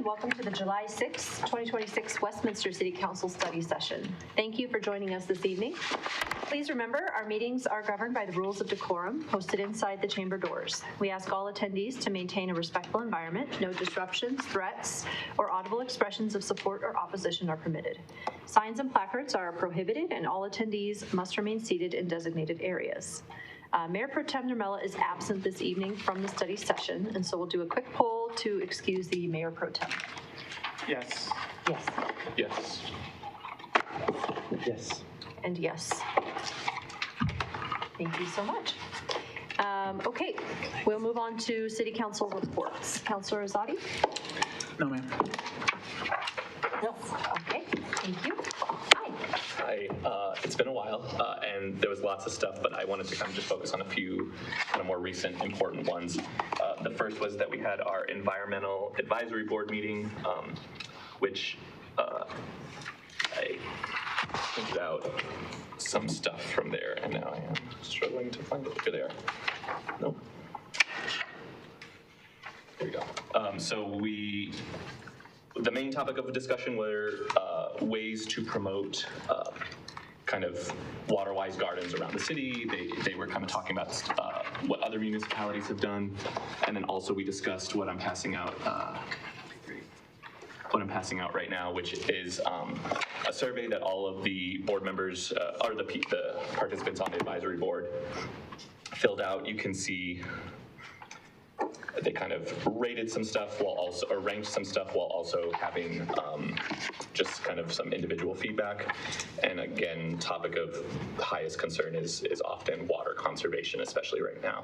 and welcome to the July 6, 2026 Westminster City Council study session. Thank you for joining us this evening. Please remember, our meetings are governed by the rules of decorum posted inside the chamber doors. We ask all attendees to maintain a respectful environment. No disruptions, threats, or audible expressions of support or opposition are permitted. Signs and placards are prohibited, and all attendees must remain seated in designated areas. Mayor Pro Tem Nurmela is absent this evening from the study session, and so we'll do a quick poll to excuse the Mayor Pro Tem. Yes. Yes. Yes. Yes. And yes. Thank you so much. Okay, we'll move on to City Council reports. Councilor Azadi? No, ma'am. No. Okay, thank you. Hi, it's been a while, and there was lots of stuff, but I wanted to kind of just focus on a few kind of more recent important ones. The first was that we had our Environmental Advisory Board meeting, which I printed out some stuff from there, and now I am struggling to find it. Here they are. Nope. There we go. The main topic of the discussion were ways to promote kind of water-wise gardens around the city. They were kind of talking about what other municipalities have done, and then also we discussed what I'm passing out. What I'm passing out right now, which is a survey that all of the board members or the participants on the advisory board filled out. You can see they kind of rated some stuff or ranked some stuff while also having just kind of some individual feedback. And again, topic of highest concern is often water conservation, especially right now.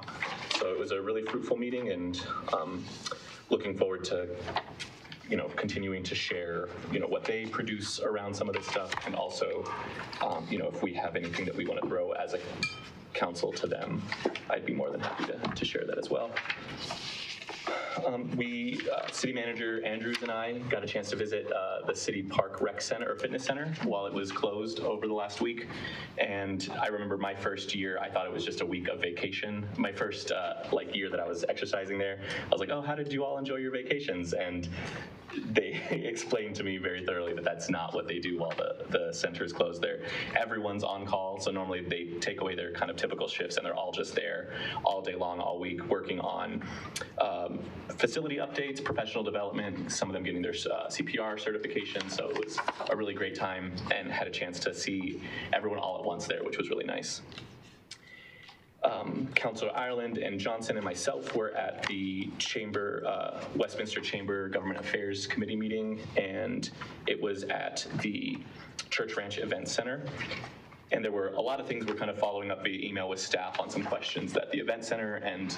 So it was a really fruitful meeting, and looking forward to continuing to share, what they produce around some of this stuff, and also, if we have anything that we want to throw as a council to them, I'd be more than happy to share that as well. City Manager Andrews and I got a chance to visit the City Park Rec Center or Fitness Center while it was closed over the last week. And I remember my first year, I thought it was just a week of vacation. My first year that I was exercising there, I was like, oh, how did you all enjoy your vacations? And they explained to me very thoroughly that that's not what they do while the center is closed there. Everyone's on call, so normally they take away their kind of typical shifts and they're all just there all day long, all week, working on facility updates, professional development, some of them getting their CPR certification. So it was a really great time, and had a chance to see everyone all at once there, which was really nice. Councilor Ireland and Johnson and myself were at the Westminster Chamber Government Affairs Committee meeting, and it was at the Church Ranch Event Center. And there were a lot of things we're kind of following up via email with staff on some questions that the event center and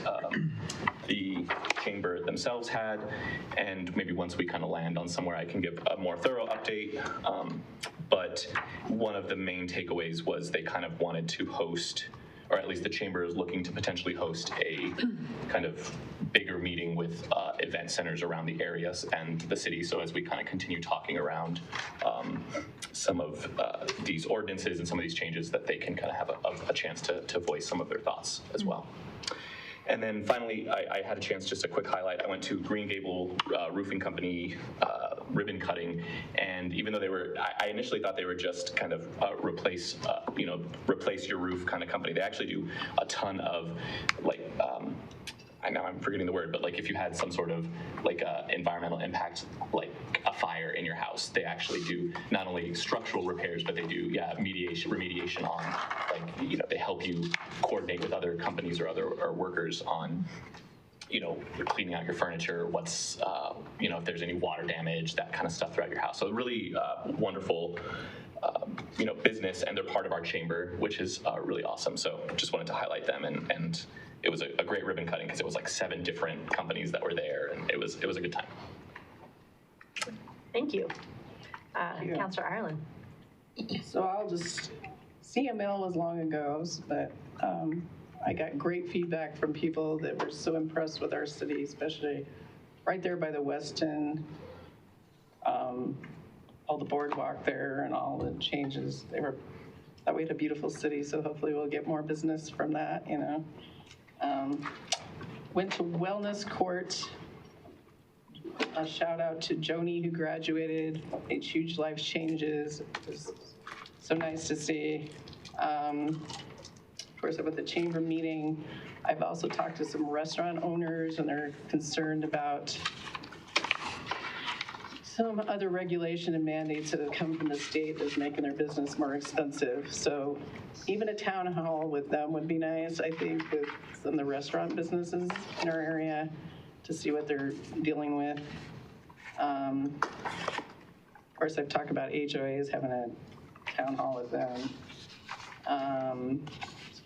the chamber themselves had. And maybe once we kind of land on somewhere, I can give a more thorough update. But one of the main takeaways was they kind of wanted to host, or at least the chamber is looking to potentially host a kind of bigger meeting with event centers around the areas and the city. So as we kind of continue talking around some of these ordinances and some of these changes, that they can kind of have a chance to voice some of their thoughts as well. And then finally, I had a chance, just a quick highlight. I went to Green Gable Roofing Company ribbon cutting, and even though I initially thought they were just kind of replace your roof kind of company. They actually do a ton of I'm forgetting the word, but like if you had some sort of environmental impact, like a fire in your house, they actually do not only structural repairs, but they do remediation on they help you coordinate with other companies or workers on cleaning out your furniture, what's if there's any water damage, that kind of stuff throughout your house. So really wonderful business, and they're part of our chamber, which is really awesome. So just wanted to highlight them, and it was a great ribbon cutting because it was like 7 different companies that were there, and it was a good time. Thank you. Councilor Ireland. So CML was long ago, but I got great feedback from people that were so impressed with our city, especially right there by the Westin, all the boardwalk there and all the changes. Thought we had a beautiful city, so hopefully we'll get more business from that, Went to Wellness Court A shout out to Joni, who graduated, made huge life changes. It was so nice to see. Of course, I'm at the chamber meeting. I've also talked to some restaurant owners, and they're concerned about some other regulation and mandates that have come from the state that's making their business more expensive. So even a town hall with them would be nice, I think, with some of the restaurant businesses in our area to see what they're dealing with. Of course, I've talked about HOAs, having a town hall with them.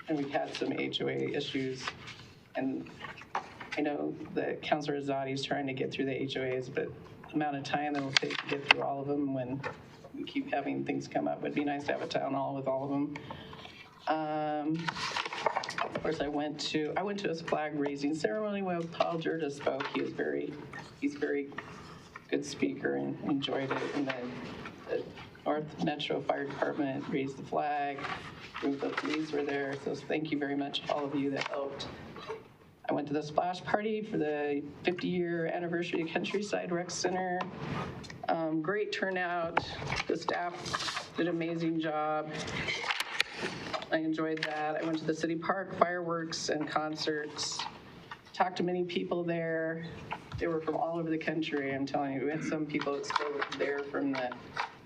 And we've had some HOA issues. And I know that Councilor Azadi is trying to get through the HOAs, but the amount of time it will take to get through all of them when we keep having things come up. It'd be nice to have a town hall with all of them. Of course, I went to a flag raising ceremony where Paul Jurda spoke. He's very good speaker and enjoyed it. And then the North Metro Fire Department raised the flag. The police were there. So thank you very much, all of you that helped. I went to the splash party for the 50-year anniversary of Countryside Rec Center. Great turnout. The staff did an amazing job. I enjoyed that. I went to the city park, fireworks and concerts. Talked to many people there. They were from all over the country, I'm telling you. We had some people still there from the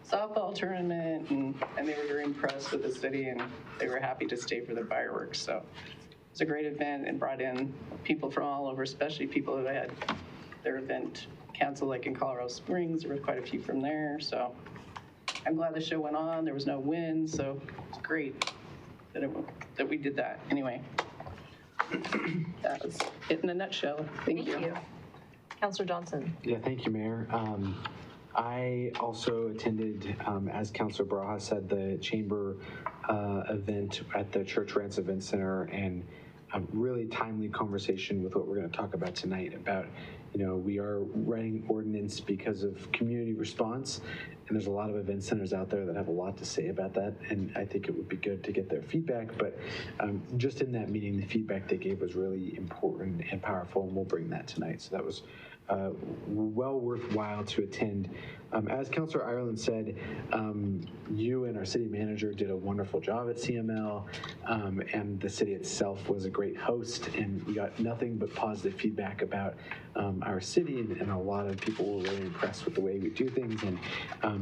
softball tournament, and they were very impressed with the city, and they were happy to stay for the fireworks. So it was a great event and brought in people from all over, especially people who had their event canceled, like in Colorado Springs. There were quite a few from there. So I'm glad the show went on. There was no wind, so it's great that we did that. Anyway, that was it in a nutshell. Thank you. Councilor Johnson. Yeah, thank you, Mayor. I also attended, as Councilor Barajas said, the chamber event at the Church Ranch Event Center, and a really timely conversation with what we're going to talk about tonight about, we are writing ordinance because of community response, and there's a lot of event centers out there that have a lot to say about that, and I think it would be good to get their feedback, but just in that meeting, the feedback they gave was really important and powerful, and we'll bring that tonight. So that was well worthwhile to attend. As Councilor Ireland said, you and our city manager did a wonderful job at CML, and the city itself was a great host, and we got nothing but positive feedback about our city, and a lot of people were really impressed with the way we do things, and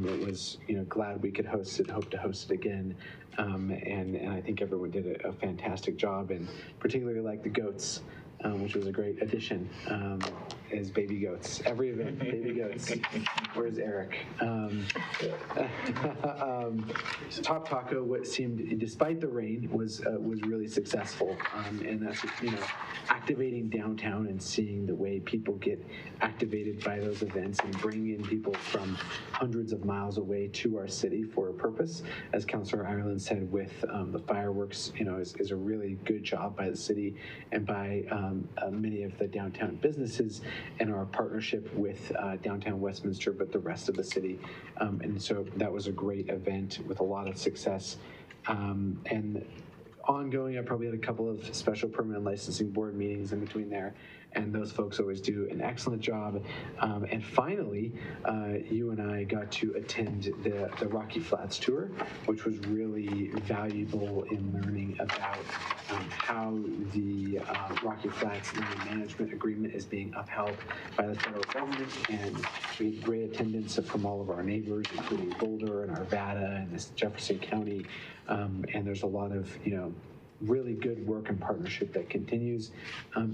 it was, glad we could host it, hope to host it again, and I think everyone did a fantastic job, and particularly like the goats, which was a great addition, is baby goats. Every event, baby goats. Where's Eric? Top Taco, what seemed, despite the rain, was really successful, and that's activating downtown and seeing the way people get activated by those events and bring in people from hundreds of miles away to our city for a purpose. As Councilor Ireland said, with the fireworks, is a really good job by the city and by many of the downtown businesses and our partnership with downtown Westminster, but the rest of the city. And so that was a great event with a lot of success. And ongoing, I probably had a couple of special permanent licensing board meetings in between there, and those folks always do an excellent job. And finally, you and I got to attend the Rocky Flats tour, which was really valuable in learning about how the Rocky Flats Land Management Agreement is being upheld by the federal government. And we had great attendance from all of our neighbors, including Boulder and Arvada and this Jefferson County. And there's a lot of, really good work and partnership that continues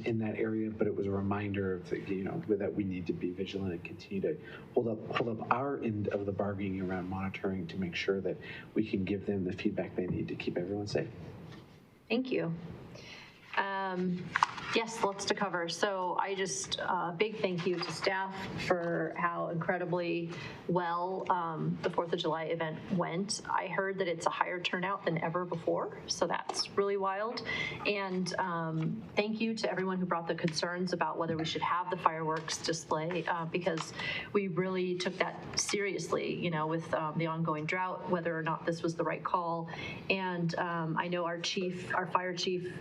in that area, but it was a reminder of that we need to be vigilant and continue to hold up our end of the bargaining around monitoring to make sure that we can give them the feedback they need to keep everyone safe. Thank you. Yes, lots to cover. So I just, big thank you to staff for how incredibly well the 4th of July event went. I heard that it's a higher turnout than ever before, so that's really wild. And thank you to everyone who brought the concerns about whether we should have the fireworks display, because we really took that seriously, with the ongoing drought, whether or not this was the right call. And I know our fire chief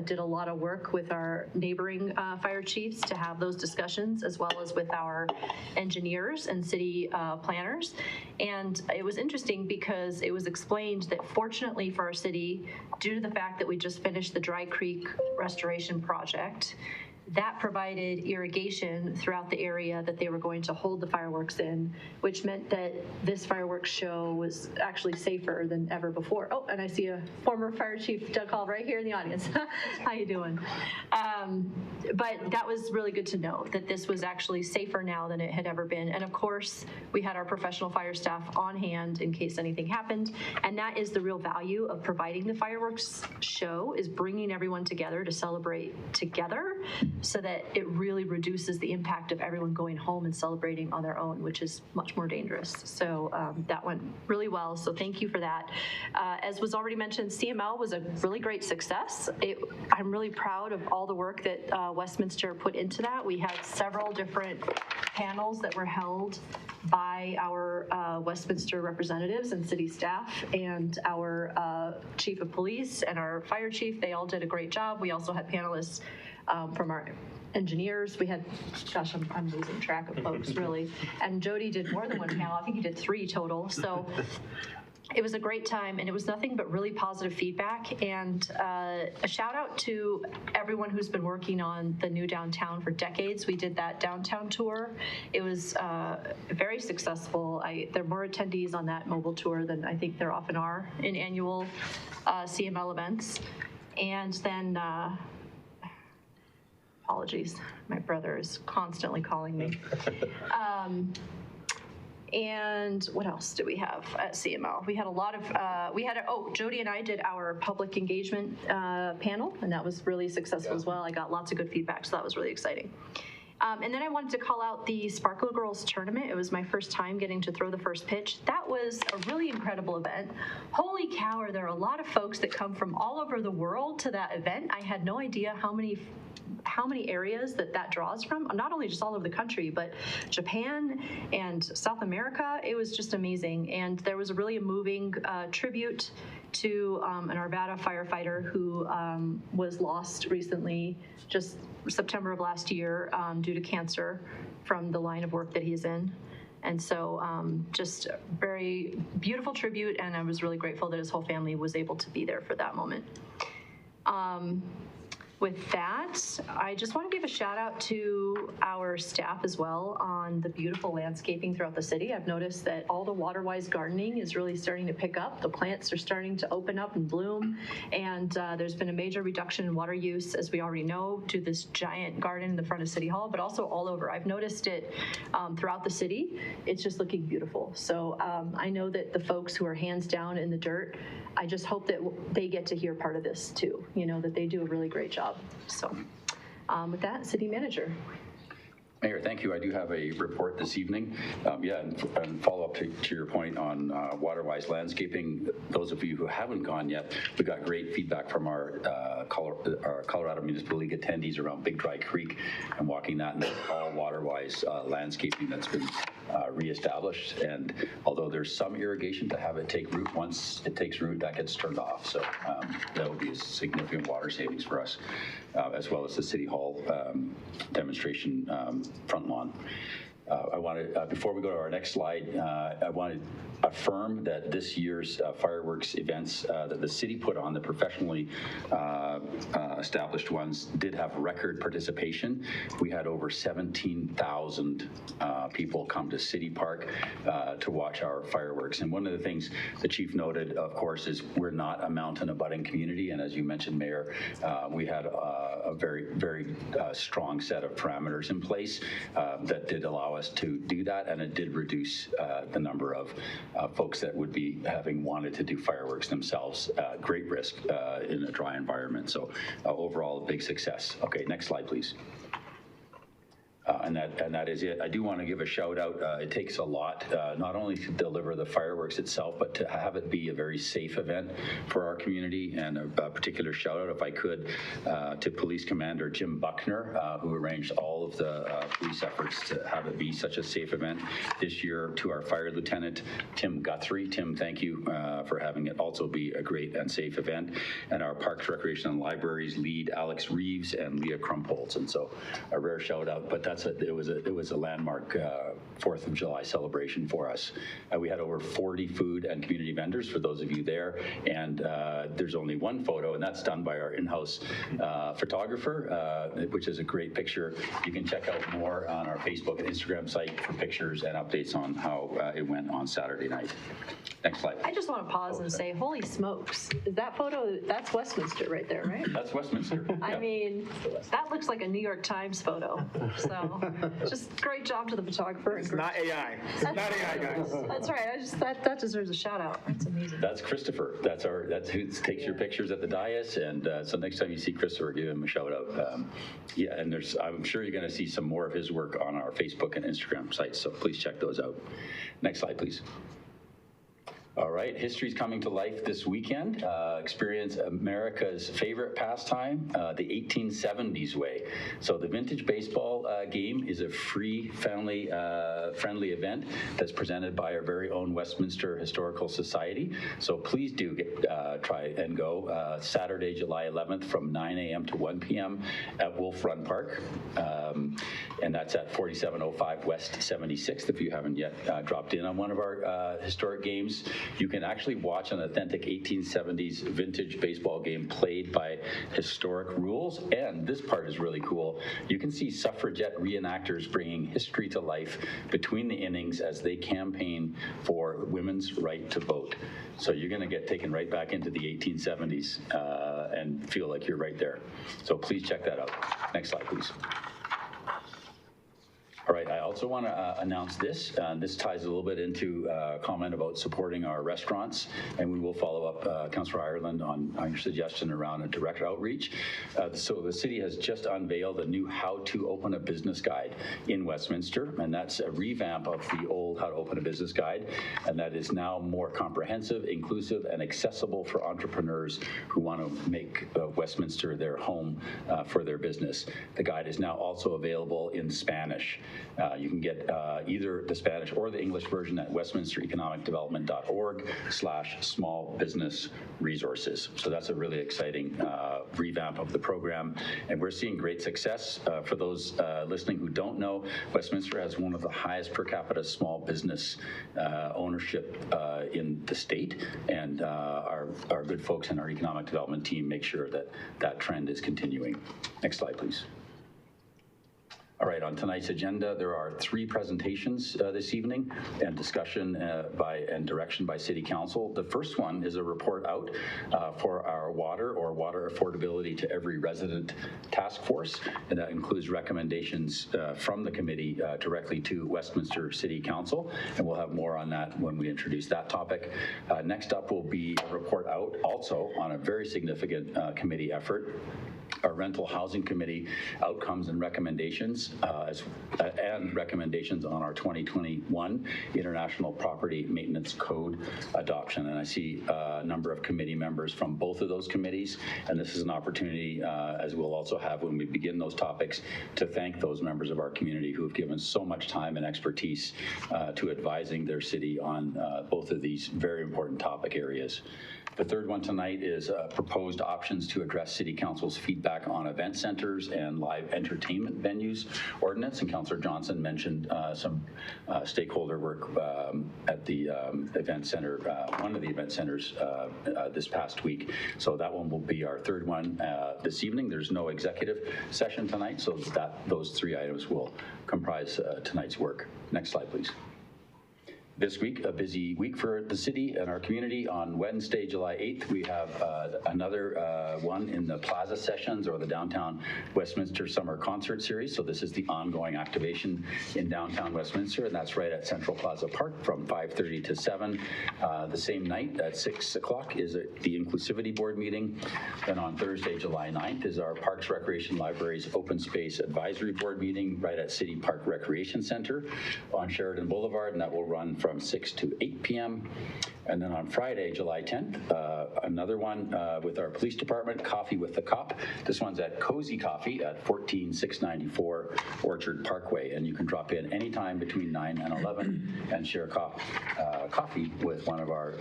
did a lot of work with our our neighboring fire chiefs to have those discussions, as well as with our engineers and city planners. And it was interesting because it was explained that fortunately for our city, due to the fact that we just finished the Dry Creek restoration project, that provided irrigation throughout the area that they were going to hold the fireworks in, which meant that this fireworks show was actually safer than ever before. Oh, and I see a former fire chief, Doug Hall, right here in the audience. How you doing? But that was really good to know that this was actually safer now than it had ever been. And of course, we had our professional fire staff on hand in case anything happened. And that is the real value of providing the fireworks show, is bringing everyone together to celebrate together, so that it really reduces the impact of everyone going home and celebrating on their own, which is much more dangerous. So that went really well. So thank you for that. As was already mentioned, CML was a really great success. I'm really proud of all the work that Westminster put into that. We had several different panels that were held by our Westminster representatives and city staff, and our chief of police and our fire chief. They all did a great job. We also had panelists from our engineers. We had, gosh, I'm losing track of folks, really. And Jody did more than one panel. I think he did 3 total. So it was a great time, and it was nothing but really positive feedback. And a shout out to everyone who's been working on the new downtown for decades. We did that downtown tour. It was very successful. There are more attendees on that mobile tour than I think there often are in annual CML events. And then, apologies, my brother is constantly calling me. And what else do we have at CML? We had a lot of, Jody and I did our public engagement panel, and that was really successful as well. I got lots of good feedback, so that was really exciting. And then I wanted to call out the Sparkle Girls tournament. It was my first time getting to throw the first pitch. That was a really incredible event. Holy cow, are there a lot of folks that come from all over the world to that event. I had no idea how many areas that draws from, not only just all over the country, but Japan and South America. It was just amazing. And there was a moving tribute to an Arvada firefighter who was lost recently, just September of last year, due to cancer from the line of work that he's in. And so just a very beautiful tribute, and I was really grateful that his whole family was able to be there for that moment. With that, I just want to give a shout out to our staff as well on the beautiful landscaping throughout the city. I've noticed that all the water-wise gardening is really starting to pick up. The plants are starting to open up and bloom, and there's been a major reduction in water use, as we already know, to this giant garden in the front of City Hall, but also all over. I've noticed it throughout the city. It's just looking beautiful. So I know that the folks who are hands down in the dirt, I just hope that they get to hear part of this too, that they do a really great job. So with that, City Manager. Mayor, thank you. I do have a report this evening. And follow up to your point on water-wise landscaping. Those of you who haven't gone yet, we got great feedback from our Colorado Municipal League attendees around Big Dry Creek and walking that, and all water-wise landscaping that's been reestablished. And although there's some irrigation to have it take root, once it takes root, that gets turned off. So that would be a significant water savings for us, as well as the City Hall demonstration front lawn. I wanted, before we go to our next slide, I want to affirm that this year's fireworks events that the city put on, the professionally established ones, did have record participation. We had over 17,000 people come to City Park to watch our fireworks. And one of the things the chief noted, of course, is we're not a mountain abutting community. And as you mentioned, Mayor, we had a very, very strong set of parameters in place that did allow us to do that, and it did reduce the number of folks that would be having wanted to do fireworks themselves. Great risk in a dry environment. So overall, a big success. Okay, next slide, please. And that is it. I do want to give a shout out. It takes a lot, not only to deliver the fireworks itself, but to have it be a very safe event for our community. And a particular shout out, if I could, to Police Commander Jim Buckner, who arranged all of the police efforts to have it be such a safe event this year. To our Fire Lieutenant Tim Guthrie. Tim, thank you for having it also be a great and safe event. And our Parks, Recreation, and Libraries lead Alex Reeves and Leah Krumpholz. And so a rare shout out, but it was a landmark 4th of July celebration for us. We had over 40 food and community vendors for those of you there, and there's only one photo, and that's done by our in-house photographer, which is a great picture. You can check out more on our Facebook and Instagram site for pictures and updates on how it went on Saturday night. Next slide. I just want to pause and say, holy smokes, that photo, that's Westminster right there, right? That's Westminster. I mean, that looks like a New York Times photo. So just great job to the photographer. It's not AI. It's not AI, guys. That's right. That deserves a shout out. That's amazing. That's Christopher. That's who takes your pictures at the dais. And so next time you see Christopher, give him a shout out. Yeah, and I'm sure you're going to see some more of his work on our Facebook and Instagram sites. So please check those out. Next slide, please. All right, history's coming to life this weekend. Experience America's favorite pastime, the 1870s way. So the vintage baseball game is a free, family-friendly event that's presented by our very own Westminster Historical Society. So please do try and go Saturday, July 11th from 9 a.m. to 1 p.m. at Wolf Run Park. And that's at 4705 West 76th if you haven't yet dropped in on one of our historic games. You can actually watch an authentic 1870s vintage baseball game played by historic rules, and this part is really cool. You can see suffragette reenactors bringing history to life between the innings as they campaign for women's right to vote. So you're going to get taken right back into the 1870s and feel like you're right there. So please check that out. Next slide, please. All right, I also want to announce this. This ties a little bit into a comment about supporting our restaurants, and we will follow up, Councillor Ireland, on your suggestion around a direct outreach. So the city has just unveiled a new How to Open a Business Guide in Westminster, and that's a revamp of the old How to Open a Business Guide, and that is now more comprehensive, inclusive, and accessible for entrepreneurs who want to make Westminster their home for their business. The guide is now also available in Spanish. You can get either the Spanish or the English version at westminstereconomicdevelopment.org/small business resources. So that's a really exciting revamp of the program. And we're seeing great success. For those listening who don't know, Westminster has one of the highest per capita small business ownership in the state. And our good folks in our economic development team make sure that that trend is continuing. Next slide, please. All right, on tonight's agenda, there are 3 presentations this evening and discussion and direction by City Council. The first one is a report out for our water affordability to every resident task force, and that includes recommendations from the committee directly to Westminster City Council, and we'll have more on that when we introduce that topic. Next up will be a report out also on a very significant committee effort, our Rental Housing Committee outcomes and recommendations, and recommendations on our 2021 International Property Maintenance Code adoption. And I see a number of committee members from both of those committees, and this is an opportunity, as we'll also have when we begin those topics, to thank those members of our community who have given so much time and expertise to advising their city on both of these very important topic areas. The third one tonight is proposed options to address City Council's feedback on event centers and live entertainment venues ordinance. And Councillor Johnson mentioned some stakeholder work at the event center, one of the event centers this past week. So that one will be our third one this evening. There's no executive session tonight, so those 3 items will comprise tonight's work. Next slide, please. This week, a busy week for the city and our community. On Wednesday, July 8th, we have another one in the Plaza Sessions, or the Downtown Westminster Summer Concert Series. So this is the ongoing activation in downtown Westminster, and that's right at Central Plaza Park from 5:30 to 7. The same night at 6 o'clock is the Inclusivity Board meeting. Then on Thursday, July 9th is our Parks, Recreation, Libraries Open Space Advisory Board meeting right at City Park Recreation Center on Sheridan Boulevard, and that will run from 6 to 8 p.m. And then on Friday, July 10th, another one with our police department, Coffee with the Cop. This one's at Cozy Coffee at 14694 Orchard Parkway, and you can drop in anytime between 9 and 11 and share coffee with one of our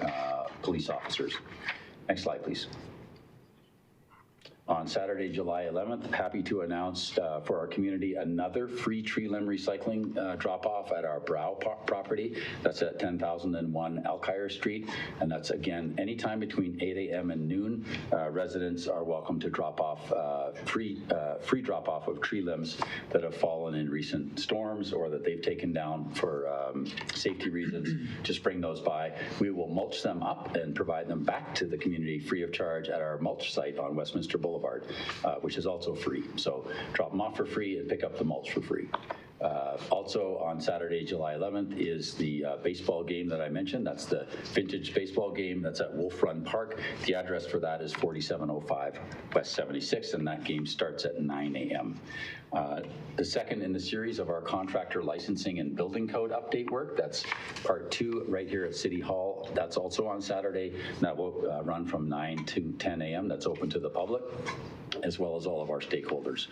police officers. Next slide, please. On Saturday, July 11th, happy to announce for our community another free tree limb recycling drop-off at our Brow property. That's at 10,001 Alkire Street, and that's, again, anytime between 8 a.m. and noon. Residents are welcome to drop off free drop-off of tree limbs that have fallen in recent storms or that they've taken down for safety reasons. Just bring those by. We will mulch them up and provide them back to the community free of charge at our mulch site on Westminster Boulevard, which is also free. So drop them off for free and pick up the mulch for free. Also on Saturday, July 11th is the baseball game that I mentioned. That's the vintage baseball game. That's at Wolf Run Park. The address for that is 4705 West 76th, and that game starts at 9 a.m. The second in the series of our contractor licensing and building code update work. That's part 2 right here at City Hall. That's also on Saturday. That will run from 9 to 10 a.m. That's open to the public, as well as all of our stakeholders.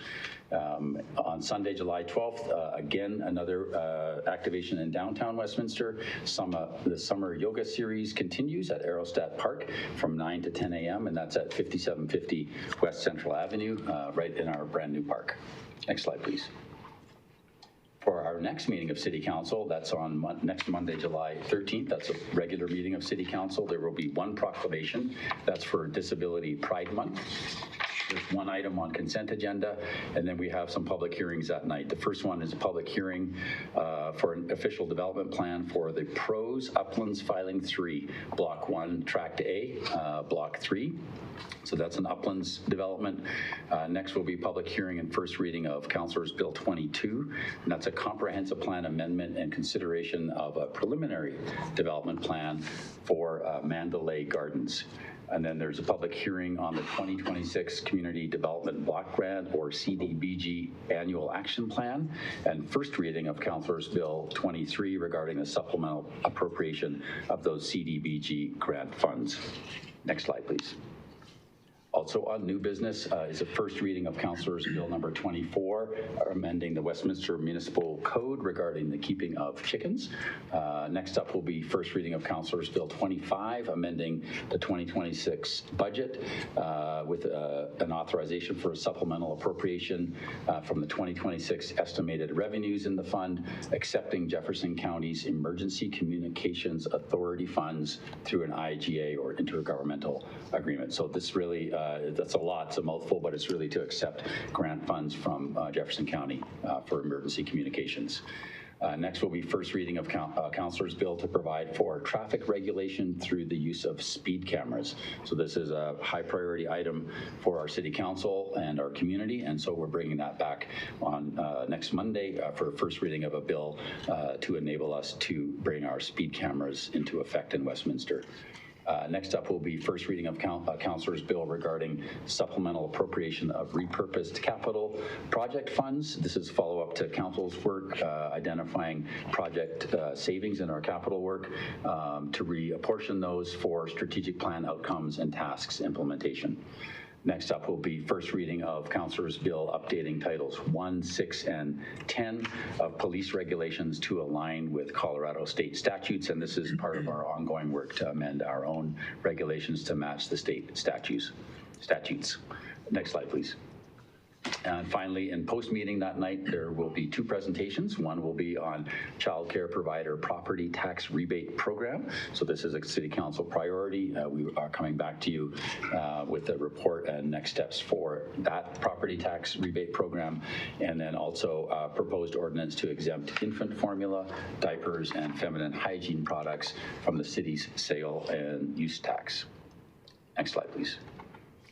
On Sunday, July 12th, again, another activation in downtown Westminster. The summer yoga series continues at Aerostat Park from 9 to 10 a.m., and that's at 5750 West Central Avenue, right in our brand new park. Next slide, please. For our next meeting of City Council, that's on next Monday, July 13th. That's a regular meeting of City Council. There will be one proclamation. That's for Disability Pride Month. There's one item on consent agenda, and then we have some public hearings that night. The first one is a public hearing for an official development plan for the Pros Uplands Filing 3, Block 1, Tract A, Block 3. So that's an uplands development. Next will be public hearing and first reading of Councilor's Bill 22, and that's a comprehensive plan amendment and consideration of a preliminary development plan for Mandalay Gardens. And then there's a public hearing on the 2026 Community Development Block Grant, or CDBG, Annual Action Plan, and first reading of Councilor's Bill 23 regarding the supplemental appropriation of those CDBG grant funds. Next slide, please. Also on new business is a first reading of Councilor's Bill number 24, amending the Westminster Municipal Code regarding the keeping of chickens. Next up will be first reading of Councilor's Bill 25, amending the 2026 budget with an authorization for a supplemental appropriation from the 2026 estimated revenues in the fund, accepting Jefferson County's Emergency Communications Authority funds through an IGA, or intergovernmental agreement. So this really that's a lot, it's a mouthful, but it's really to accept grant funds from Jefferson County for emergency communications. Next will be first reading of Councilor's Bill to provide for traffic regulation through the use of speed cameras. So this is a high priority item for our City Council and our community, and so we're bringing that back on next Monday for first reading of a bill to enable us to bring our speed cameras into effect in Westminster. Next up will be first reading of Councilor's Bill regarding supplemental appropriation of repurposed capital project funds. This is follow-up to Council's work identifying project savings in our capital work to reapportion those for strategic plan outcomes and tasks implementation. Next up will be first reading of Councilor's Bill updating Titles 1, 6, and 10 of police regulations to align with Colorado state statutes, and this is part of our ongoing work to amend our own regulations to match the state statutes. Next slide, please. And finally, in post-meeting that night, there will be 2 presentations. One will be on child care provider property tax rebate program. So this is a City Council priority. We are coming back to you with a report and next steps for that property tax rebate program. And then also proposed ordinance to exempt infant formula, diapers, and feminine hygiene products from the city's sale and use tax. Next slide, please.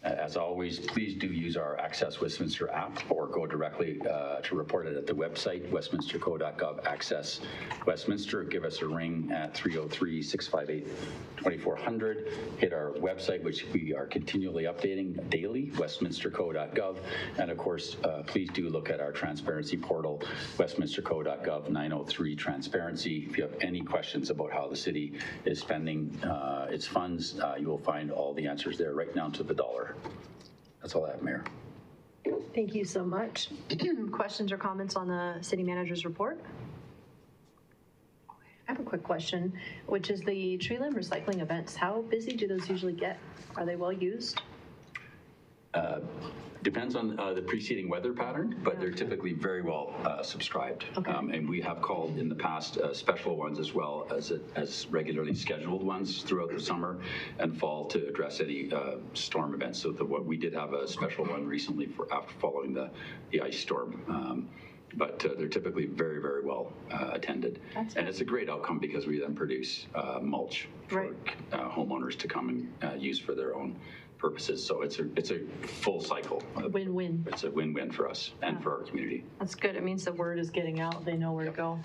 As always, please do use our Access Westminster app or go directly to report it at the website, westminsterco.gov, Access Westminster. Give us a ring at 303-658-2400. Hit our website, which we are continually updating daily, westminsterco.gov. And of course, please do look at our transparency portal, westminsterco.gov 903 transparency. If you have any questions about how the city is spending its funds, you will find all the answers there right down to the dollar. That's all I have, Mayor. Thank you so much. Questions or comments on the city manager's report? I have a quick question, which is the tree limb recycling events. How busy do those usually get? Are they well used? Depends on the preceding weather pattern, but they're typically very well subscribed. Okay. And we have called in the past special ones as well as regularly scheduled ones throughout the summer and fall to address any storm events. So we did have a special one recently after following the ice storm. But they're typically very, very well attended. And it's a great outcome because we then produce mulch for homeowners to come and use for their own purposes. So it's a full cycle. Win-win. It's a win-win for us and for our community. That's good. It means the word is getting out. They know where to go.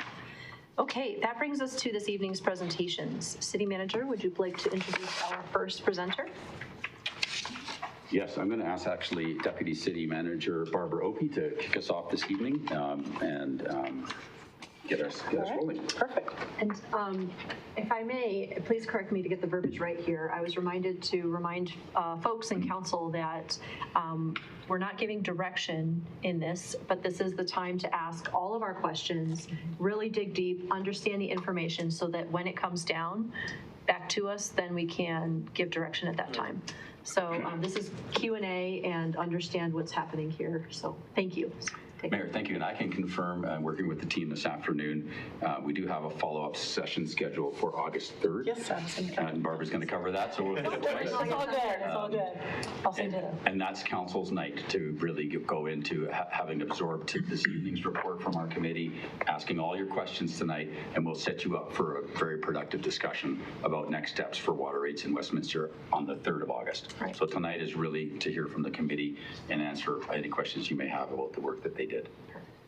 Okay, that brings us to this evening's presentations. City Manager, would you like to introduce our first presenter? Yes, I'm going to ask actually Deputy City Manager Barbara Opie to kick us off this evening and get us rolling. Perfect. And if I may, please correct me to get the verbiage right here. I was reminded to remind folks in council that we're not giving direction in this, but this is the time to ask all of our questions, really dig deep, understand the information so that when it comes down back to us, then we can give direction at that time. So this is Q&A and understand what's happening here. So thank you. Mayor, thank you. And I can confirm, working with the team this afternoon, we do have a follow-up session scheduled for August 3rd. Yes, I was going to And Barbara's going to cover that. So It's all good. It's all good. I'll send it. And that's council's night to really go into having absorbed this evening's report from our committee, asking all your questions tonight, and we'll set you up for a very productive discussion about next steps for water rates in Westminster on the 3rd of August. Right. So tonight is really to hear from the committee and answer any questions you may have about the work that they did.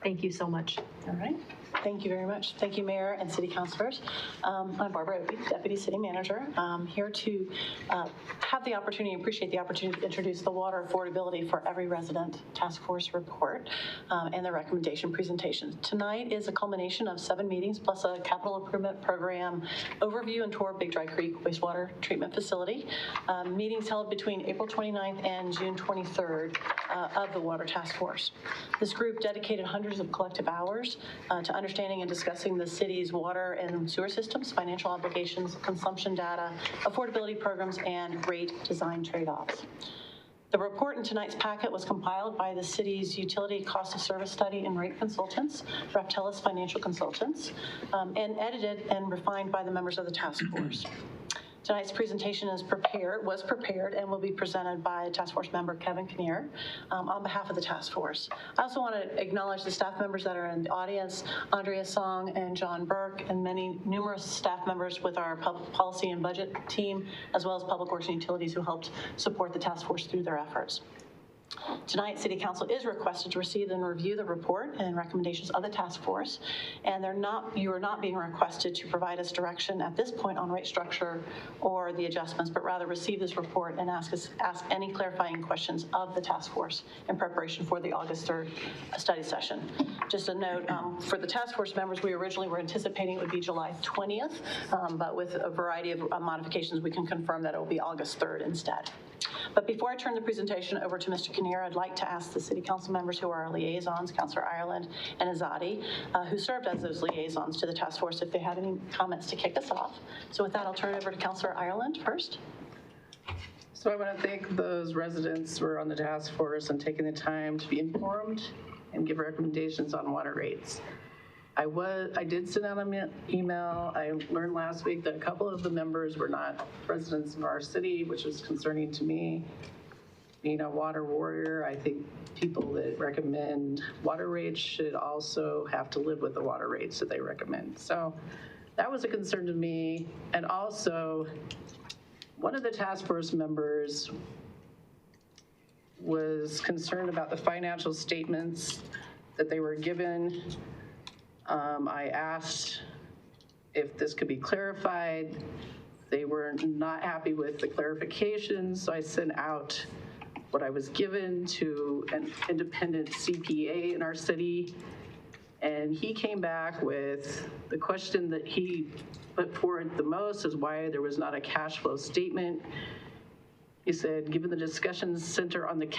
Thank you so much. All right. Thank you very much. Thank you, Mayor and City Councilors. I'm Barbara Opie, Deputy City Manager. I'm here to have the opportunity, appreciate the opportunity to introduce the Water Affordability for Every Resident Task Force report and the recommendation presentation. Tonight is a culmination of 7 meetings plus a capital improvement program overview and tour of Big Dry Creek Wastewater Treatment Facility. Meetings held between April 29th and June 23rd of the Water Task Force. This group dedicated hundreds of collective hours to understanding and discussing the city's water and sewer systems, financial obligations, consumption data, affordability programs, and rate design trade-offs. The report in tonight's packet was compiled by the city's utility cost of service study and rate consultants, Reptelis Financial Consultants, and edited and refined by the members of the task force. Tonight's presentation was prepared and will be presented by Task Force member Kevin Kinnear on behalf of the task force. I also want to acknowledge the staff members that are in the audience, Andrea Song and John Burke, and numerous staff members with our public policy and budget team, as well as Public Works and Utilities who helped support the task force through their efforts. Tonight, City Council is requested to receive and review the report and recommendations of the task force, and you are not being requested to provide us direction at this point on rate structure or the adjustments, but rather receive this report and ask any clarifying questions of the task force in preparation for the August 3rd study session. Just a note, for the task force members, we originally were anticipating it would be July 20th, but with a variety of modifications, we can confirm that it will be August 3rd instead. But before I turn the presentation over to Mr. Kinnear, I'd like to ask the City Council members who are our liaisons, Councillor Ireland and Azadi, who served as those liaisons to the task force, if they have any comments to kick us off. So with that, I'll turn it over to Councillor Ireland first. So I want to thank those residents who are on the task force and taking the time to be informed and give recommendations on water rates. I did send out an email. I learned last week that a couple of the members were not residents of our city, which is concerning to me. Being a water warrior, I think people that recommend water rates should also have to live with the water rates that they recommend. So that was a concern to me. And also, one of the task force members was concerned about the financial statements that they were given. I asked if this could be clarified. They were not happy with the clarifications, so I sent out what I was given to an independent CPA in our city, and he came back with the question that he put forward the most is why there was not a cash flow statement. He said, given the discussions center on the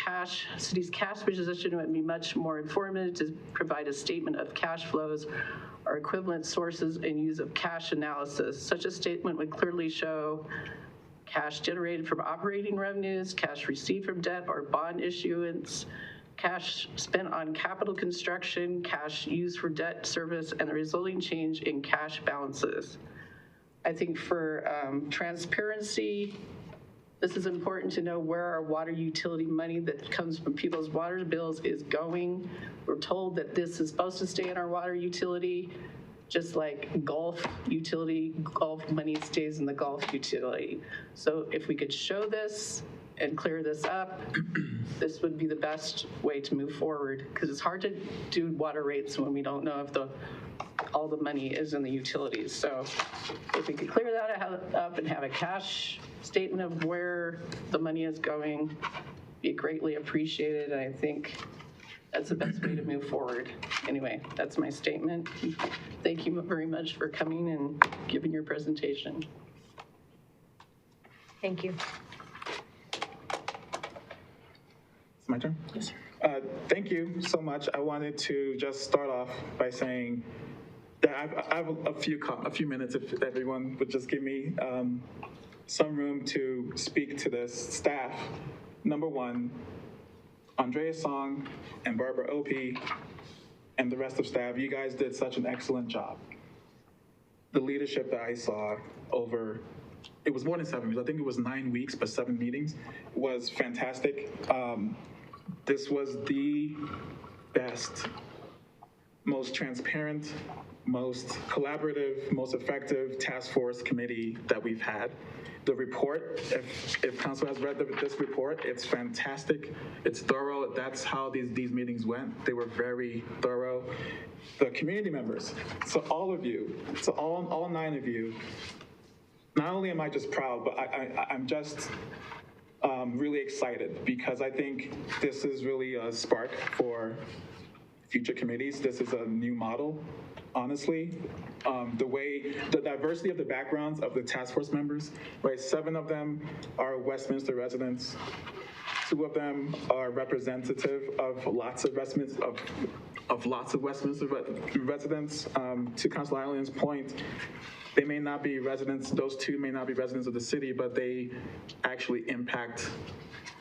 city's cash position, it would be much more informative to provide a statement of cash flows or equivalent sources and use of cash analysis. Such a statement would clearly show cash generated from operating revenues, cash received from debt or bond issuance, cash spent on capital construction, cash used for debt service, and the resulting change in cash balances. I think for transparency, this is important to know where our water utility money that comes from people's water bills is going. We're told that this is supposed to stay in our water utility, just like Gulf utility, Gulf money stays in the Gulf utility. So if we could show this and clear this up, this would be the best way to move forward, because it's hard to do water rates when we don't know if all the money is in the utilities. So if we could clear that up and have a cash statement of where the money is going, be greatly appreciated. And I think that's the best way to move forward. Anyway, that's my statement. Thank you very much for coming and giving your presentation. Thank you. It's my turn? Yes, sir. Thank you so much. I wanted to just start off by saying that I have a few minutes if everyone would just give me some room to speak to this. Staff, number one, Andrea Song and Barbara Opie and the rest of staff, you guys did such an excellent job. The leadership that I saw over, it was more than 7 weeks, I think it was 9 weeks, but 7 meetings, was fantastic. This was the best, most transparent, most collaborative, most effective task force committee that we've had. The report, if council has read this report, it's fantastic. It's thorough. That's how these meetings went. They were very thorough. The community members, so all of you, so all 9 of you, not only am I just proud, but I'm just really excited, because I think this is really a spark for future committees. This is a new model, honestly. The diversity of the backgrounds of the task force members, right? 7 of them are Westminster residents. 2 of them are representative of lots of Westminster residents. To Councilor Island's point, they may not be residents, those 2 may not be residents of the city, but they actually impact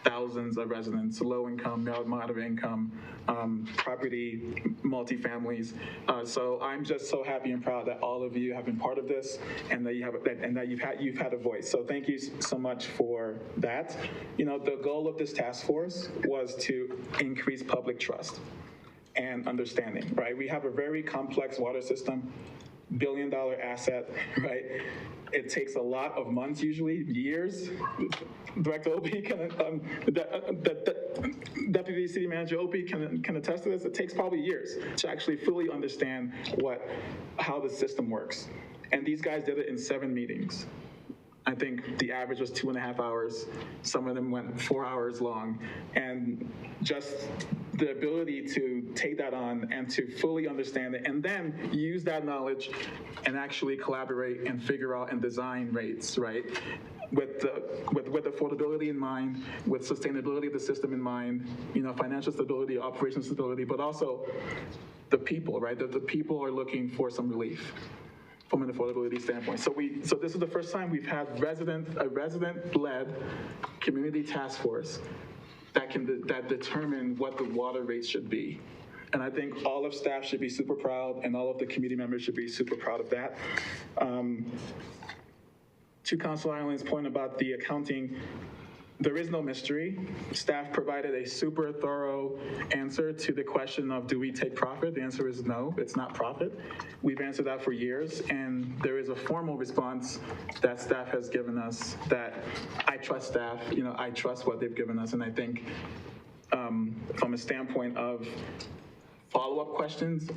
thousands of residents, low income, moderate income, property, multifamilies. So I'm just so happy and proud that all of you have been part of this, and that you've had a voice. So thank you so much for that. You know, the goal of this task force was to increase public trust and understanding, right? We have a very complex water system, billion-dollar asset, right? It takes a lot of months, usually years. Director Opie Deputy City Manager Opie can attest to this. It takes probably years to actually fully understand how the system works. And these guys did it in 7 meetings. I think the average was 2.5 hours. Some of them went 4 hours long. And just the ability to take that on and to fully understand it, and then use that knowledge and actually collaborate and figure out and design rates, right? With affordability in mind, with sustainability of the system in mind, financial stability, operational stability, but also the people, right? The people are looking for some relief. from an affordability standpoint. So this is the first time we've had a resident-led community task force that determine what the water rates should be. And I think all of staff should be super proud, and all of the community members should be super proud of that. To Councilor Ireland's point about the accounting, there is no mystery. Staff provided a super thorough answer to the question of, do we take profit? The answer is no, it's not profit. We've answered that for years, and there is a formal response that staff has given us that I trust staff, I trust what they've given us, and I think from a standpoint of follow-up questions,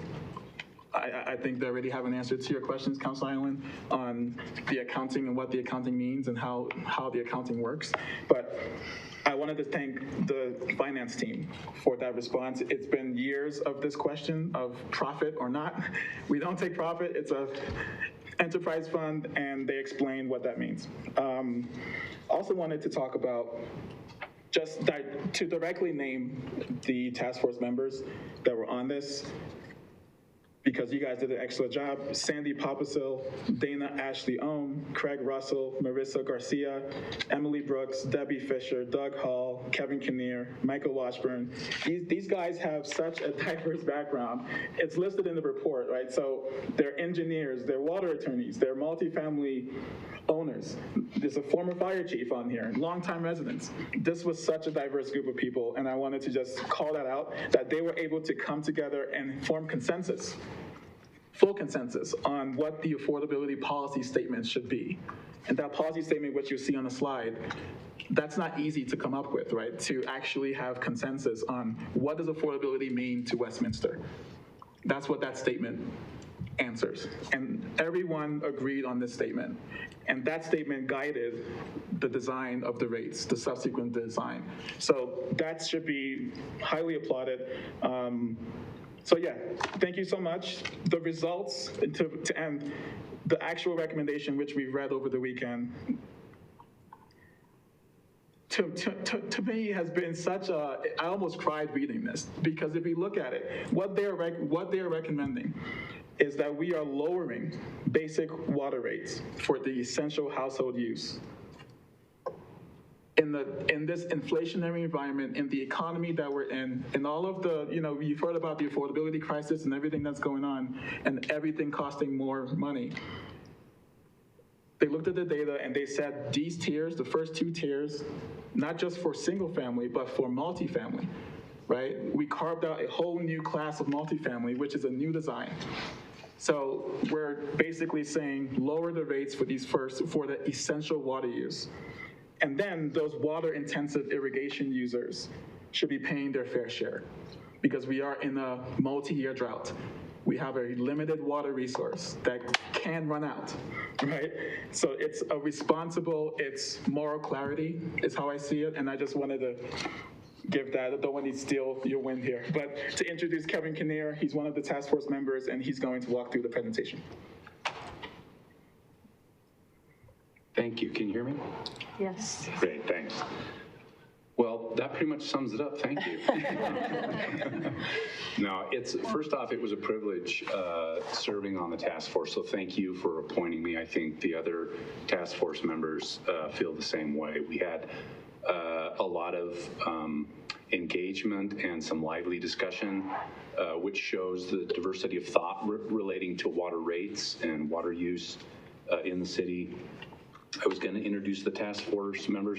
I think they already have an answer to your questions, Councilor Ireland, on the accounting and what the accounting means and how the accounting works. But I wanted to thank the finance team for that response. It's been years of this question of profit or not. We don't take profit. It's a enterprise fund, and they explained what that means. Also wanted to talk about just to directly name the task force members that were on this, because you guys did an excellent job. Sandy Papasil, Dana Ashley Ohm, Craig Russell, Marissa Garcia, Emily Brooks, Debbie Fisher, Doug Hall, Kevin Kinnear, Michael Washburn. These guys have such a diverse background. It's listed in the report, right? So they're engineers, they're water attorneys, they're multifamily owners. There's a former fire chief on here, longtime residents. This was such a diverse group of people, and I wanted to just call that out, that they were able to come together and form consensus, full consensus on what the affordability policy statement should be. And that policy statement, which you see on the slide, that's not easy to come up with, right? To actually have consensus on what does affordability mean to Westminster. That's what that statement answers. And everyone agreed on this statement. And that statement guided the design of the rates, the subsequent design. So that should be highly applauded. So yeah, thank you so much. The results to end, the actual recommendation, which we read over the weekend, to me has been such a, I almost cried reading this, because if we look at it, what they are recommending is that we are lowering basic water rates for the essential household use. In this inflationary environment, in the economy that we're in all of the, you've heard about the affordability crisis and everything that's going on, and everything costing more money. They looked at the data and they said these tiers, the first two tiers, not just for single family, but for multifamily, right? We carved out a whole new class of multifamily, which is a new design. So we're basically saying lower the rates for for the essential water use. And then those water-intensive irrigation users should be paying their fair share, because we are in a multi-year drought. We have a limited water resource that can run out, right? So it's a responsible, it's moral clarity is how I see it, and I just wanted to give that. I don't want to steal your win here, but to introduce Kevin Kinnear, he's one of the task force members, and he's going to walk through the presentation. Thank you. Can you hear me? Yes. Great, thanks. Well, that pretty much sums it up. Thank you. No, first off, it was a privilege serving on the task force, so thank you for appointing me. I think the other task force members feel the same way. We had a lot of engagement and some lively discussion, which shows the diversity of thought relating to water rates and water use in the city. I was going to introduce the task force members.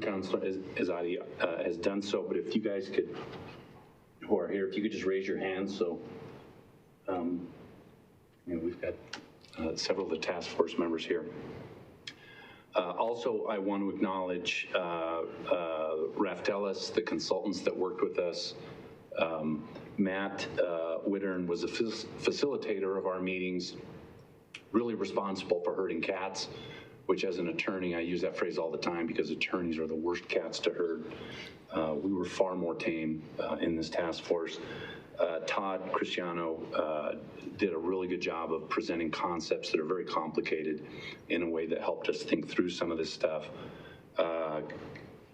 Councilor Azadi has done so, but if you guys could, who are here, if you could just raise your hands. So, we've got several of the task force members here. Also, I want to acknowledge Raftelis, the consultants that worked with us. Matt Wittern was a facilitator of our meetings, really responsible for herding cats, which as an attorney, I use that phrase all the time because attorneys are the worst cats to herd. We were far more tame in this task force. Todd Cristiano did a really good job of presenting concepts that are very complicated in a way that helped us think through some of this stuff.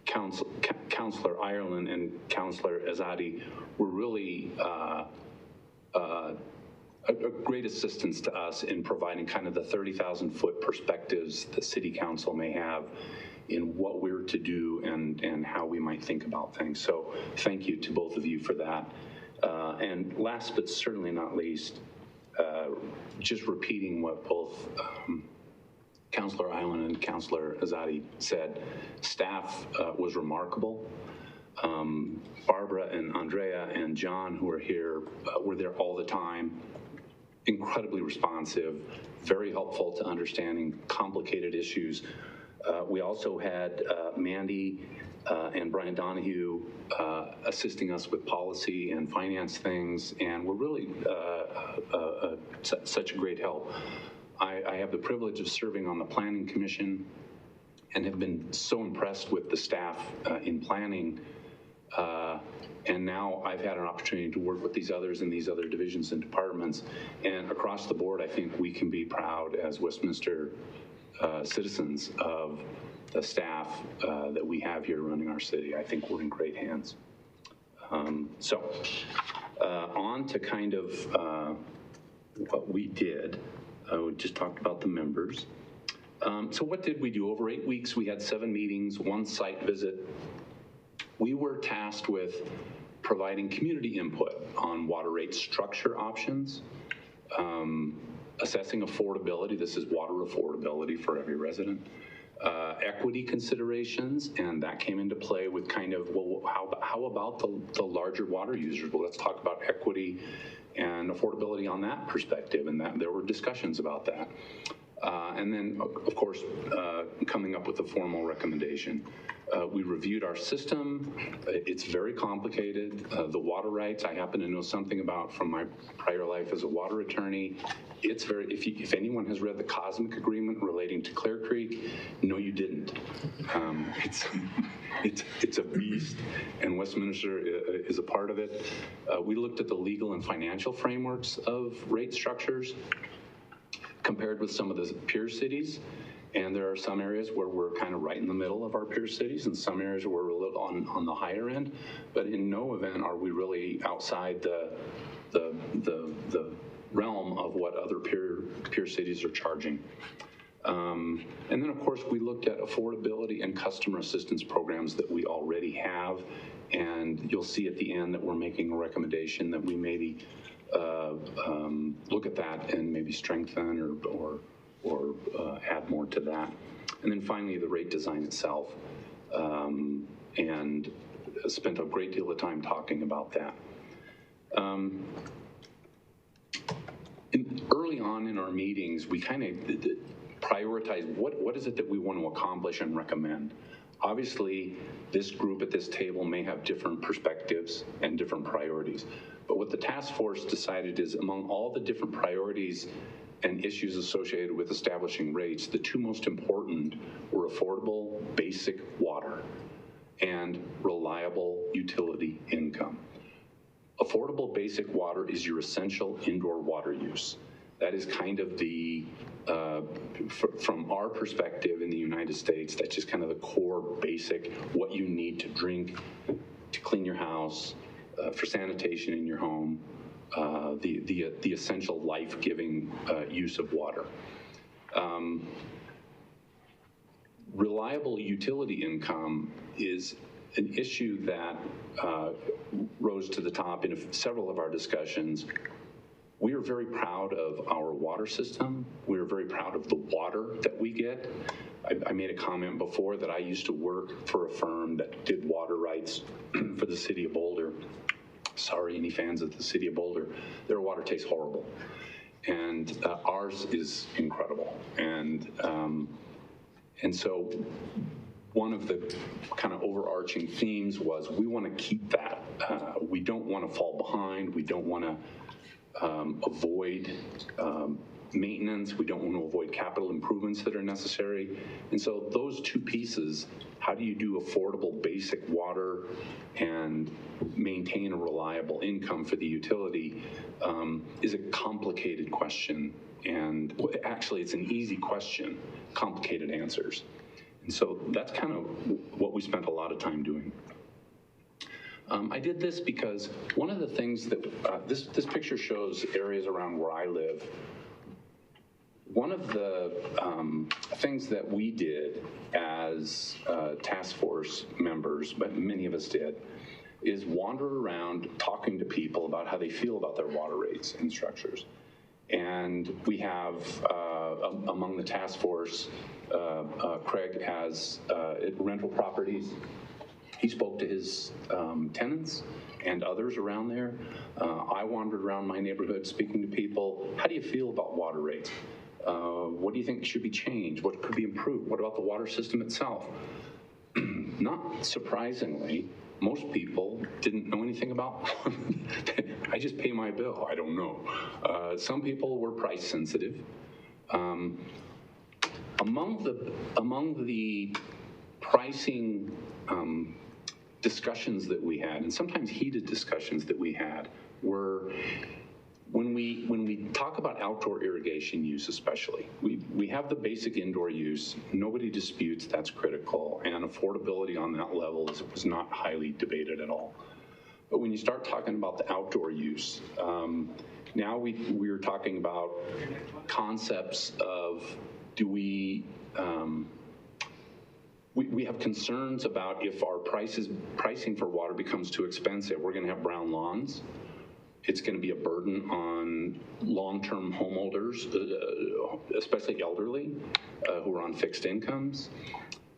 Councilor Ireland and Councilor Azadi were really a great assistance to us in providing kind of the 30,000-foot perspectives the city council may have in what we're to do and how we might think about things. So thank you to both of you for that. And last but certainly not least, just repeating what both Councillor Island and Councillor Azadi said, staff was remarkable. Barbara and Andrea and John, who are here, were there all the time, incredibly responsive, very helpful to understanding complicated issues. We also had Mandy and Brian Donahue assisting us with policy and finance things, and were really such a great help. I have the privilege of serving on the Planning Commission and have been so impressed with the staff in planning. And now I've had an opportunity to work with these others in these other divisions and departments. And across the board, I think we can be proud as Westminster citizens of the staff that we have here running our city. I think we're in great hands. So on to kind of what we did. We just talked about the members. So what did we do? Over 8 weeks, we had 7 meetings, 1 site visit. We were tasked with providing community input on water rate structure options, assessing affordability. This is water affordability for every resident. Equity considerations, and that came into play with kind of, well, how about the larger water users? Well, let's talk about equity and affordability on that perspective, and that there were discussions about that. And then, of course, coming up with a formal recommendation. We reviewed our system. It's very complicated. The water rights, I happen to know something about from my prior life as a water attorney. It's very, if anyone has read the Cosmic Agreement relating to Clear Creek, no, you didn't. It's a beast, and Westminster is a part of it. We looked at the legal and financial frameworks of rate structures compared with some of the peer cities. And there are some areas where we're kind of right in the middle of our peer cities, and some areas where we're a little on the higher end. But in no event are we really outside the realm of what other peer cities are charging. And then, of course, we looked at affordability and customer assistance programs that we already have. And you'll see at the end that we're making a recommendation that we maybe look at that and maybe strengthen or add more to that. And then finally, the rate design itself, and spent a great deal of time talking about that. Early on in our meetings, we kind of prioritize what is it that we want to accomplish and recommend. Obviously, this group at this table may have different perspectives and different priorities, but what the task force decided is among all the different priorities and issues associated with establishing rates, the 2 most important were affordable basic water and reliable utility income. Affordable basic water is your essential indoor water use. That is kind of the, from our perspective in the United States, that's just kind of the core basic, what you need to drink, to clean your house, for sanitation in your home, the essential life-giving use of water. Reliable utility income is an issue that rose to the top in several of our discussions. We are very proud of our water system. We are very proud of the water that we get. I made a comment before that I used to work for a firm that did water rights for the city of Boulder. Sorry, any fans of the city of Boulder, their water tastes horrible. And ours is incredible. And so one of the kind of overarching themes was we want to keep that. We don't want to fall behind. We don't want to avoid maintenance. We don't want to avoid capital improvements that are necessary. And so those 2 pieces, how do you do affordable basic water and maintain a reliable income for the utility, is a complicated question. And actually, it's an easy question, complicated answers. And so that's kind of what we spent a lot of time doing. I did this because one of the things that, this picture shows areas around where I live. One of the things that we did as task force members, but many of us did, is wander around talking to people about how they feel about their water rates and structures. And we have, among the task force, Craig has rental properties. He spoke to his tenants and others around there. I wandered around my neighborhood speaking to people. How do you feel about water rates? What do you think should be changed? What could be improved? What about the water system itself? Not surprisingly, most people didn't know anything about. I just pay my bill. I don't know. Some people were price sensitive. Among the pricing discussions that we had, and sometimes heated discussions that we had, were when we talk about outdoor irrigation use especially, we have the basic indoor use. Nobody disputes that's critical, and affordability on that level was not highly debated at all. But when you start talking about the outdoor use, now we're talking about concepts of, do we have concerns about if our pricing for water becomes too expensive, we're going to have brown lawns. It's going to be a burden on long-term homeowners, especially elderly, who are on fixed incomes.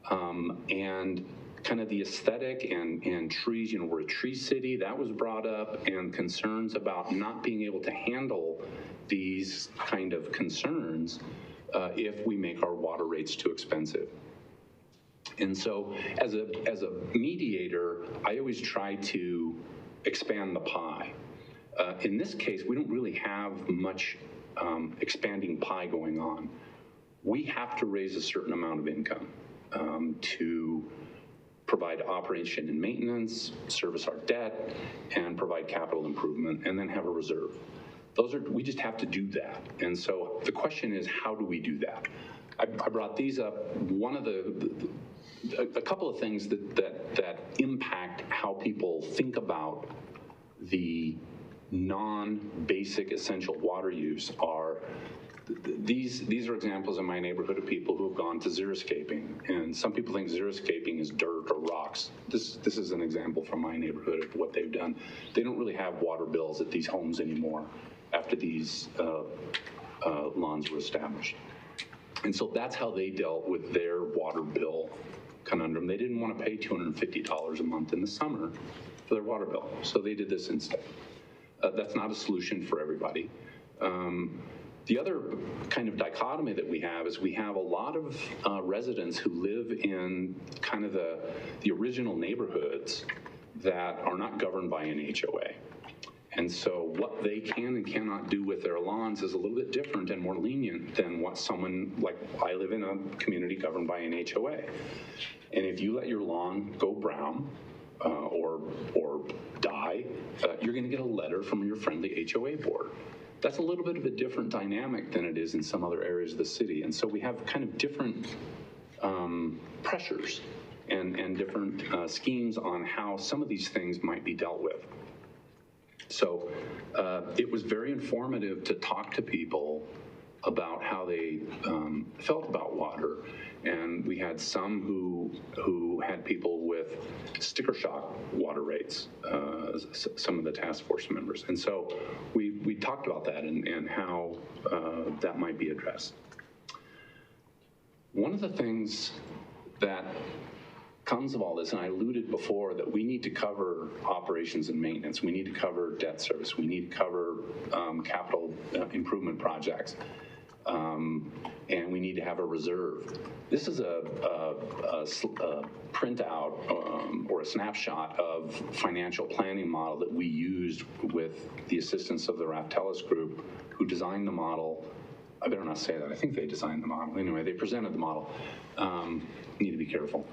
And kind of the aesthetic and trees, we're a tree city, that was brought up, and concerns about not being able to handle these kind of concerns if we make our water rates too expensive. And so as a mediator, I always try to expand the pie. In this case, we don't really have much expanding pie going on. We have to raise a certain amount of income to provide operation and maintenance, service our debt, and provide capital improvement, and then have a reserve. We just have to do that. And so the question is, how do we do that? I brought these up. One of a couple of things that impact how people think about the non-basic essential water use are, these are examples in my neighborhood of people who have gone to xeriscaping. And some people think xeriscaping is dirt or rocks. This is an example from my neighborhood of what they've done. They don't really have water bills at these homes anymore after these lawns were established. And so that's how they dealt with their water bill conundrum. They didn't want to pay $250 a month in the summer for their water bill, so they did this instead. That's not a solution for everybody. The other kind of dichotomy that we have is we have a lot of residents who live in kind of the original neighborhoods that are not governed by an HOA. And so what they can and cannot do with their lawns is a little bit different and more lenient than what someone, like I live in a community governed by an HOA. And if you let your lawn go brown or die, you're going to get a letter from your friendly HOA board. That's a little bit of a different dynamic than it is in some other areas of the city. And so we have kind of different pressures and different schemes on how some of these things might be dealt with. So it was very informative to talk to people about how they felt about water. And we had some who had people with sticker shock water rates, some of the task force members. And so we talked about that and how that might be addressed. One of the things that comes of all this, and I alluded before, that we need to cover operations and maintenance. We need to cover debt service. We need to cover capital improvement projects. And we need to have a reserve. This is a printout or a snapshot of financial planning model that we used with the assistance of the Raftelis group, who designed the model. I better not say that. I think they designed the model. Anyway, they presented the model. Need to be careful.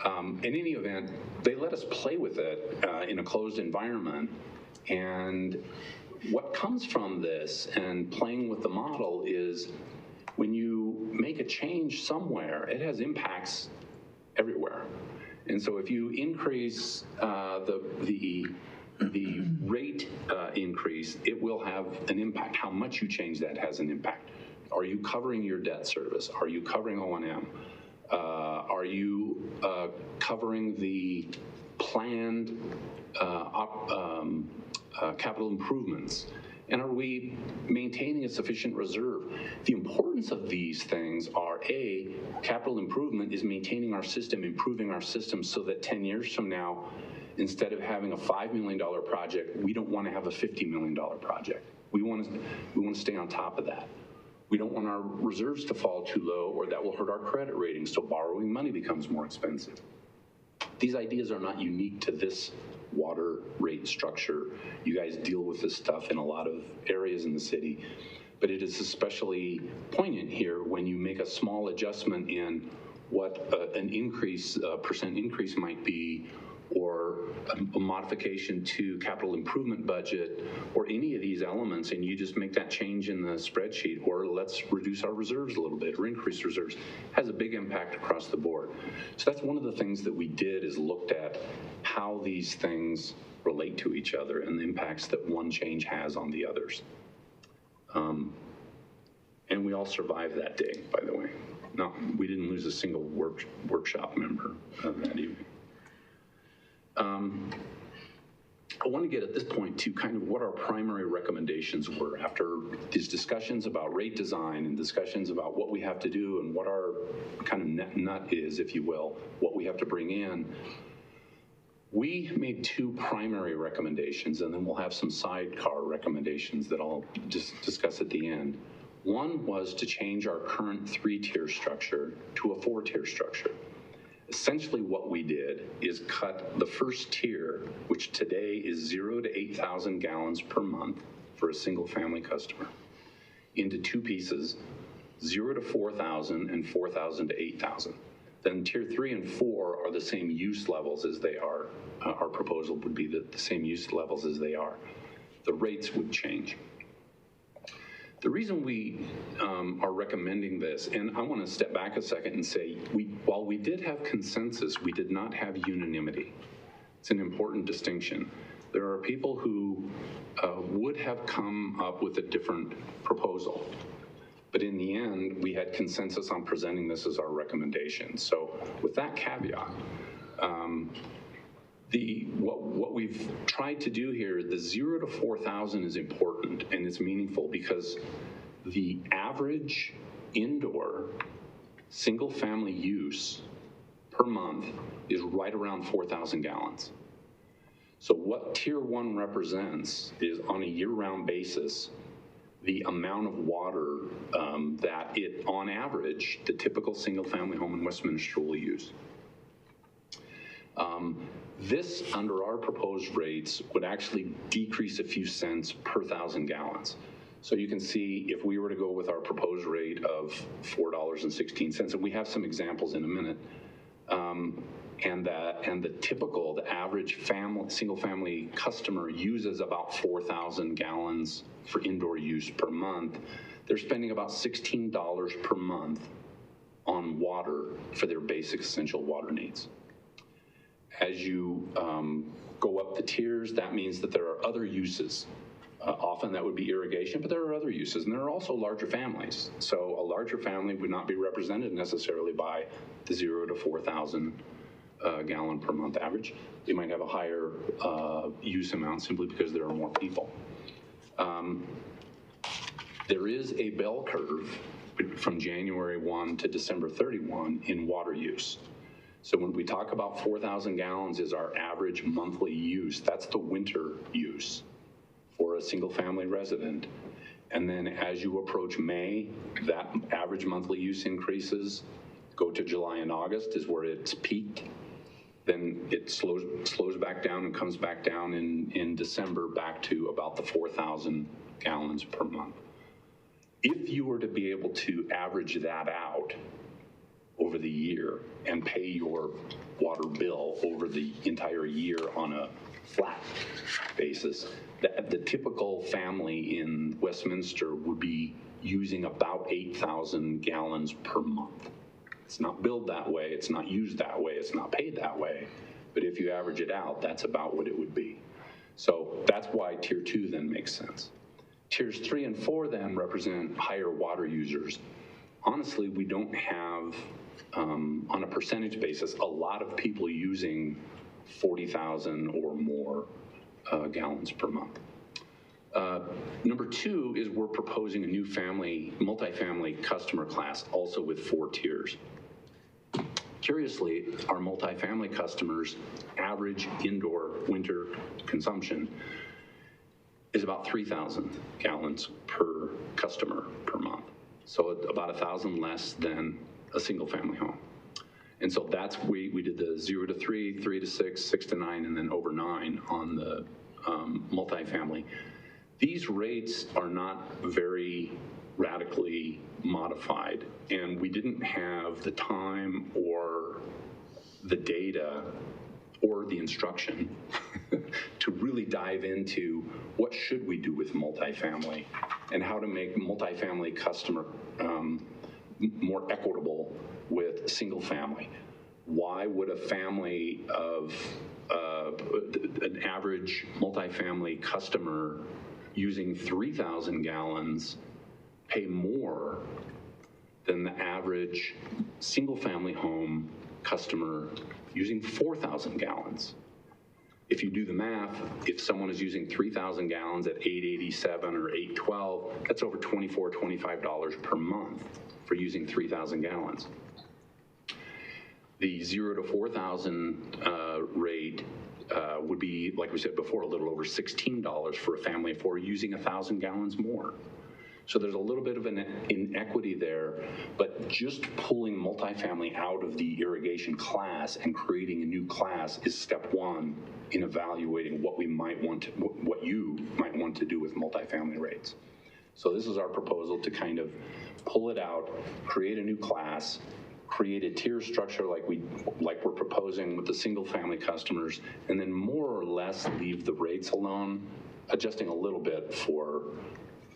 In any event, they let us play with it in a closed environment. And what comes from this and playing with the model is, when you make a change somewhere, it has impacts everywhere. And so if you increase the rate increase, it will have an impact. How much you change that has an impact. Are you covering your debt service? Are you covering O&M? Are you covering the planned capital improvements? And are we maintaining a sufficient reserve? The importance of these things are, A, capital improvement is maintaining our system, improving our system so that 10 years from now, instead of having a $5 million project, we don't want to have a $50 million project. We want to stay on top of that. We don't want our reserves to fall too low, or that will hurt our credit rating, so borrowing money becomes more expensive. These ideas are not unique to this water rate structure. You guys deal with this stuff in a lot of areas in the city, but it is especially poignant here when you make a small adjustment in what an increase, percent increase might be, or a modification to capital improvement budget, or any of these elements, and you just make that change in the spreadsheet, or let's reduce our reserves a little bit or increase reserves, has a big impact across the board. So that's one of the things that we did, is looked at how these things relate to each other and the impacts that one change has on the others. And we all survived that day, by the way. No, we didn't lose a single workshop member that evening. I want to get at this point to kind of what our primary recommendations were after these discussions about rate design and discussions about what we have to do and what our kind of nut is, if you will, what we have to bring in. We made two primary recommendations, and then we'll have some sidecar recommendations that I'll just discuss at the end. One was to change our current 3-tier structure to a 4-tier structure. Essentially what we did is cut the first tier, which today is 0 to 8,000 gallons per month for a single family customer, into two pieces, 0 to 4,000 and 4,000 to 8,000. Then tier 3 and 4 are the same use levels as they are. Our proposal would be the same use levels as they are. The rates would change. The reason we are recommending this, and I want to step back a second and say, while we did have consensus, we did not have unanimity. It's an important distinction. There are people who would have come up with a different proposal, but in the end, we had consensus on presenting this as our recommendation. So with that caveat, what we've tried to do here, the 0 to 4,000 is important and it's meaningful because the average indoor single family use per month is right around 4,000 gallons. So what tier 1 represents is, on a year-round basis, the amount of water that it, on average, the typical single family home in Westminster will use. This, under our proposed rates, would actually decrease a few cents per 1,000 gallons. So you can see if we were to go with our proposed rate of $4.16, and we have some examples in a minute, and the average single family customer uses about 4,000 gallons for indoor use per month. They're spending about $16 per month on water for their basic essential water needs. As you go up the tiers, that means that there are other uses. Often that would be irrigation, but there are other uses, and there are also larger families. So a larger family would not be represented necessarily by the 0 to 4,000 gallon per month average. They might have a higher use amount simply because there are more people. There is a bell curve from January 1 to December 31 in water use. So when we talk about 4,000 gallons is our average monthly use, that's the winter use for a single family resident. And then as you approach May, that average monthly use increases. Go to July and August is where it's peaked. Then it slows back down and comes back down in December back to about the 4,000 gallons per month. If you were to be able to average that out over the year and pay your water bill over the entire year on a flat basis, the typical family in Westminster would be using about 8,000 gallons per month. It's not billed that way, it's not used that way, it's not paid that way. But if you average it out, that's about what it would be. So that's why tier 2 then makes sense. Tiers 3 and 4 then represent higher water users. Honestly, we don't have, on a percentage basis, a lot of people using 40,000 or more gallons per month. Number 2 is we're proposing a new multifamily customer class, also with 4 tiers. Curiously, our multifamily customers' average indoor winter consumption is about 3,000 gallons per customer per month. So about 1,000 less than a single family home. And so that's, we did the 0 to 3, 3 to 6, 6 to 9, and then over 9 on the multifamily. These rates are not very radically modified, and we didn't have the time or the data or the instruction to really dive into what should we do with multifamily and how to make multifamily customer more equitable with single family. Why would a family of an average multifamily customer using 3,000 gallons pay more than the average single family home customer using 4,000 gallons? If you do the math, if someone is using 3,000 gallons at $8.87 or $8.12, that's over $24, $25 per month for using 3,000 gallons. The 0 to 4,000 rate would be, like we said before, a little over $16 for a family of 4 using 1,000 gallons more. So there's a little bit of an inequity there, but just pulling multifamily out of the irrigation class and creating a new class is step 1 in evaluating what we might want to, what you might want to do with multifamily rates. So this is our proposal to kind of pull it out, create a new class, create a tier structure like we're proposing with the single family customers, and then more or less leave the rates alone, adjusting a little bit for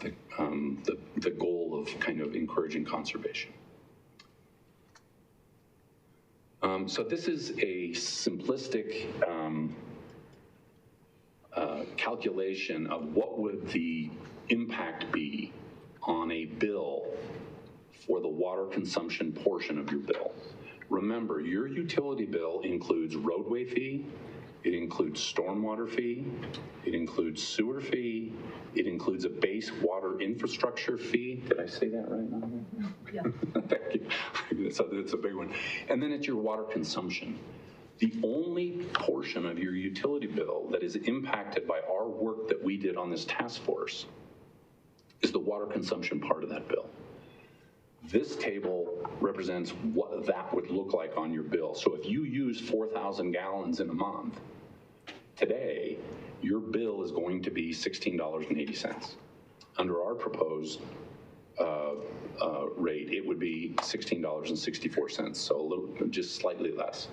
the goal of kind of encouraging conservation. So this is a simplistic calculation of what would the impact be on a bill for the water consumption portion of your bill. Remember, your utility bill includes roadway fee, it includes stormwater fee, it includes sewer fee, it includes a base water infrastructure fee. Did I say that right now? Yeah. Thank you. So it's a big one. And then it's your water consumption. The only portion of your utility bill that is impacted by our work that we did on this task force is the water consumption part of that bill. This table represents what that would look like on your bill. So if you use 4,000 gallons in a month, today, your bill is going to be $16.80. Under our proposed rate, it would be $16.64, so a little, just slightly less.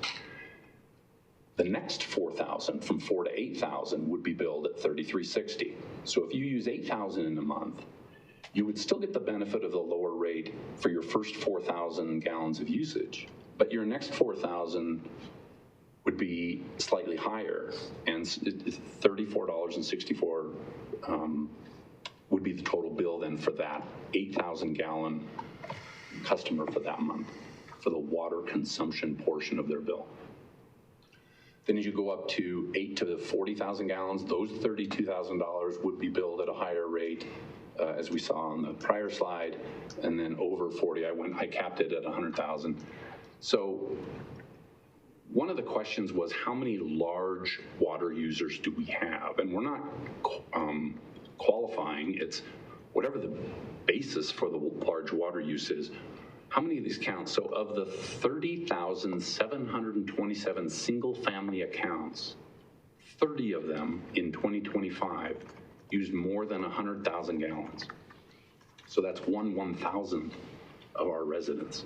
The next 4,000, from 4 to 8,000, would be billed at $33.60. So if you use 8,000 in a month, you would still get the benefit of the lower rate for your first 4,000 gallons of usage, but your next 4,000 would be slightly higher, and $34.64 would be the total bill then for that 8,000 gallon customer for that month, for the water consumption portion of their bill. Then as you go up to 8 to 40,000 gallons, those $32,000 would be billed at a higher rate, as we saw on the prior slide, and then over 40, I capped it at 100,000. So one of the questions was, how many large water users do we have? And we're not qualifying, it's whatever the basis for the large water use is. How many of these count? So of the 30,727 single-family accounts, 30 of them in 2025 used more than 100,000 gallons. So that's 1/1,000th of our residents.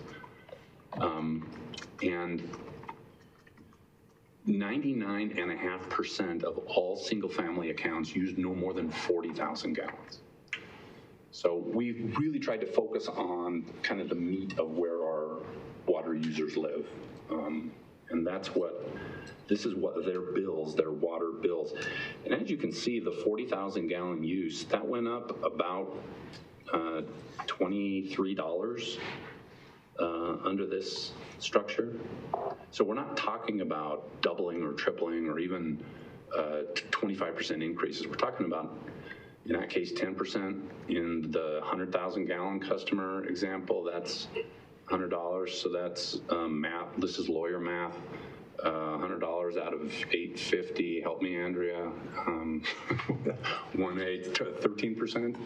And 99.5% of all single-family accounts used no more than 40,000 gallons. So we've really tried to focus on kind of the meat of where our water users live. And this is what their bills, their water bills. And as you can see, the 40,000 gallon use, that went up about $23 under this structure. So we're not talking about doubling or tripling or even 25% increases. We're talking about, in that case, 10%. In the 100,000 gallon customer example, that's $100. So that's math. This is lawyer math. $100 out of $850. Help me, Andrea. 1/8 to 13%. Is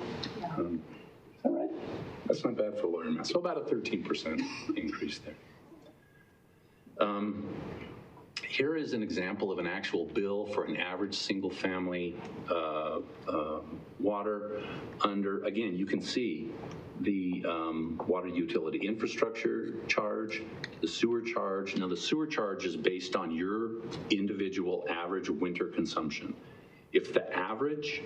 that right? That's not bad for lawyer math. So about a 13% increase there. Here is an example of an actual bill for an average single-family water under, again, you can see the water utility infrastructure charge, the sewer charge. Now, the sewer charge is based on your individual average winter consumption. If the average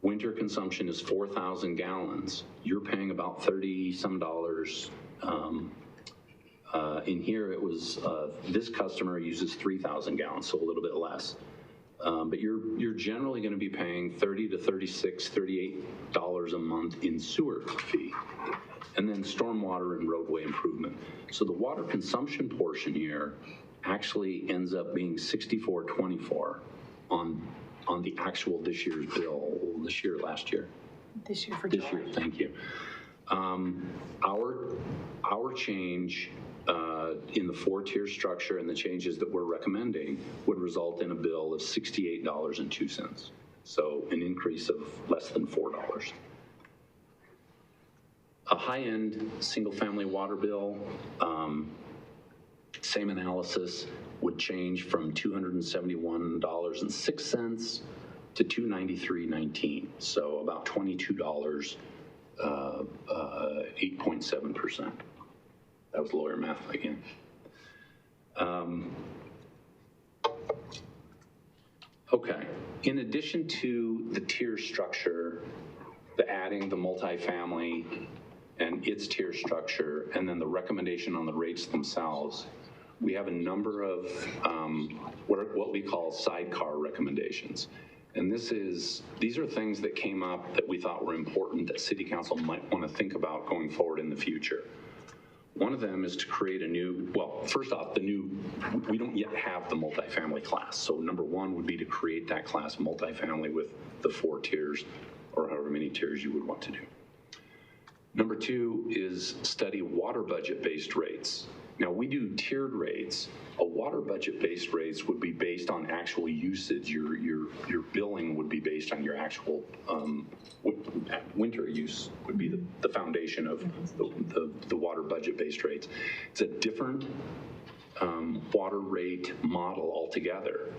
winter consumption is 4,000 gallons, you're paying about $30-some. In here, it was, this customer uses 3,000 gallons, so a little bit less. But you're generally going to be paying $30 to $36, $38 a month in sewer fee, and then stormwater and roadway improvement. So the water consumption portion here actually ends up being $64.24 on the actual this year's bill, last year. This year for This July. year, thank you. Our change in the 4-tier structure and the changes that we're recommending would result in a bill of $68.02. So an increase of less than $4. A high-end single-family water bill, same analysis, would change from $271.06 to $293.19. So about $22, 8.7%. That was lawyer math again. Okay, in addition to the tier structure, the adding the multifamily and its tier structure, and then the recommendation on the rates themselves, we have a number of what we call sidecar recommendations. And these are things that came up that we thought were important that City Council might want to think about going forward in the future. One of them is to create a new, well, first off, we don't yet have the multifamily class. So number one would be to create that class multifamily with the 4 tiers or however many tiers you would want to do. Number two is study water budget-based rates. Now, we do tiered rates. A water budget-based rates would be based on actual usage. Your billing would be based on your actual winter use would be the foundation of the water budget-based rates. It's a different water rate model altogether,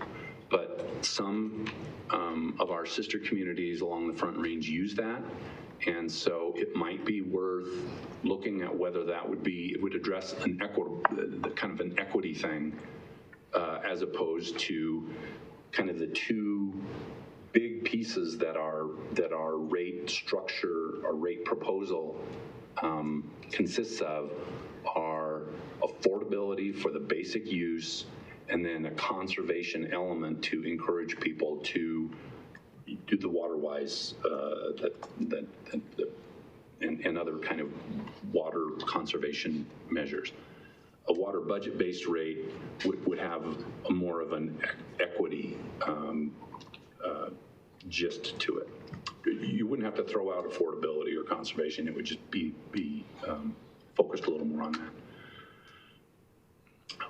but some of our sister communities along the Front Range use that. And so it might be worth looking at whether that would address kind of an equity thing, as opposed to kind of the two big pieces that our rate structure or rate proposal consists of are affordability for the basic use, and then a conservation element to encourage people to do the water-wise and other kind of water conservation measures. A water budget-based rate would have more of an equity gist to it. You wouldn't have to throw out affordability or conservation. It would just be focused a little more on that.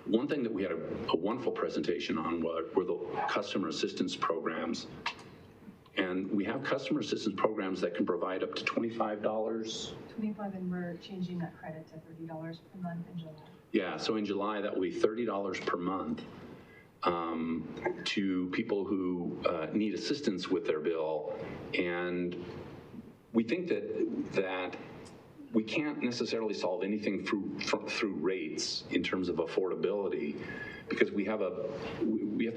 One thing that we had a wonderful presentation on were the customer assistance programs. And we have customer assistance programs that can provide up to $25. 25, and we're changing that credit to $30 per month in July. Yeah, so in July, that will be $30 per month to people who need assistance with their bill. And we think that we can't necessarily solve anything through rates in terms of affordability, because we have to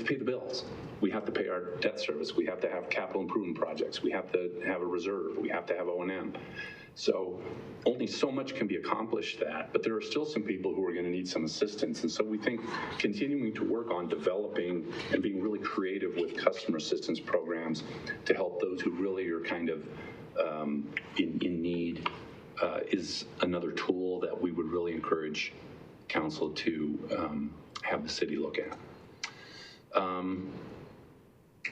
pay the bills. We have to pay our debt service. We have to have capital improvement projects. We have to have a reserve. We have to have O&M. So only so much can be accomplished that, but there are still some people who are going to need some assistance. And so we think continuing to work on developing and being really creative with customer assistance programs to help those who really are kind of in need is another tool that we would really encourage council to have the city look at.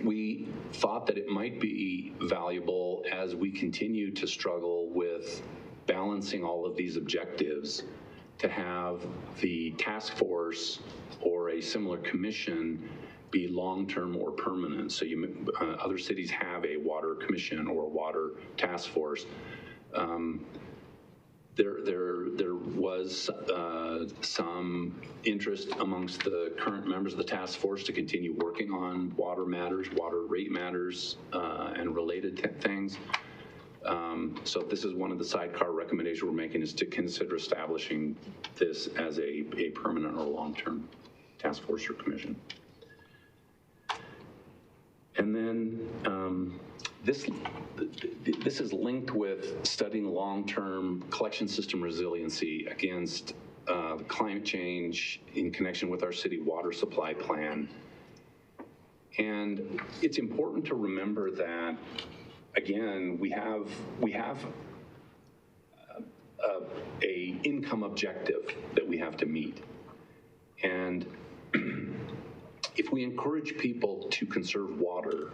We thought that it might be valuable as we continue to struggle with balancing all of these objectives to have the task force or a similar commission be long-term or permanent. So other cities have a water commission or a water task force. There was some interest amongst the current members of the task force to continue working on water matters, water rate matters, and related things. So this is one of the sidecar recommendations we're making, is to consider establishing this as a permanent or long-term task force or commission. And then this is linked with studying long-term collection system resiliency against climate change in connection with our city water supply plan. And it's important to remember that, again, we have a income objective that we have to meet. And if we encourage people to conserve water,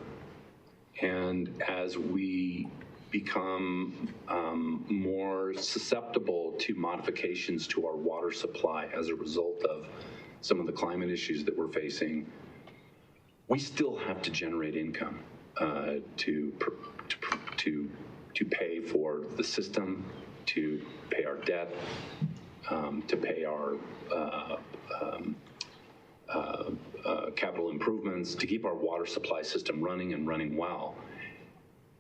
and as we become more susceptible to modifications to our water supply as a result of some of the climate issues that we're facing, we still have to generate income to pay for the system, to pay our debt, to pay our capital improvements, to keep our water supply system running and running well.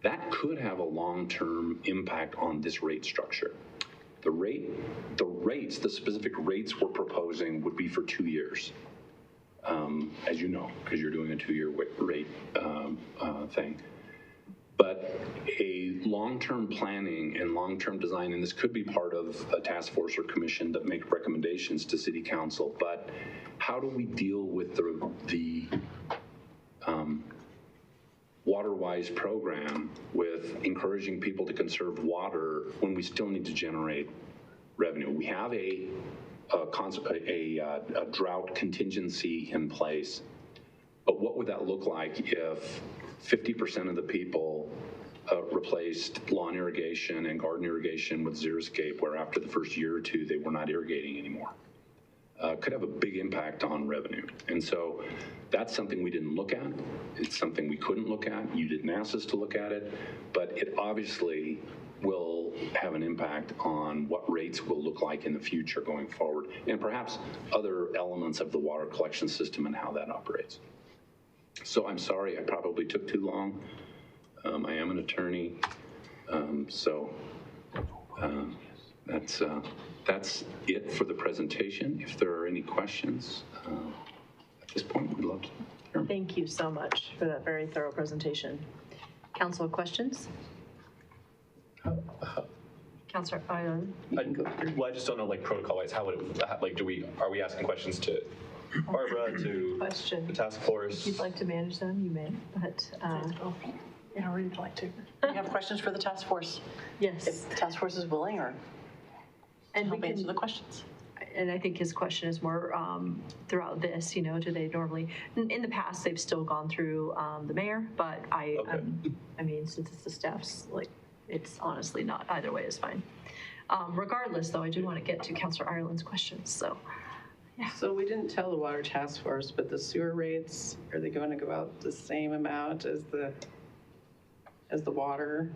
That could have a long-term impact on this rate structure. The specific rates we're proposing would be for 2 years, as you know, because you're doing a 2-year rate thing. But a long-term planning and long-term design, and this could be part of a task force or commission that make recommendations to city council, but how do we deal with the WaterWise program with encouraging people to conserve water when we still need to generate revenue? We have a drought contingency in place, but what would that look like if 50% of the people replaced lawn irrigation and garden irrigation with xeriscape, where after the first year or two they were not irrigating anymore? Could have a big impact on revenue. And so that's something we didn't look at. It's something we couldn't look at. You didn't ask us to look at it, but it obviously will have an impact on what rates will look like in the future going forward, and perhaps other elements of the water collection system and how that operates. So I'm sorry, I probably took too long. I am an attorney, that's it for the presentation. If there are any questions at this point, we'd love to hear them. Thank you so much for that very thorough presentation. Council, questions? Councilor Ireland? Well, I just don't know, like, protocol-wise, how would it, are we asking questions to Barbara, to the task force? If you'd like to manage them, you may, but. Yeah, we'd like to. Do you have questions for the task force? Yes. If the task force is willing, or and help answer the questions. And I think his question is more throughout this, do they normally, in the past, they've still gone through the mayor, but I mean, since it's the staff's, it's honestly not, either way is fine. Regardless, though, I do want to get to Councilor Ireland's questions, so. Yeah. So we didn't tell the water task force, but the sewer rates, are they going to go out the same amount as the water?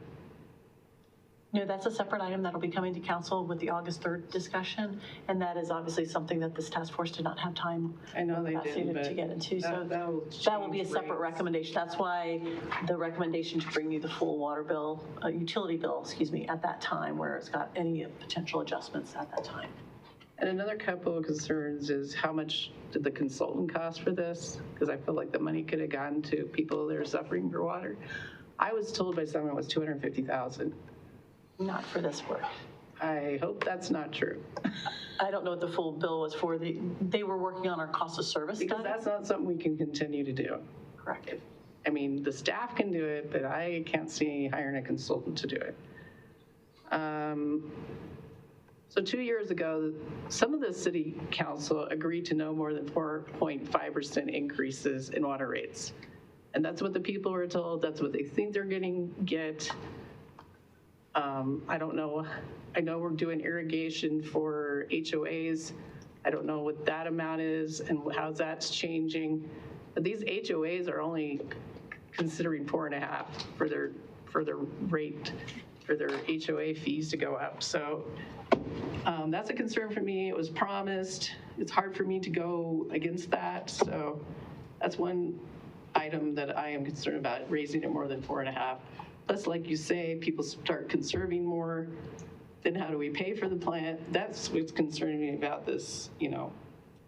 No, that's a separate item that'll be coming to council with the August 3rd discussion, and that is obviously something that this task force did not have time. I know they didn't, but to get into, so that will be a separate recommendation. That's why the recommendation to bring you the full water bill, utility bill, excuse me, at that time, where it's got any potential adjustments at that time. And another couple of concerns is how much did the consultant cost for this? Because I feel like the money could have gone to people that are suffering for water. I was told by someone it was $250,000. Not for this work. I hope that's not true. I don't know what the full bill was for. They were working on our cost of service Because study. that's not something we can continue to do. Correct. I mean, the staff can do it, but I can't see hiring a consultant to do it. So 2 years ago, some of the city council agreed to no more than 4.5% increases in water rates. And that's what the people were told. That's what they think they're going to get. I don't know. I know we're doing irrigation for HOAs. I don't know what that amount is and how that's changing. But these HOAs are only considering 4.5 for their rate, for their HOA fees to go up. So that's a concern for me. It was promised. It's hard for me to go against that. So that's one item that I am concerned about, raising it more than 4.5. Plus, like you say, people start conserving more. Then how do we pay for the plant? That's what's concerning me about this,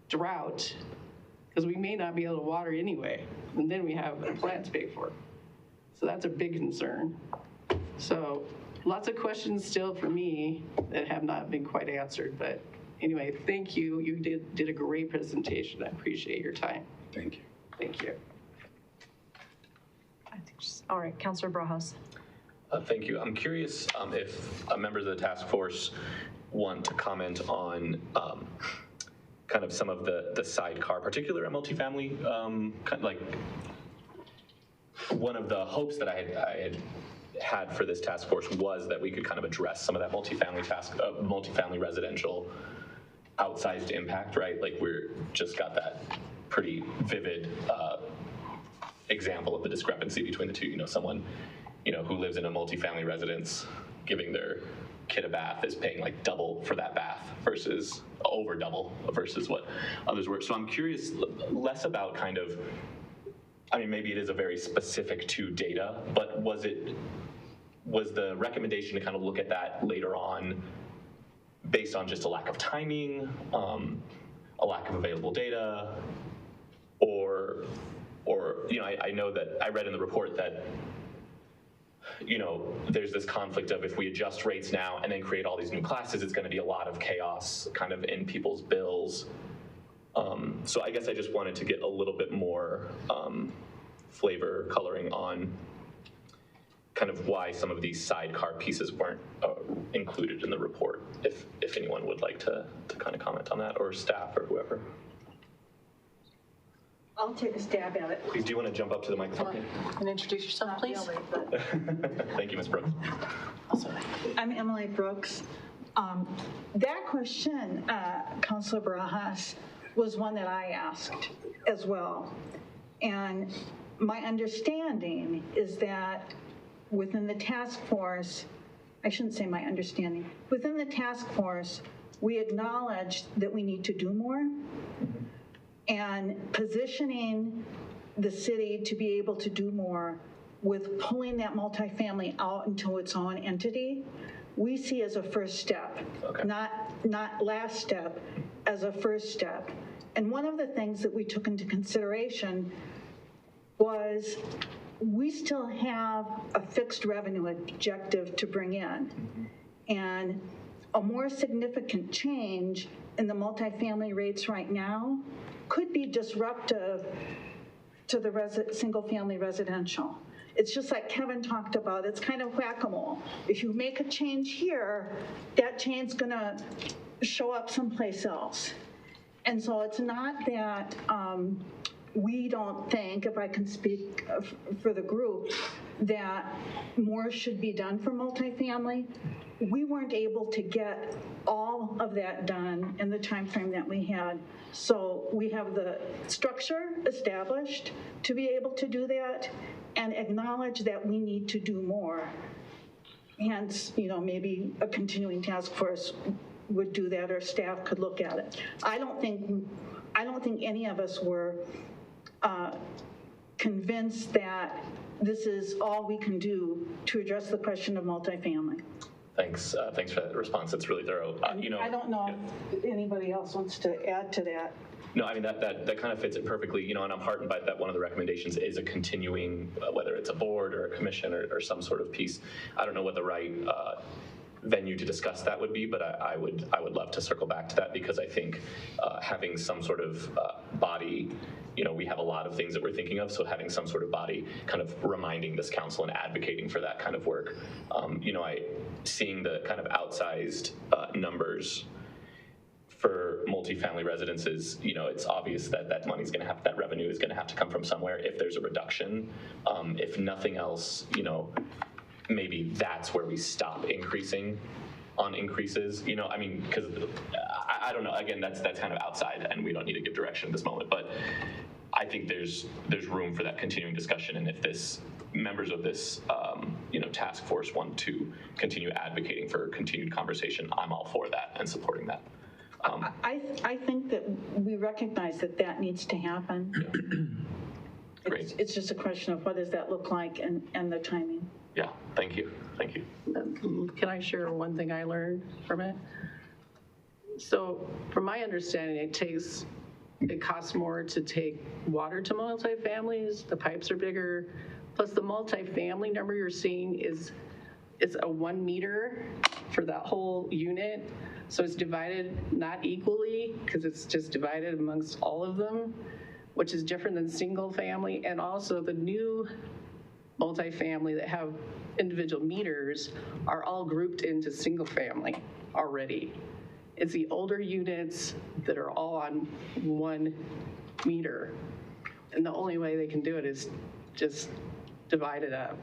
drought, because we may not be able to water anyway, and then we have a plant to pay for. So that's a big concern. So lots of questions still for me that have not been quite answered. But anyway, thank you. You did a great presentation. I appreciate your time. Thank you. Thank you. All right, Councilor Brajas. Thank you. I'm curious if members of the task force want to comment on kind of some of the sidecar, particular at multifamily, kind of like one of the hopes that I had for this task force was that we could kind of address some of that multifamily residential outsized impact, right? Like we're just got that pretty vivid example of the discrepancy between the two. Someone, who lives in a multifamily residence giving their kid a bath is paying like double for that bath versus over double versus what others were. So I'm curious less about kind of, maybe it is a very specific to data, but was the recommendation to kind of look at that later on based on just a lack of timing, a lack of available data, or I know that I read in the report that there's this conflict of if we adjust rates now and then create all these new classes, it's going to be a lot of chaos kind of in people's bills. So I guess I just wanted to get a little bit more flavor coloring on kind of why some of these sidecar pieces weren't included in the report, if anyone would like to kind of comment on that, or staff or whoever. I'll take a stab at it. Please, do you want to jump up to the microphone? And introduce yourself, please. Not really, but Thank you, Ms. Brooks. I'm Emily Brooks. That question, Councilor Barajas, was one that I asked as well. And my understanding is that within the task force, I shouldn't say my understanding, within the task force, we acknowledged that we need to do more. And positioning the city to be able to do more with pulling that multifamily out into its own entity, we see as a first step, okay. not last step, as a first step. And one of the things that we took into consideration was we still have a fixed revenue objective to bring in. And a more significant change in the multifamily rates right now could be disruptive to the single-family residential. It's just like Kevin talked about, it's kind of whack-a-mole. If you make a change here, that change is gonna show up someplace else. And so it's not that we don't think, if I can speak for the group, that more should be done for multifamily. We weren't able to get all of that done in the time frame that we had. So we have the structure established to be able to do that and acknowledge that we need to do more. Hence, maybe a continuing task force would do that, or staff could look at it. I don't think any of us were convinced that this is all we can do to address the question of multifamily. Thanks for that response. It's really thorough. I don't know if anybody else wants to add to that. No, that kind of fits it perfectly, and I'm heartened by that one of the recommendations is a continuing, whether it's a board or a commission or some sort of piece. I don't know what the right venue to discuss that would be, but I would love to circle back to that, because I think having some sort of body, we have a lot of things that we're thinking of, so having some sort of body kind of reminding this council and advocating for that kind of work. Seeing the kind of outsized numbers for multifamily residences, it's obvious that that money's going to have, that revenue is going to have to come from somewhere if there's a reduction. If nothing else, maybe that's where we stop increasing on increases, because I don't know, again, that's kind of outside and we don't need to give direction at this moment, but I think there's room for that continuing discussion, and if members of this task force want to continue advocating for continued conversation, I'm all for that and supporting that. I think that we recognize that needs to happen. Great. It's just a question of what does that look like and the timing. Yeah, thank you. Can I share one thing I learned from it? So from my understanding, it costs more to take water to multifamilies, the pipes are bigger, plus the multifamily number you're seeing is a 1 meter for that whole unit. So it's divided not equally, because it's just divided amongst all of them, which is different than single family. And also the new multifamily that have individual meters are all grouped into single family already. It's the older units that are all on 1 meter. And the only way they can do it is just divide it up.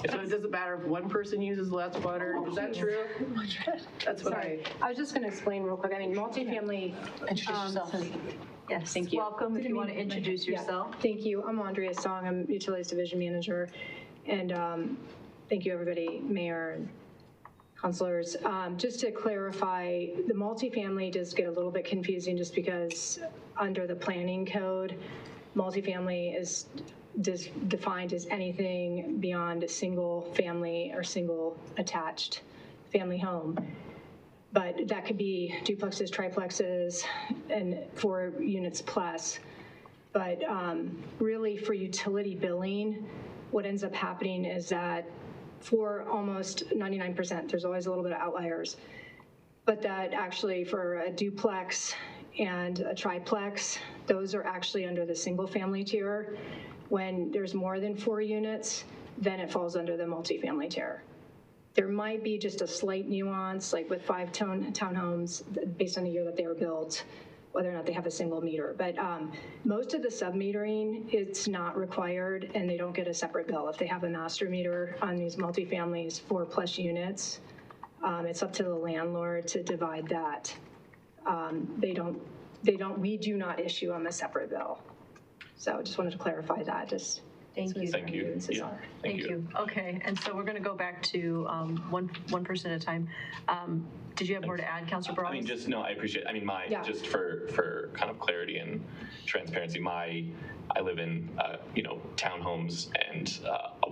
So it doesn't matter if one person uses less water. Is that true? That's what Sorry, I was just going to explain real quick. I mean, multifamily. Introduce yourself. Yes, Thank you. welcome. If you want to introduce yourself. Yeah, thank you. I'm Andrea Song. I'm Utilities Division Manager. And thank you, everybody, Mayor and councilors. Just to clarify, the multifamily does get a little bit confusing just because under the planning code, multifamily is defined as anything beyond a single family or single attached family home. But that could be duplexes, triplexes, and 4 units plus. But really for utility billing, what ends up happening is that for almost 99%, there's always a little bit of outliers, but that actually for a duplex and a triplex, those are actually under the single family tier. When there's more than 4 units, then it falls under the multifamily tier. There might be just a slight nuance, like with 5 townhomes, based on the year that they were built, whether or not they have a single meter. But most of the sub-metering, it's not required, and they don't get a separate bill. If they have a master meter on these multifamilies, 4+ units, it's up to the landlord to divide that. We do not issue them a separate bill. So I just wanted to clarify that. Thank you. Thank you. Yeah, Thank you. Okay, and so we're going to go back to one person at a time. Did you have more to add, Councilor Barales? No, I appreciate it. Just for kind of clarity and transparency, I live in, townhomes, and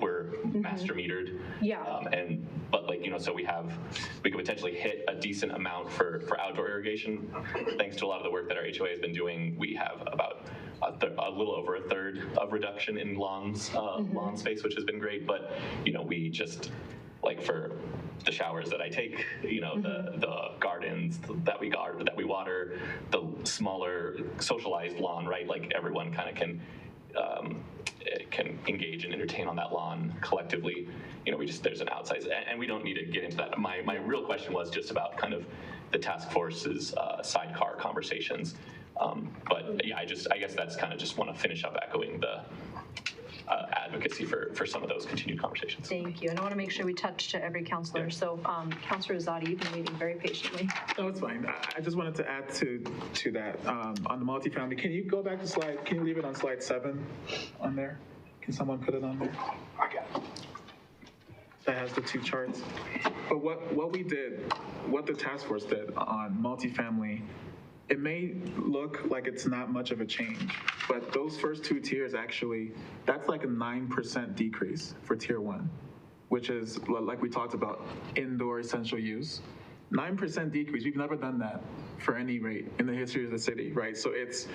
we're master metered. Yeah. So we could potentially hit a decent amount for outdoor irrigation. Thanks to a lot of the work that our HOA has been doing, we have about a little over a third of reduction in lawn space, which has been great. But, we just, for the showers that I take, the gardens that we water, the smaller socialized lawn, right? Like everyone kind of can engage and entertain on that lawn collectively. There's an outsize, and we don't need to get into that. My real question was just about kind of the task force's sidecar conversations. I guess that's kind of just want to finish up echoing the advocacy for some of those continued conversations. Thank you. And I want to make sure we touch to every councilor. Yeah. So Councilor Azadi, you've been waiting very patiently. No, it's fine. I just wanted to add to that on the multifamily. Can you go back to can you leave it on slide 7 on there? Can someone put it on there? I got it. That has the 2 charts. But what the task force did on multifamily, it may look like it's not much of a change, but those first 2 tiers actually, that's like a 9% decrease for tier 1, which is, like we talked about, indoor essential use. 9% decrease, we've never done that for any rate in the history of the city, right? So it's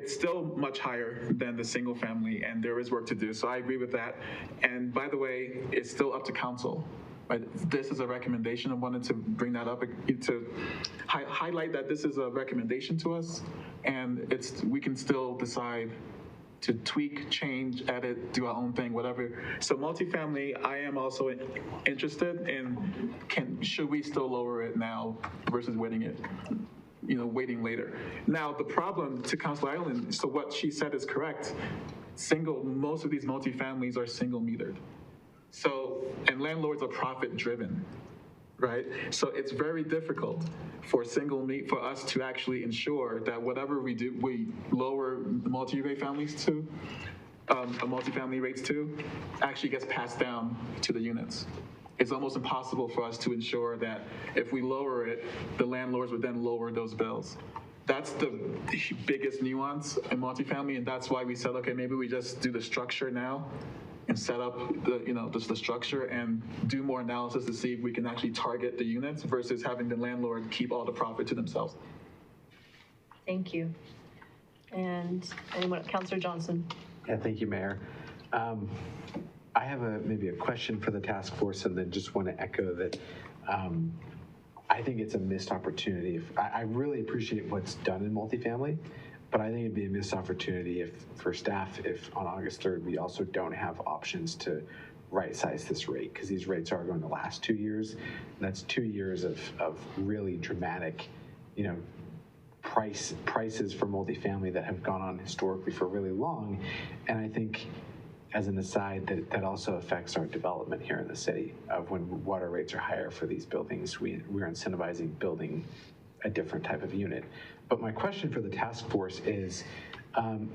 still much higher than the single family, and there is work to do. So I agree with that. And by the way, it's still up to council Right? This is a recommendation. I wanted to bring that up to highlight that this is a recommendation to us, and we can still decide to tweak, change, edit, do our own thing, whatever. So multifamily, I am also interested in, should we still lower it now versus waiting later. Now, the problem to Councilor Island, so what she said is correct. Most of these multifamilies are single metered. So, and landlords are profit driven, right? So it's very difficult for us to actually ensure that whatever we do, we lower multifamily rates to, actually gets passed down to the units. It's almost impossible for us to ensure that if we lower it, the landlords would then lower those bills. That's the biggest nuance in multifamily, and that's why we said, okay, maybe we just do the structure now and set up the structure and do more analysis to see if we can actually target the units versus having the landlord keep all the profit to themselves. Thank you. And anyone, Councilor Johnson? Yeah, thank you, Mayor. I have maybe a question for the task force, and then just want to echo that I think it's a missed opportunity. I really appreciate what's done in multifamily, but I think it'd be a missed opportunity for staff if on August 3rd we also don't have options to right-size this rate, because these rates are going to last 2 years, and that's 2 years of really dramatic, prices for multifamily that have gone on historically for really long. And I think, as an aside, that also affects our development here in the city. Of when water rates are higher for these buildings, we're incentivizing building a different type of unit. But my question for the task force is,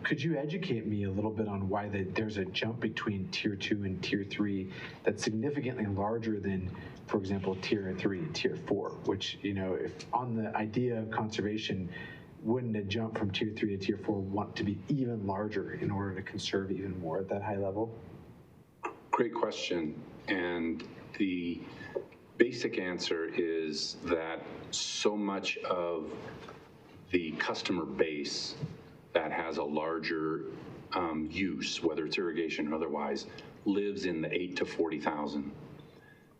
could you educate me a little bit on why there's a jump between Tier 2 and Tier 3 that's significantly larger than, for example, Tier 3 and Tier 4, which, if on the idea of conservation, wouldn't a jump from Tier 3 to Tier 4 want to be even larger in order to conserve even more at that high level? Great question. And the basic answer is that so much of the customer base that has a larger use, whether it's irrigation or otherwise, lives in the 8 to 40,000.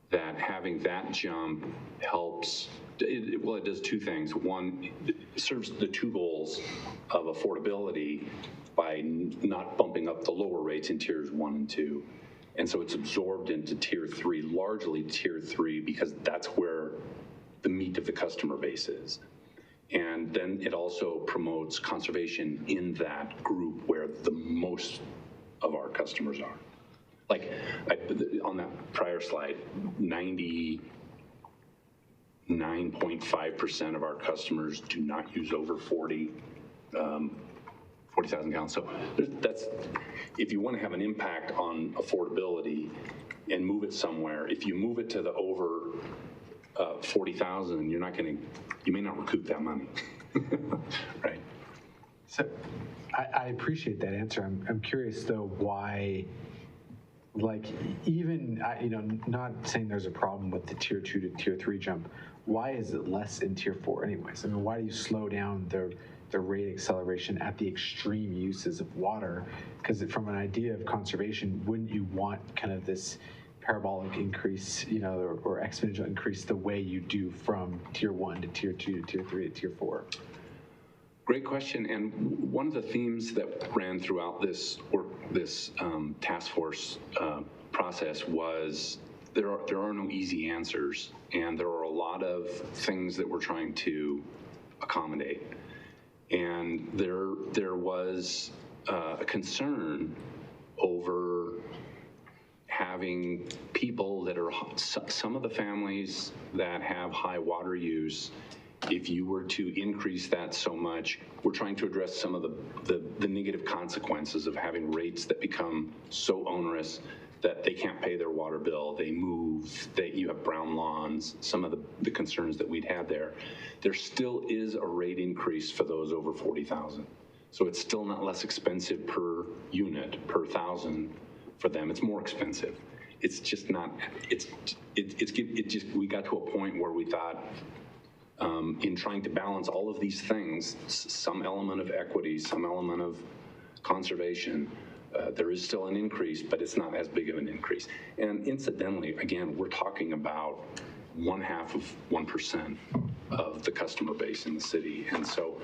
That having that jump helps. It does two things. One, it serves the two goals of affordability by not bumping up the lower rates in tiers 1 and 2. And so it's absorbed into Tier 3, largely Tier 3, because that's where the meat of the customer base is. And then it also promotes conservation in that group where the most of our customers are. Like on that prior slide, 99.5% of our customers do not use over 40,000 gallons. So that's, if you want to have an impact on affordability and move it somewhere, if you move it to the over 40,000, you may not recoup that money, right? So I appreciate that answer. I'm curious though why, not saying there's a problem with the Tier 2 to Tier 3 jump, why is it less in Tier 4 anyways? I mean, why do you slow down the rate acceleration at the extreme uses of water? Because from an idea of conservation, wouldn't you want kind of this parabolic increase, or exponential increase the way you do from Tier 1 to Tier 2 to Tier 3 to Tier 4? Great question. And one of the themes that ran throughout this task force process was there are no easy answers, and there are a lot of things that we're trying to accommodate. And there was a concern over having people that are, some of the families that have high water use, if you were to increase that so much, we're trying to address some of the negative consequences of having rates that become so onerous that they can't pay their water bill, they move, you have brown lawns, some of the concerns that we'd had there. There still is a rate increase for those over 40,000. So it's still not less expensive per unit, per thousand for them. It's more expensive. It's just not, we got to a point where we thought, in trying to balance all of these things, some element of equity, some element of conservation, There is still an increase, but it's not as big of an increase. And incidentally, again, we're talking about 0.5% of the customer base in the city. And so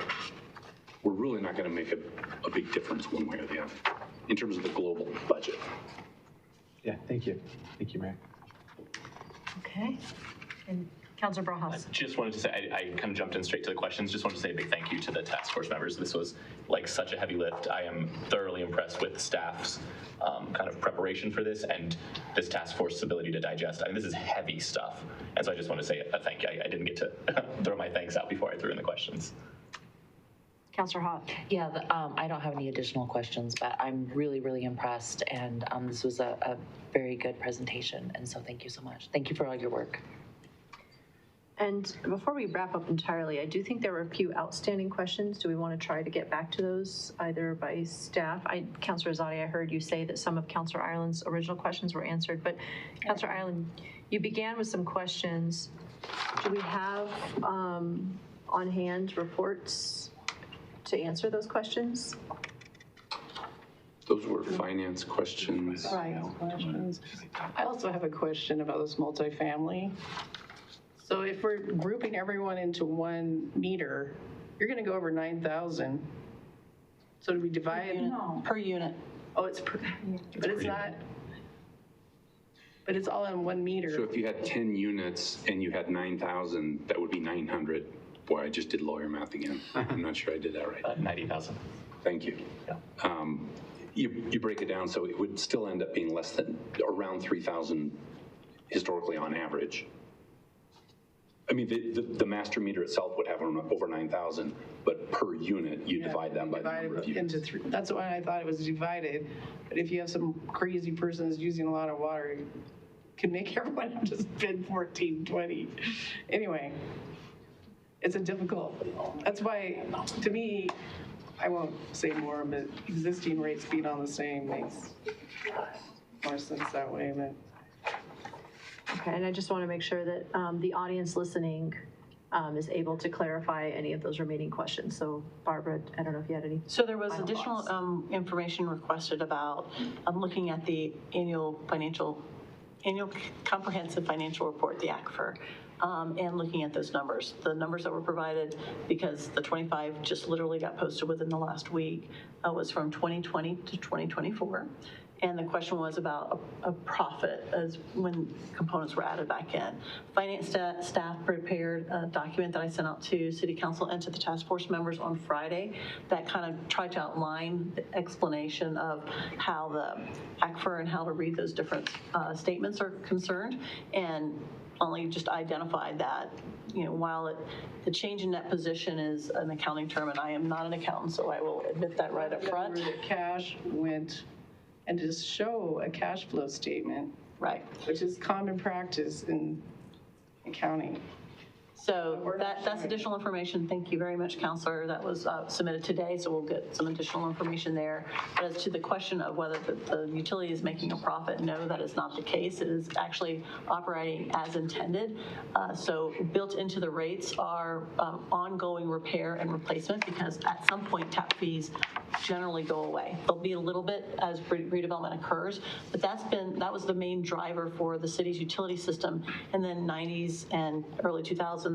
we're really not going to make a big difference one way or the other in terms of the global budget. Yeah, thank you. Thank you, Mayor. Okay. And Councilor Brajas. Just wanted to say, I kind of jumped in straight to the questions. Just wanted to say a big thank you to the task force members. This was like such a heavy lift. I am thoroughly impressed with staff's kind of preparation for this and this task force's ability to digest. I mean, this is heavy stuff. And so I just want to say a thank you. I didn't get to throw my thanks out before I threw in the questions. Councilor Hott. Yeah, I don't have any additional questions, but I'm really, really impressed. And this was a very good presentation. And so thank you so much. Thank you for all your work. And before we wrap up entirely, I do think there were a few outstanding questions. Do we want to try to get back to those either by staff? Councilor Azadi, I heard you say that some of Councilor Ireland's original questions were answered, but Councilor Ireland, you began with some questions. Do we have on hand reports to answer those questions? Those were finance questions. Right. I also have a question about this multifamily. So if we're grouping everyone into one meter, you're going to go over 9,000. So do we divide? No. Per unit. Oh, it's per, but it's not. But it's all in 1 meter. So if you had 10 units and you had 9,000, that would be 900. Boy, I just did lawyer math again. I'm not sure I did that right. 90,000. Thank you. Yeah. You break it down, so it would still end up being less than, around 3,000 historically on average. I mean, the master meter itself would have over 9,000, but per unit, you divide that by the number of units. Into 3. That's why I thought it was divided. But if you have some crazy person that's using a lot of water, it can make everyone have to spend 14, 20. Anyway, it's a difficult, that's why, to me, I won't say more, but existing rates being on the same makes more sense that way, but. Okay, and I just want to make sure that the audience listening is able to clarify any of those remaining questions. So Barbara, I don't know if you had any. So there was additional information requested about looking at the annual comprehensive financial report, the ACFR, and looking at those numbers. The numbers that were provided, because the 25 just literally got posted within the last week, was from 2020 to 2024. And the question was about a profit as when components were added back in. Finance staff prepared a document that I sent out to City Council and to the task force members on Friday that kind of tried to outline the explanation of how the ACFR and how to read those different statements are concerned, and only just identified that, you know, while the change in net position is an accounting term, and I am not an accountant, so I will admit that right up front. The cash went, and just show a cash flow statement. Right. Which is common practice in accounting. So that's additional information. Thank you very much, Counselor. That was submitted today, so we'll get some additional information there. But as to the question of whether the utility is making a profit, no, that is not the case. It is actually operating as intended. So built into the rates are ongoing repair and replacement, because at some point tap fees generally go away. There'll be a little bit as redevelopment occurs, but that was the main driver for the city's utility system in the 90s and early 2000s,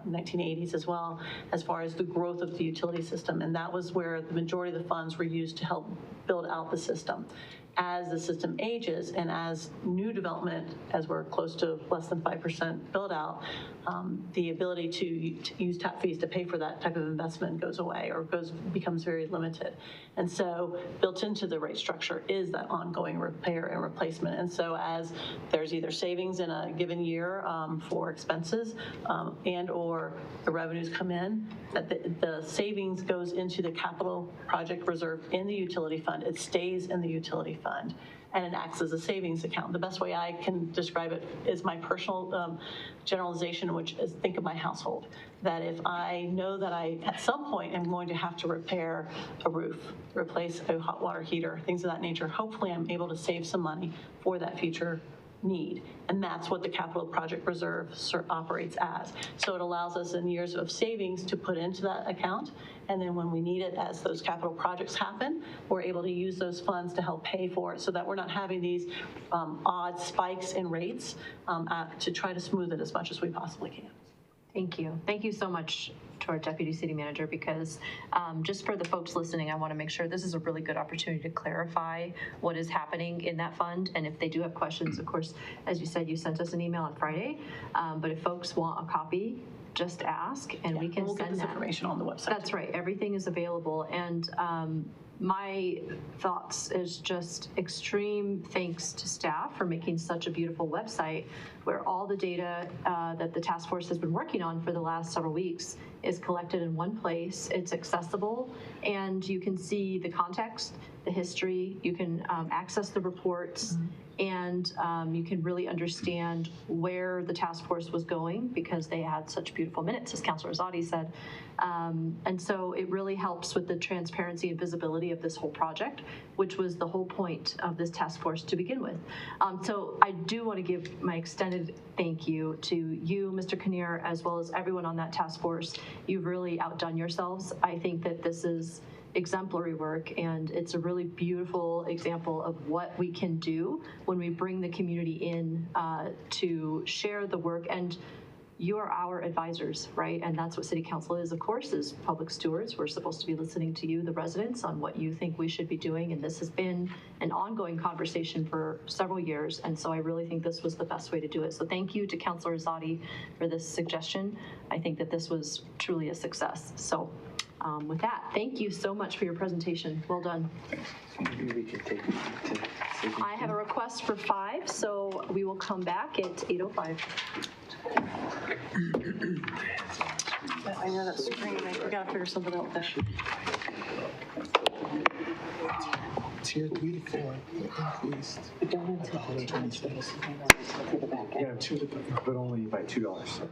1980s as well, as far as the growth of the utility system. And that was where the majority of the funds were used to help build out the system. As the system ages and as new development, as we're close to less than 5% build out, the ability to use tap fees to pay for that type of investment goes away or becomes very limited. And so built into the rate structure is that ongoing repair and replacement. And so as there's either savings in a given year for expenses and or the revenues come in, that the savings goes into the capital project reserve in the utility fund. It stays in the utility fund, and it acts as a savings account. The best way I can describe it is my personal generalization, which is think of my household. That if I know that I, at some point, am going to have to repair a roof, replace a hot water heater, things of that nature, hopefully I'm able to save some money for that future need. And that's what the capital project reserve operates as. So it allows us in years of savings to put into that account. And then when we need it, as those capital projects happen, we're able to use those funds to help pay for it so that we're not having these odd spikes in rates to try to smooth it as much as we possibly can. Thank you. Thank you so much to our Deputy City Manager, because just for the folks listening, I want to make sure this is a really good opportunity to clarify what is happening in that fund. And if they do have questions, of course, as you said, you sent us an email on Friday, but if folks want a copy, just ask and we can we'll send get this that information on the website. That's right. Everything is available. And my thoughts is just extreme thanks to staff for making such a beautiful website where all the data that the task force has been working on for the last several weeks is collected in one place. It's accessible, and you can see the context, the history, you can access the reports, and you can really understand where the task force was going because they had such beautiful minutes, as Councilor Zadi said. And so it really helps with the transparency and visibility of this whole project, which was the whole point of this task force to begin with. So I do want to give my extended thank you to you, Mr. Kinnear, as well as everyone on that task force. You've really outdone yourselves. I think that this is exemplary work, and it's a really beautiful example of what we can do when we bring the community in to share the work. And you are our advisors, right? And that's what City Council is, of course, is public stewards. We're supposed to be listening to you, the residents, on what you think we should be doing. And this has been an ongoing conversation for several years. And so I really think this was the best way to do it. So thank you to Councilor Zadi for this suggestion. I think that this was truly a success. So with that, thank you so much for your presentation. Well done. Maybe we can take it to I have a request for 5, so we will come back at 8:05. I know that's screen. We got to figure something out there. Tier 3 to 4 increased. Yeah, but only by $2. So.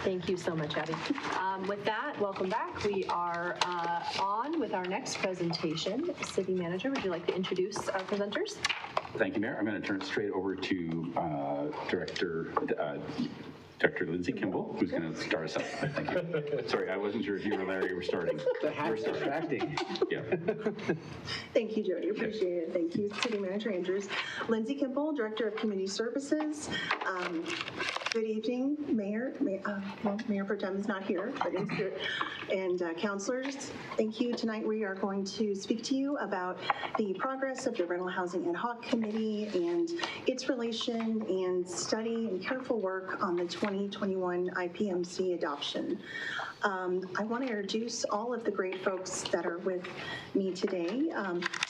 Thank you so much, Abby. With that, welcome back. We are on with our next presentation. City Manager, would you like to introduce our presenters? Thank you, Mayor. I'm going to turn it straight over to Director Lindsay Kimball, who's going to start us out. Thank you. Sorry, I wasn't sure if you or Larry were starting. The hat's distracting. Yeah. Thank you, Jody. Appreciate it. Thank you, City Manager Andrews. Lindsay Kimball, Director of Community Services. Good evening, Mayor. Mayor Pro Tem is not here, but in spirit. And councilors, thank you. Tonight we are going to speak to you about the progress of the Rental Housing Ad Hoc Committee and its relation and study and careful work on the 2021 IPMC adoption. I want to introduce all of the great folks that are with me today.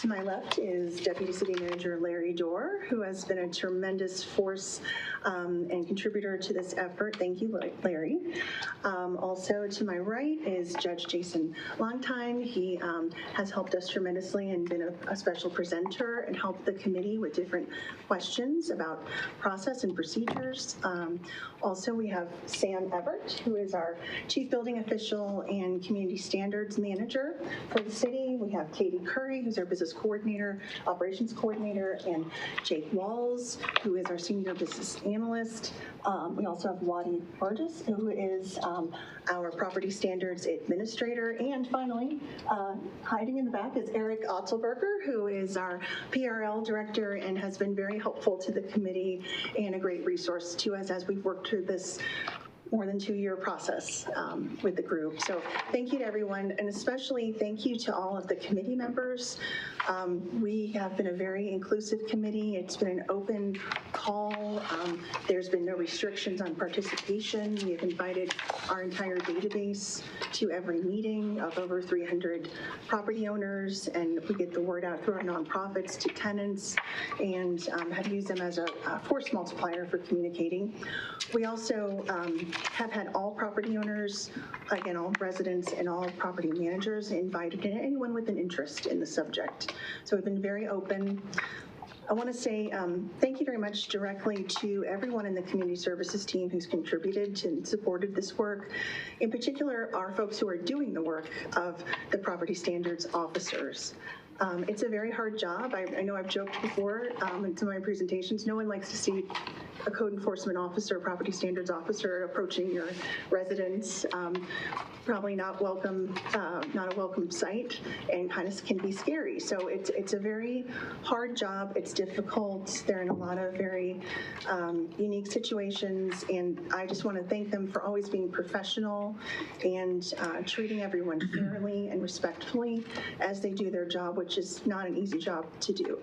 To my left is Deputy City Manager Larry Dorr, who has been a tremendous force and contributor to this effort. Thank you, Larry. Also to my right is Judge Jason Longtime. He has helped us tremendously and been a special presenter and helped the committee with different questions about process and procedures. Also, we have Sam Everett, who is our Chief Building Official and Community Standards Manager for the city. We have Katie Curry, who's our Business Coordinator, Operations Coordinator, and Jake Walls, who is our Senior Business Analyst. We also have Wadi Burgess, who is our Property Standards Administrator. And finally, hiding in the back is Eric Otzelberger, who is our PRL Director and has been very helpful to the committee and a great resource to us as we've worked through this more than 2-year process with the group. So thank you to everyone, and especially thank you to all of the committee members. We have been a very inclusive committee. It's been an open call. There's been no restrictions on participation. We have invited our entire database to every meeting of over 300 property owners, and we get the word out through our nonprofits to tenants and have used them as a force multiplier for communicating. We also have had all property owners, again, all residents and all property managers invited, and anyone with an interest in the subject. So we've been very open. I want to say thank you very much directly to everyone in the community services team who's contributed and supported this work. In particular, our folks who are doing the work of the property standards officers. It's a very hard job. I know I've joked before in some of my presentations, no one likes to see a code enforcement officer, property standards officer approaching your residence. Probably not welcome, not a welcome sight, and kind of can be scary. So it's a very hard job. It's difficult. They're in a lot of very unique situations, and I just want to thank them for always being professional and treating everyone fairly and respectfully as they do their job, which is not an easy job to do.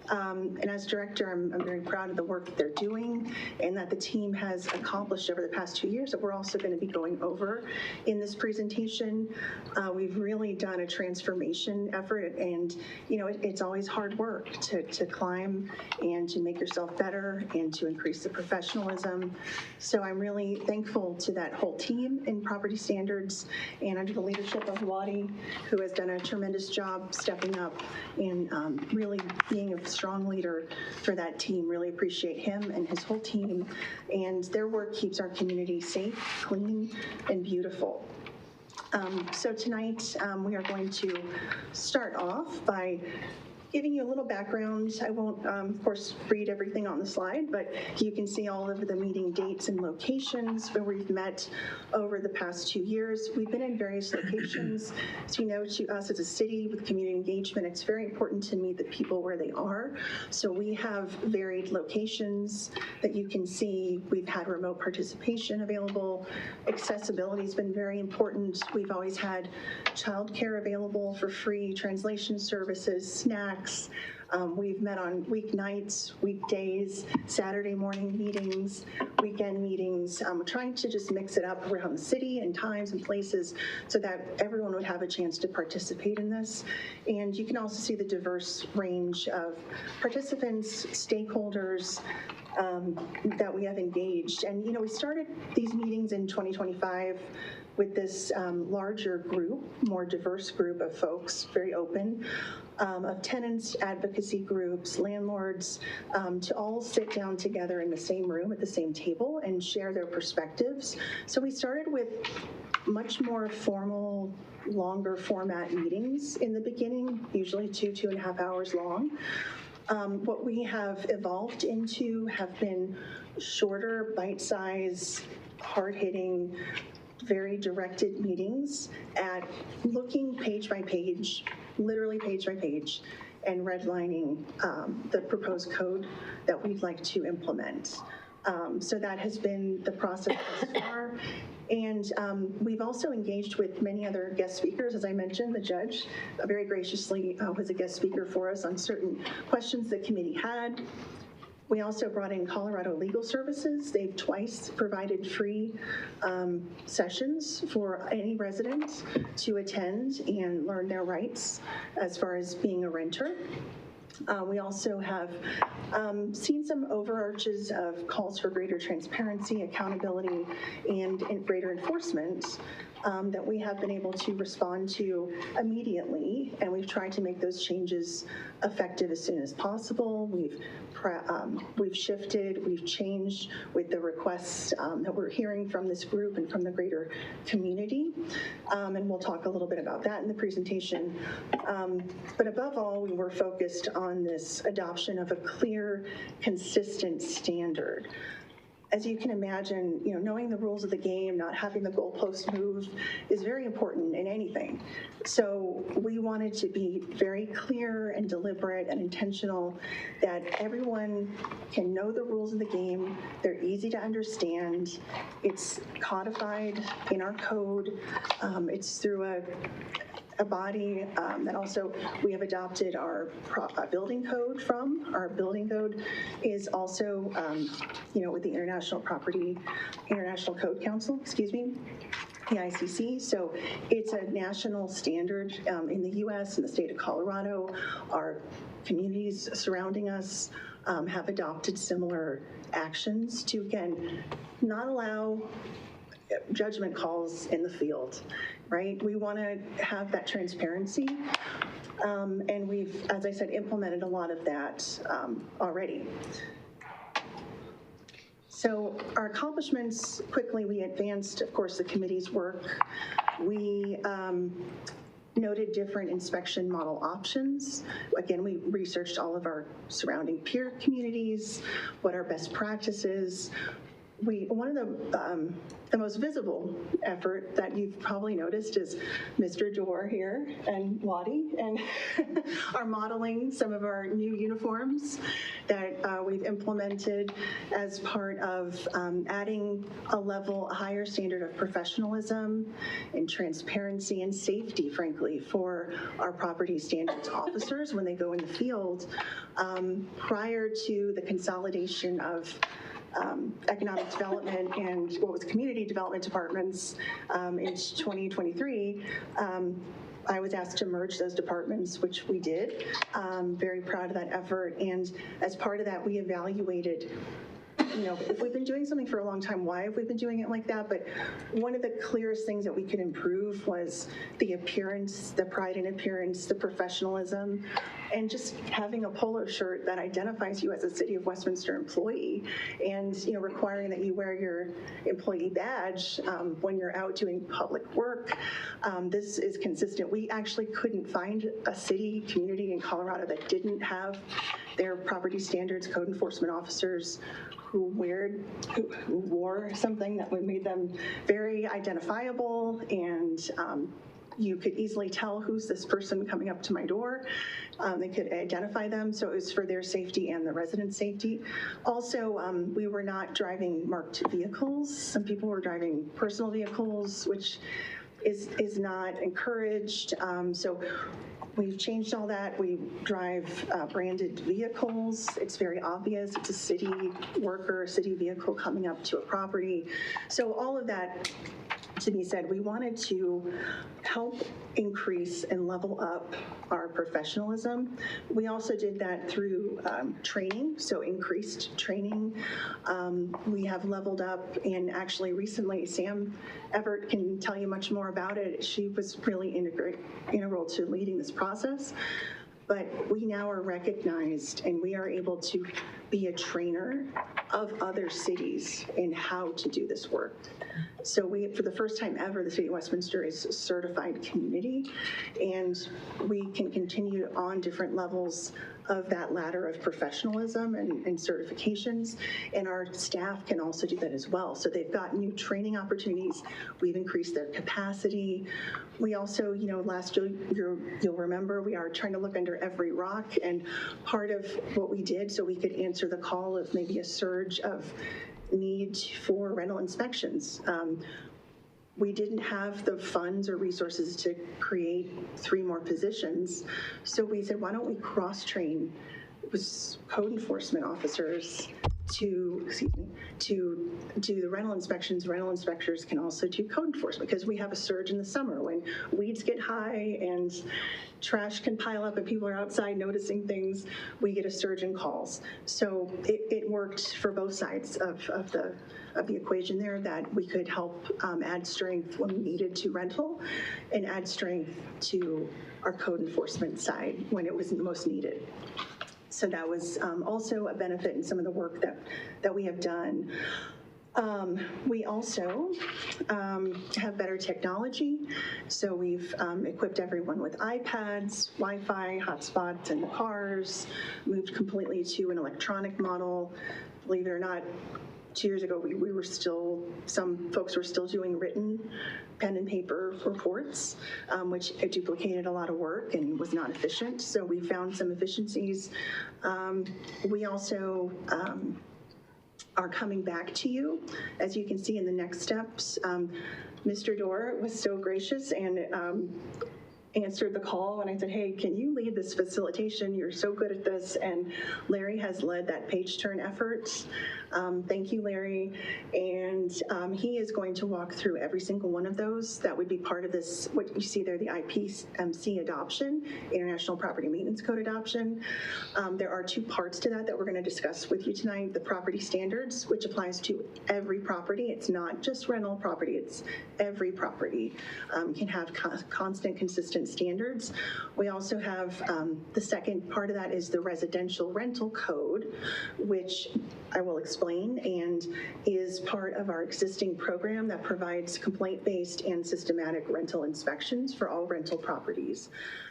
And as director, I'm very proud of the work that they're doing and that the team has accomplished over the past 2 years that we're also going to be going over in this presentation. We've really done a transformation effort, and it's always hard work to climb and to make yourself better and to increase the professionalism. So I'm really thankful to that whole team in property standards and under the leadership of Wadi, who has done a tremendous job stepping up and really being a strong leader for that team. Really appreciate him and his whole team, and their work keeps our community safe, clean, and beautiful. So tonight we are going to start off by giving you a little background. I won't, of course, read everything on the slide, but you can see all of the meeting dates and locations where we've met over the past 2 years. We've been in various locations. As you know, to us as a city with community engagement, it's very important to meet the people where they are. So we have varied locations that you can see. We've had remote participation available. Accessibility has been very important. We've always had childcare available for free, translation services, snacks. We've met on weeknights, weekdays, Saturday morning meetings, weekend meetings. We're trying to just mix it up around the city and times and places so that everyone would have a chance to participate in this. And you can also see the diverse range of participants, stakeholders, that we have engaged. And we started these meetings in 2025 with this larger group, more diverse group of folks, very open, of tenants, advocacy groups, landlords, to all sit down together in the same room at the same table and share their perspectives. So we started with much more formal, longer format meetings in the beginning, usually 2.5 hours long. What we have evolved into have been shorter, bite-sized, hard-hitting, very directed meetings at looking page by page, literally page by page, and redlining the proposed code that we'd like to implement. So that has been the process thus far. And we've also engaged with many other guest speakers. As I mentioned, the judge very graciously was a guest speaker for us on certain questions the committee had. We also brought in Colorado Legal Services. They've twice provided free sessions for any resident to attend and learn their rights as far as being a renter. We also have seen some overarches of calls for greater transparency, accountability, and greater enforcement that we have been able to respond to immediately, and we've tried to make those changes effective as soon as possible. We've shifted, we've changed with the requests that we're hearing from this group and from the greater community, and we'll talk a little bit about that in the presentation. But above all, we were focused on this adoption of a clear, consistent standard. As you can imagine, knowing the rules of the game, not having the goalpost move is very important in anything. So we wanted to be very clear and deliberate and intentional that everyone can know the rules of the game. They're easy to understand. It's codified in our code. It's through a body that also we have adopted our building code from. Our building code is also, with the International Code Council, the ICC. So it's a national standard in the U.S. and the state of Colorado. Our communities surrounding us have adopted similar actions to, again, not allow judgment calls in the field, right? We want to have that transparency, and we've, as I said, implemented a lot of that already. So our accomplishments, quickly, we advanced, of course, the committee's work. We noted different inspection model options. Again, we researched all of our surrounding peer communities, what our best practices. One of the most visible effort that you've probably noticed is Mr. Dorr here and Lottie, and are modeling some of our new uniforms that we've implemented as part of adding a higher standard of professionalism and transparency and safety, frankly, for our property standards officers when they go in the field. Prior to the consolidation of economic development and what was community development departments in 2023, I was asked to merge those departments, which we did. Very proud of that effort. And as part of that, we evaluated, if we've been doing something for a long time, why have we been doing it like that? But one of the clearest things that we could improve was the appearance, the pride in appearance, the professionalism, and just having a polo shirt that identifies you as a City of Westminster employee, and requiring that you wear your employee badge when you're out doing public work. This is consistent. We actually couldn't find a city, community in Colorado that didn't have their property standards code enforcement officers who wore something that made them very identifiable, and you could easily tell who's this person coming up to my door. They could identify them, so it was for their safety and the residents' safety. Also, we were not driving marked vehicles. Some people were driving personal vehicles, which is not encouraged. So we've changed all that. We drive branded vehicles. It's very obvious. It's a city worker, city vehicle coming up to a property. So all of that to be said. We wanted to help increase and level up our professionalism. We also did that through training, so increased training. We have leveled up, and actually recently, Sam Everett can tell you much more about it. She was really integral to leading this process. But we now are recognized, and we are able to be a trainer of other cities in how to do this work. So for the first time ever, the City of Westminster is a certified community, and we can continue on different levels of that ladder of professionalism and certifications, and our staff can also do that as well. So they've got new training opportunities. We've increased their capacity. We also, last year, you'll remember, we are trying to look under every rock, and part of what we did so we could answer the call of maybe a surge of need for rental inspections. We didn't have the funds or resources to create 3 more positions. So we said, why don't we cross-train with code enforcement officers to do the rental inspections. Rental inspectors can also do code enforcement, because we have a surge in the summer when weeds get high and trash can pile up and people are outside noticing things. We get a surge in calls. So it worked for both sides of the equation there, that we could help add strength when we needed to rental, and add strength to our code enforcement side when it was most needed. So that was also a benefit in some of the work that we have done. We also have better technology. So we've equipped everyone with iPads, Wi-Fi, hotspots in the cars, moved completely to an electronic model. Believe it or not, 2 years ago, we were still, some folks were still doing written pen and paper reports, which duplicated a lot of work and was not efficient. So we found some efficiencies. We also are coming back to you, as you can see in the next steps. Mr. Dorr was so gracious and answered the call when I said, hey, can you lead this facilitation? You're so good at this. And Larry has led that page turn effort. Thank you, Larry. And he is going to walk through every single one of those. That would be part of this, what you see there, the IPMC adoption, International Property Maintenance Code adoption. There are 2 parts to that we're going to discuss with you tonight. The property standards, which applies to every property. It's not just rental property, it's every property can have constant, consistent standards. We also have the second part of that is the residential rental code, which I will explain, and is part of our existing program that provides complaint-based and systematic rental inspections for all rental properties.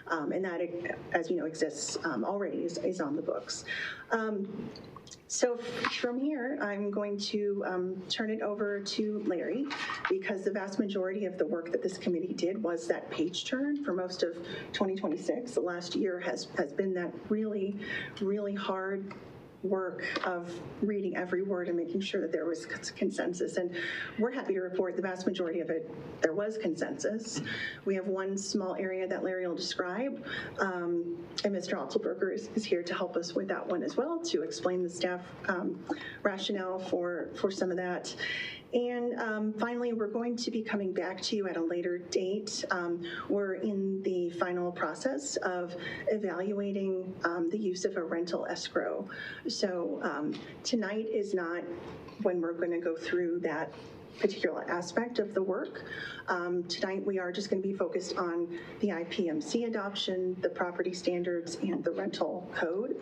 And that, as you know, exists already, is on the books. So from here, I'm going to turn it over to Larry, because the vast majority of the work that this committee did was that page turn for most of 2026. The last year has been that really, really hard work of reading every word and making sure that there was consensus. And we're happy to report the vast majority of it, there was consensus. We have one small area that Larry will describe, and Mr. Altelberger is here to help us with that one as well, to explain the staff rationale for some of that. And finally, we're going to be coming back to you at a later date. We're in the final process of evaluating the use of a rental escrow. So tonight is not when we're going to go through that particular aspect of the work. Tonight we are just going to be focused on the IPMC adoption, the property standards, and the rental code.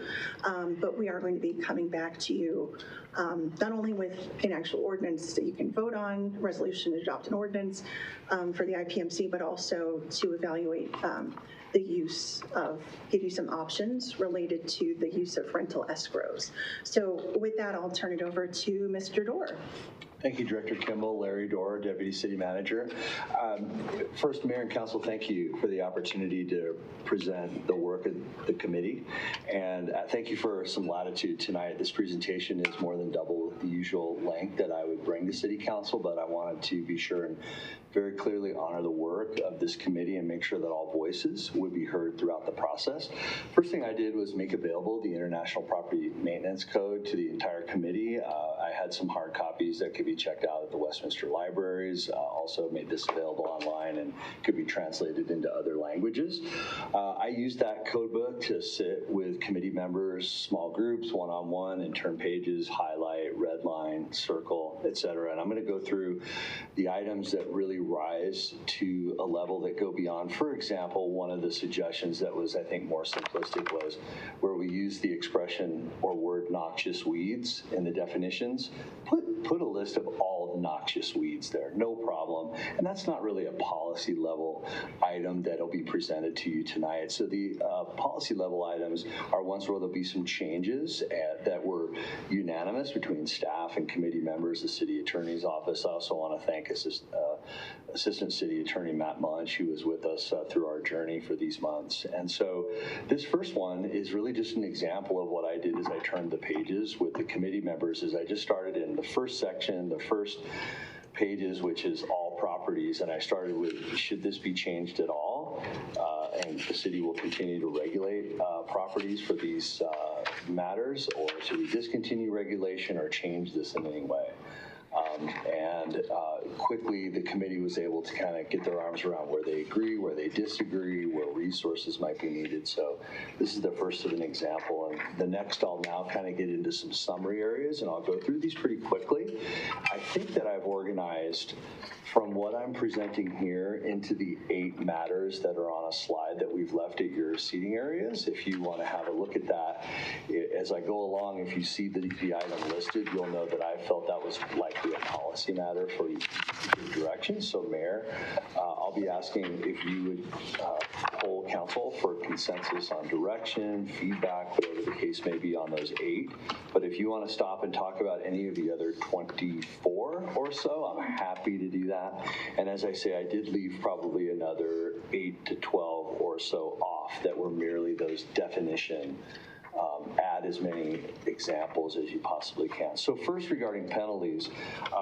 But we are going to be coming back to you not only with an actual ordinance that you can vote on, resolution to adopt an ordinance for the IPMC, but also to evaluate the use of, give you some options related to the use of rental escrows. So with that, I'll turn it over to Mr. Dorr. Thank you, Director Kimball. Larry Dorr, Deputy City Manager. First, Mayor and Council, thank you for the opportunity to present the work of the committee. And thank you for some latitude tonight. This presentation is more than double the usual length that I would bring to City Council, but I wanted to be sure and very clearly honor the work of this committee and make sure that all voices would be heard throughout the process. First thing I did was make available the International Property Maintenance Code to the entire committee. I had some hard copies that could be be checked out at the Westminster libraries. Also made this available online and could be translated into other languages. I used that code book to sit with committee members, small groups, one-on-one, and turn pages, highlight, redline, circle, etc. And I'm going to go through the items that really rise to a level that go beyond. For example, one of the suggestions that was, I think, more simplistic was where we use the expression or word noxious weeds in the definitions. Put a list of all the noxious weeds there, no problem. And that's not really a policy level item that'll be presented to you tonight. So the policy level items are ones where there'll be some changes that were unanimous between staff and committee members, the city attorney's office. I also want to thank Assistant City Attorney Matt Munch, who was with us through our journey for these months. And so this first one is really just an example of what I did as I turned the pages with the committee members. As I just started in the first section, the first pages, which is all properties, and I started with, should this be changed at all? And the city will continue to regulate properties for these matters, or should we discontinue regulation or change this in any way? Quickly, the committee was able to kind of get their arms around where they agree, where they disagree, where resources might be needed. So this is the first of an example. And the next, I'll now kind of get into some summary areas, and I'll go through these pretty quickly. I think that I've organized from what I'm presenting here into the 8 matters that are on a slide that we've left at your seating areas. If you want to have a look at that, as I go along, if you see the item listed, you'll know that I felt that was likely a policy matter for your direction. So Mayor, I'll be asking if you would poll council for consensus on direction, feedback, whatever the case may be on those 8. But if you want to stop and talk about any of the other 24 or so, I'm happy to do that. And as I say, I did leave probably another 8 to 12 or so off that were merely those definition. Add as many examples as you possibly can. So first, regarding penalties,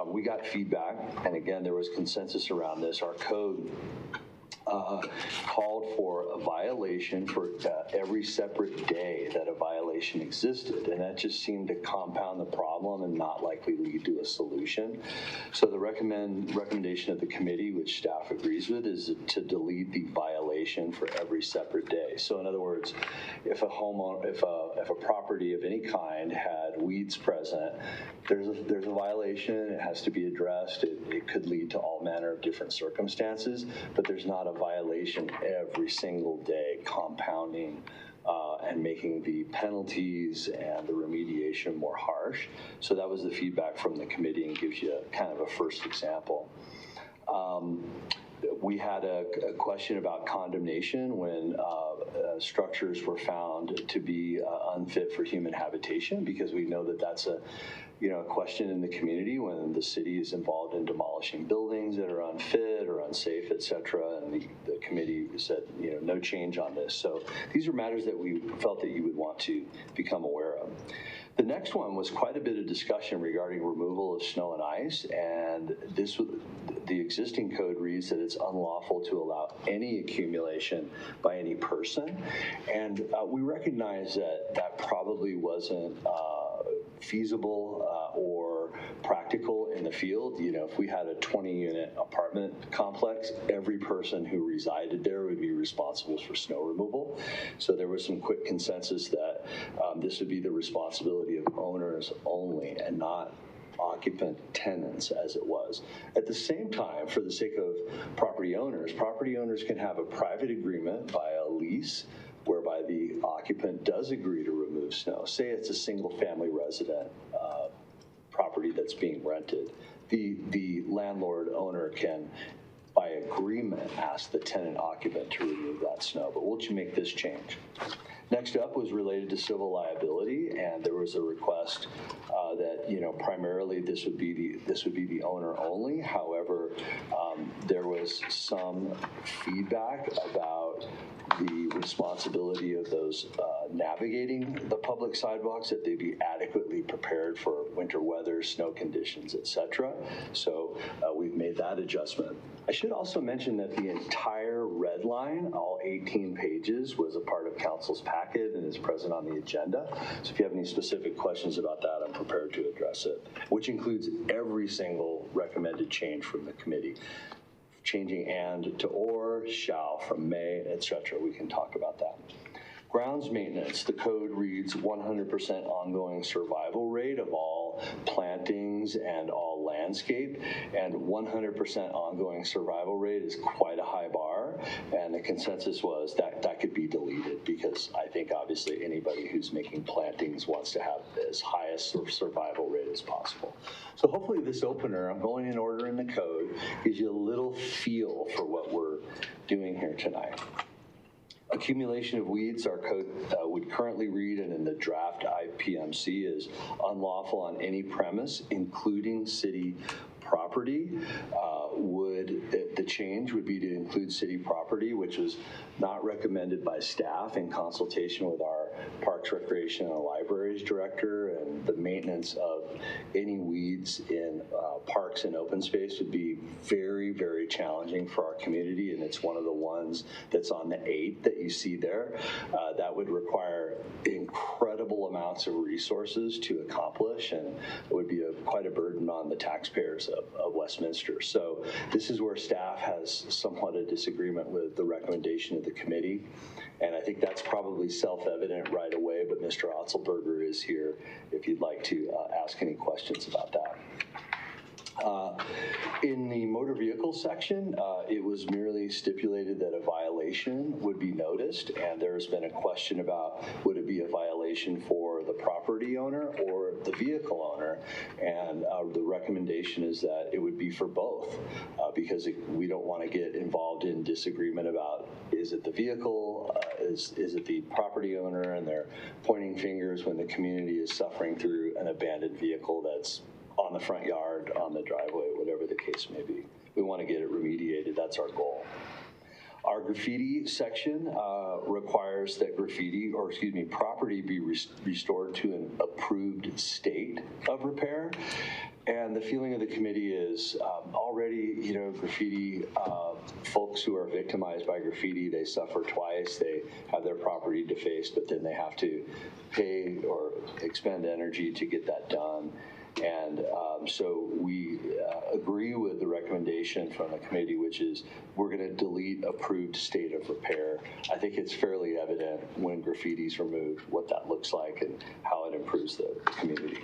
we got feedback, and again, there was consensus around this. Our code called for a violation for every separate day that a violation existed, and that just seemed to compound the problem and not likely lead to a solution. So the recommendation of the committee, which staff agrees with, is to delete the violation for every separate day. So in other words, if a homeowner, if a property of any kind had weeds present, there's a violation. It has to be addressed. It could lead to all manner of different circumstances, but there's not a violation every single day, compounding and making the penalties and the remediation more harsh. So that was the feedback from the committee, and gives you kind of a first example. We had a question about condemnation when structures were found to be unfit for human habitation, because we know that that's a question in the community when the city is involved in demolishing buildings that are unfit or unsafe, et cetera, and the committee said, no change on this. So these are matters that we felt that you would want to become aware of. The next one was quite a bit of discussion regarding removal of snow and ice, and the existing code reads that it's unlawful to allow any accumulation by any person, and we recognize that that probably wasn't feasible or practical in the field. If we had a 20-unit apartment complex, every person who resided there would be responsible for snow removal. So there was some quick consensus that this would be the responsibility of owners only and not occupant tenants as it was. At the same time, for the sake of property owners can have a private agreement via a lease whereby the occupant does agree to remove snow. Say it's a single family resident property that's being rented. The landlord owner can, by agreement, ask the tenant occupant to remove that snow. But we'll make this change. Next up was related to civil liability, and there was a request that primarily this would be the owner only. However, there was some feedback about the responsibility of those navigating the public sidewalks, that they be adequately prepared for winter weather, snow conditions, etc. So we've made that adjustment. I should also mention that the entire red line, all 18 pages, was a part of council's package. packet and is present on the agenda. So if you have any specific questions about that, I'm prepared to address it, which includes every single recommended change from the committee. Changing and to or, shall from may, etc. We can talk about that. Grounds maintenance, the code reads 100% ongoing survival rate of all plantings and all landscape, and 100% ongoing survival rate is quite a high bar, and the consensus was that that could be deleted because I think obviously anybody who's making plantings wants to have as high a survival rate as possible. So hopefully this opener, I'm going in order in the code, gives you a little feel for what we're doing here tonight. Accumulation of weeds, our code would currently read, and in the draft IPMC is unlawful on any premise, including city property. The change would be to include city property, which was not recommended by staff in consultation with our Parks, Recreation, and Libraries director, and the maintenance of any weeds in parks and open space would be very, very challenging for our community, and it's one of the ones that's on the 8 that you see there. That would require incredible amounts of resources to accomplish, and it would be quite a burden on the taxpayers of Westminster. So this is where staff has somewhat a disagreement with the recommendation of the committee, and I think that's probably self-evident right away, but Mr. Otzelberger is here if you'd like to ask any questions about that. In the motor vehicle section, it was merely stipulated that a violation would be noticed, and there's been a question about would it be a violation for the property owner or the vehicle owner, and the recommendation is that it would be for both, because we don't want to get involved in disagreement about is it the vehicle, is it the property owner, and they're pointing fingers when the community is suffering through an abandoned vehicle that's on the front yard, on the driveway, whatever the case may be. We want to get it remediated. That's our goal. Our graffiti section requires that property be restored to an approved state of repair. And the feeling of the committee is already, graffiti folks who are victimized by graffiti, they suffer twice. They have their property defaced, but then they have to pay or expend energy to get that done. And so we agree with the recommendation from the committee, which is we're going to delete approved state of repair. I think it's fairly evident when graffiti is removed what that looks like and how it improves the community.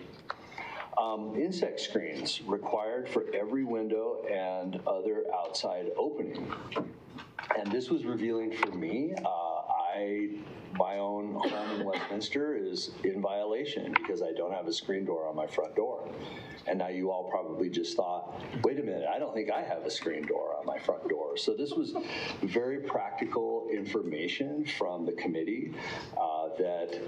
Insect screens required for every window and other outside opening. And this was revealing for me. My own home in Westminster is in violation because I don't have a screen door on my front door. And now you all probably just thought, wait a minute, I don't think I have a screen door on my front door. So this was very practical information from the committee that,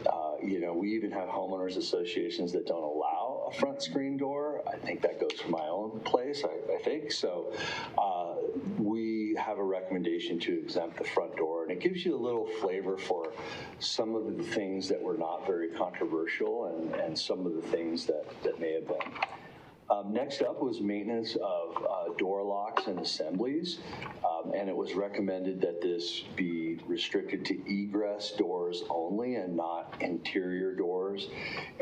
we even have homeowners associations that don't allow a front screen door. I think that goes for my own place, I think. So we have a recommendation to exempt the front door, and it gives you a little flavor for some of the things that were not very controversial and some of the things that may have been. Next up was maintenance of door locks and assemblies, and it was recommended that this be restricted to egress doors only and not interior doors,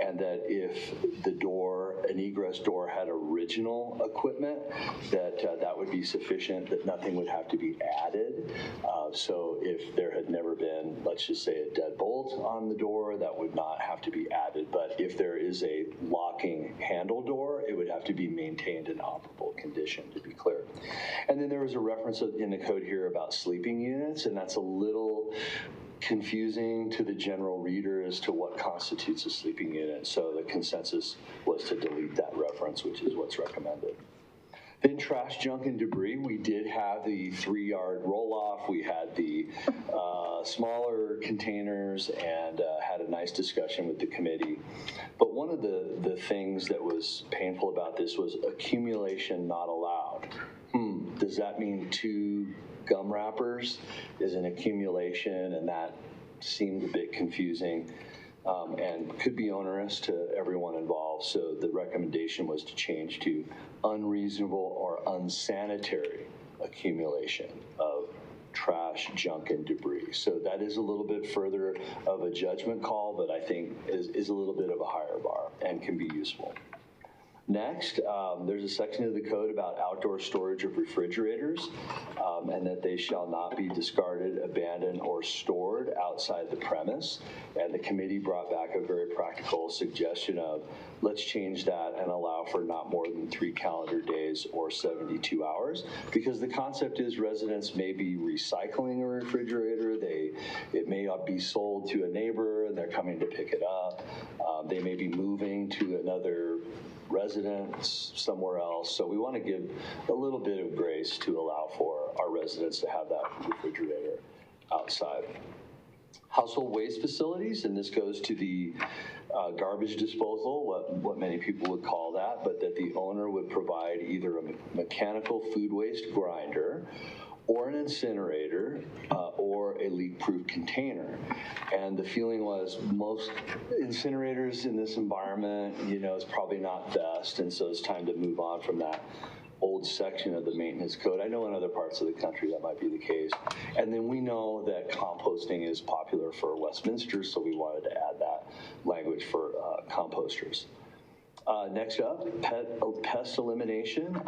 and that if an egress door had original equipment, that would be sufficient, that nothing would have to be added. So if there had never been, let's just say, a deadbolt on the door, that would not have to be added. But if there is a locking handle door, it would have to be maintained in operable condition, to be clear. And then there was a reference in the code here about sleeping units, and that's a little confusing to the general reader as to what constitutes a sleeping unit. So the consensus was to delete that reference, which is what's recommended. Then trash, junk, and debris. We did have the 3-yard roll-off. We had the smaller containers and had a nice discussion with the committee. But one of the things that was painful about this was accumulation not allowed. Does that mean 2 gum wrappers is an accumulation? And that seemed a bit confusing. And could be onerous to everyone involved. So the recommendation was to change to unreasonable or unsanitary accumulation of trash, junk, and debris. So that is a little bit further of a judgment call, but I think is a little bit of a higher bar and can be useful. Next, there's a section of the code about outdoor storage of refrigerators, and that they shall not be discarded, abandoned, or stored outside the premise. And the committee brought back a very practical suggestion of, let's change that and allow for not more than 3 calendar days or 72 hours, because the concept is residents may be recycling a refrigerator, it may not be sold to a neighbor and they're coming to pick it up, they may be moving to another residents somewhere else. So we want to give a little bit of grace to allow for our residents to have that refrigerator outside. Household waste facilities, and this goes to the garbage disposal, what many people would call that, but that the owner would provide either a mechanical food waste grinder or an incinerator, or a leak-proof container. And the feeling was most incinerators in this environment, is probably not best, and so it's time to move on from that old section of the maintenance code. I know in other parts of the country that might be the case. And then we know that composting is popular for Westminster, so we wanted to add that language for composters. Next up, pest elimination,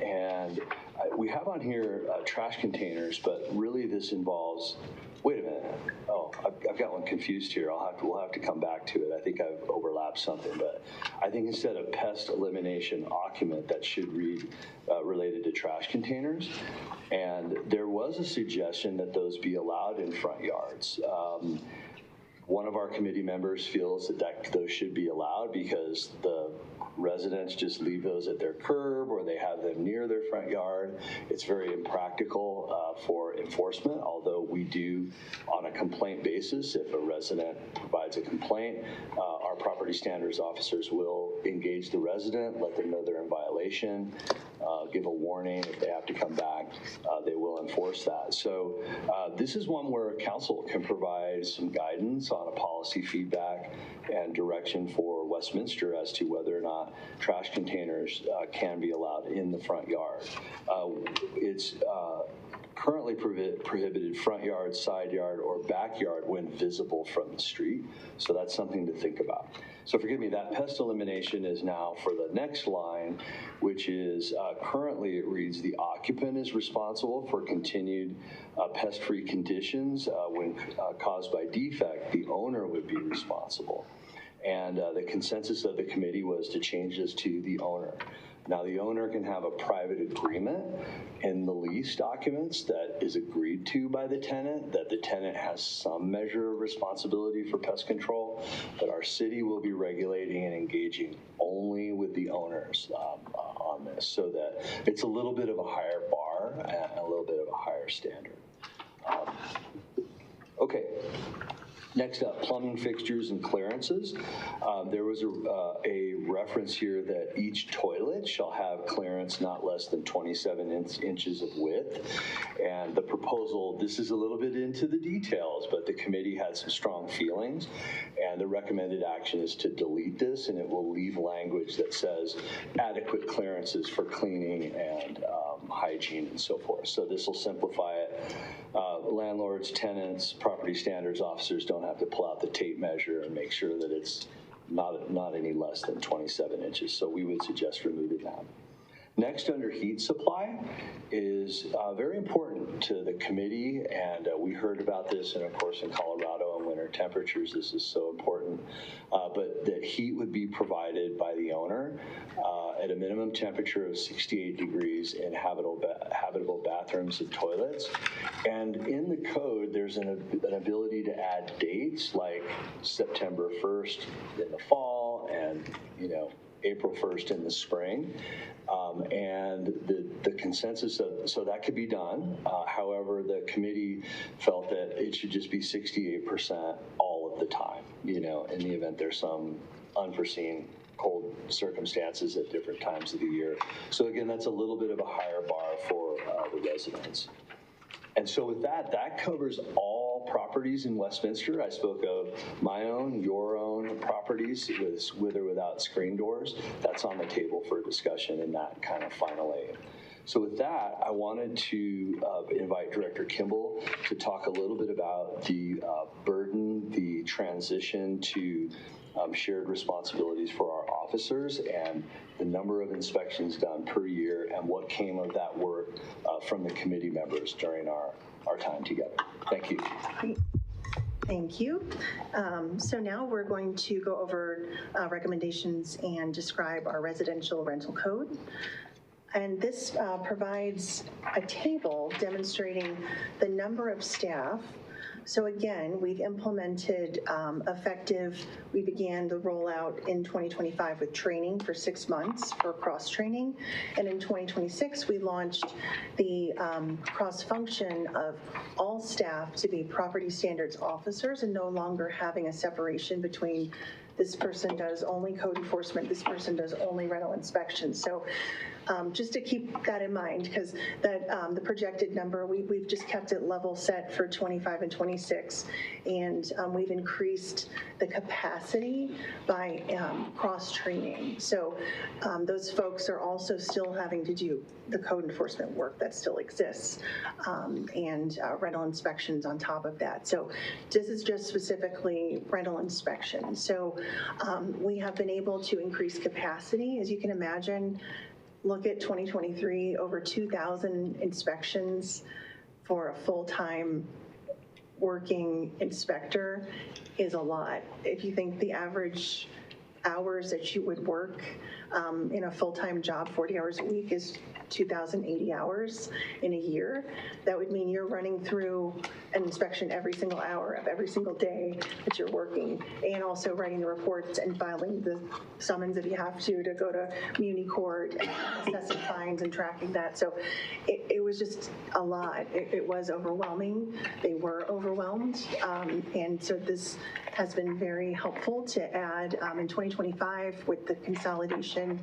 and we have on here trash containers, but really this involves, wait a minute, I've got one confused here. We'll have to come back to it. I think I've overlapped something, but I think instead of pest elimination occupant, that should read related to trash containers. And there was a suggestion that those be allowed in front yards. One of our committee members feels that those should be allowed because the residents just leave those at their curb or they have them near their front yard. It's very impractical for enforcement, although we do on a complaint basis. If a resident provides a complaint, our property standards officers will engage the resident, let them know they're in violation, give a warning. If they have to come back, they will enforce that. So this is one where council can provide some guidance on a policy feedback and direction for Westminster as to whether or not trash containers can be allowed in the front yard. It's currently prohibited front yard, side yard, or backyard when visible from the street. So that's something to think about. So forgive me, that pest elimination is now for the next line, which is currently it reads the occupant is responsible for continued pest-free conditions. When caused by defect, the owner would be responsible. And the consensus of the committee was to change this to the owner. Now, the owner can have a private agreement in the lease documents that is agreed to by the tenant, that the tenant has some measure of responsibility for pest control, but our city will be regulating and engaging only with the owners on this, so that it's a little bit of a higher bar and a little bit of a higher standard. Okay. Next up, plumbing fixtures and clearances. There was a reference here that each toilet shall have clearance not less than 27 inches of width. And the proposal, this is a little bit into the details, but the committee had some strong feelings. And the recommended action is to delete this, and it will leave language that says adequate clearances for cleaning and hygiene and so forth. So this will simplify it. Landlords, tenants, property standards officers don't have to pull out the tape measure and make sure that it's not any less than 27 inches. So we would suggest removing that. Next, under heat supply is very important to the committee, and we heard about this, and of course in Colorado in winter temperatures, this is so important, but that heat would be provided by the owner at a minimum temperature of 68 degrees in habitable bathrooms and toilets. And in the code, there's an ability to add dates like September 1st in the fall and, April 1st in the spring. And the consensus so that could be done. However, the committee felt that it should just be 68% all of the time, in the event there's some unforeseen cold circumstances at different times of the year. So again, that's a little bit of a higher bar for the residents. And so with that covers all properties in Westminster. I spoke of my own, your own properties with or without screen doors. That's on the table for discussion in that kind of final aid. So with that, I wanted to invite Director Kimball to talk a little bit about the burden, the transition to shared responsibilities for our officers and the number of inspections done per year and what came of that work from the committee members during our time together. Thank you. Great. Thank you. So now we're going to go over recommendations and describe our residential rental code. And this provides a table demonstrating the number of staff. So again, we've implemented we began the rollout in 2025 with training for 6 months for cross-training. And in 2026, we launched the cross-function of all staff to be property standards officers and no longer having a separation between this person does only code enforcement, this person does only rental inspections. So just to keep that in mind, because the projected number, we've just kept it level set for 25 and 26, and we've increased the capacity by cross-training. So those folks are also still having to do the code enforcement work that still exists, and rental inspections on top of that. So this is just specifically rental inspections. So we have been able to increase capacity. As you can imagine, look at 2023, over 2,000 inspections for a full-time working inspector is a lot. If you think the average hours that you would work in a full-time job, 40 hours a week, is 2,080 hours in a year, that would mean you're running through an inspection every single hour of every single day that you're working, and also writing the reports and filing the summons if you have to go to muni court, and assessing fines and tracking that. So it was just a lot. It was overwhelming. They were overwhelmed. And so this has been very helpful to add in 2025 with the consolidation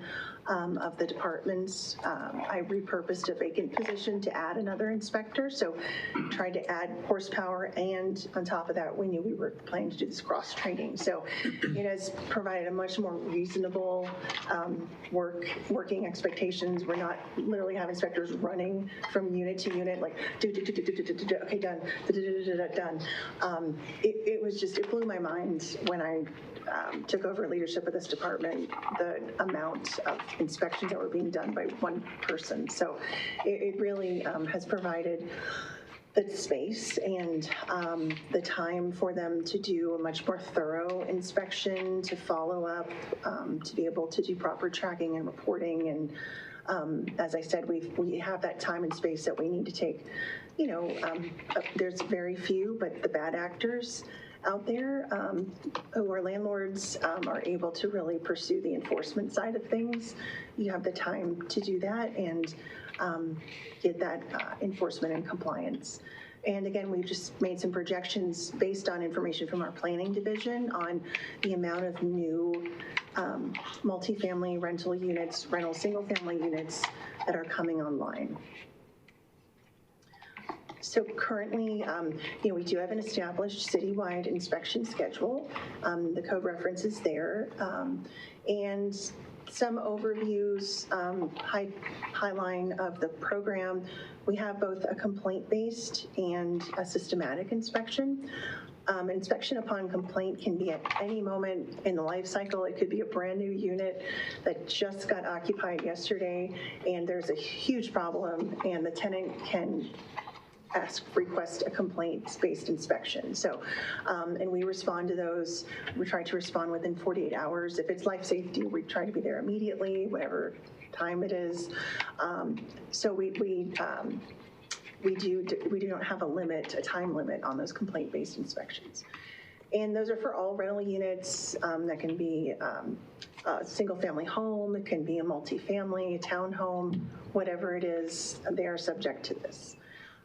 of the departments. I repurposed a vacant position to add another inspector, so tried to add horsepower, and on top of that, we knew we were planning to do this cross-training. So it has provided a much more reasonable working expectations. We're not literally have inspectors running from unit to unit, like, okay, done, done. It was just, it blew my mind when I took over leadership of this department, the amount of inspections that were being done by one person. So it really has provided the space and the time for them to do a much more thorough inspection, to follow up, to be able to do proper tracking and reporting. And as I said, we have that time and space that we need to take. You know, there's very few, but the bad actors out there who are landlords are able to really pursue the enforcement side of things. You have the time to do that and get that enforcement and compliance. And again, we've just made some projections based on information from our planning division on the amount of new multifamily rental units, rental single-family units that are coming online. So currently, we do have an established citywide inspection schedule. The code reference is there. And some overviews, highline of the program. We have both a complaint-based and a systematic inspection. Inspection upon complaint can be at any moment in the life cycle. It could be a brand new unit that just got occupied yesterday, and there's a huge problem, and the tenant can request a complaints-based inspection. So, and we respond to those. We try to respond within 48 hours. If it's life safety, we try to be there immediately, whatever time it is. So we don't have a time limit on those complaint-based inspections. And those are for all rental units. That can be a single-family home, it can be a multifamily, a townhome, whatever it is, they are subject to this.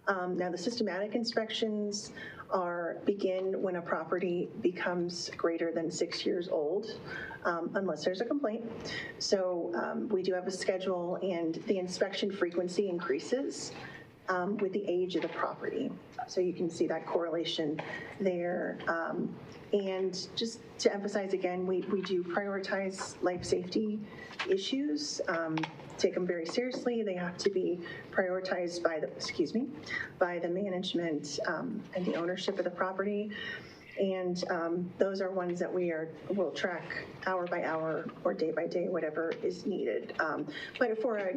Now, the systematic inspections begin when a property becomes greater than 6 years old, unless there's a complaint. So we do have a schedule, and the inspection frequency increases with the age of the property. So you can see that correlation there. And just to emphasize again, we do prioritize life safety issues. take them very seriously. They have to be prioritized by the management and the ownership of the property. And those are ones that we'll track hour by hour or day by day, whatever is needed. But for a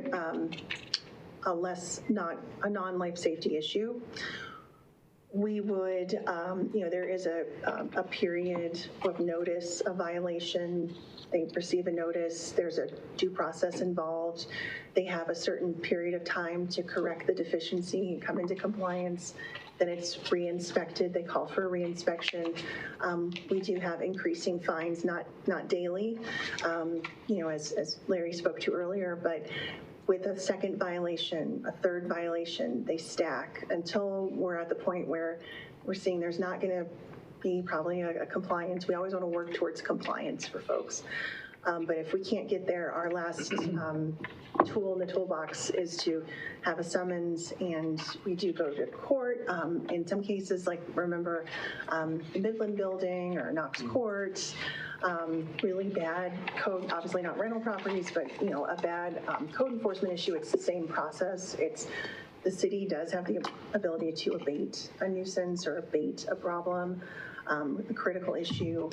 non-life safety issue, we would, there is a period of notice, a violation. They receive a notice, there's a due process involved. They have a certain period of time to correct the deficiency, come into compliance. Then it's re-inspected. They call for a re-inspection. We do have increasing fines, not daily, as Larry spoke to earlier, but with a second violation, a third violation, they stack until we're at the point where we're seeing there's not going to be probably a compliance. We always want to work towards compliance for folks. But if we can't get there, our last tool in the toolbox is to have a summons, and we do go to court. In some cases, like remember the Midland Building or Knox Court, really bad code, obviously not rental properties, but a bad code enforcement issue. It's the same process. The city does have the ability to abate a nuisance or abate a problem. A critical issue,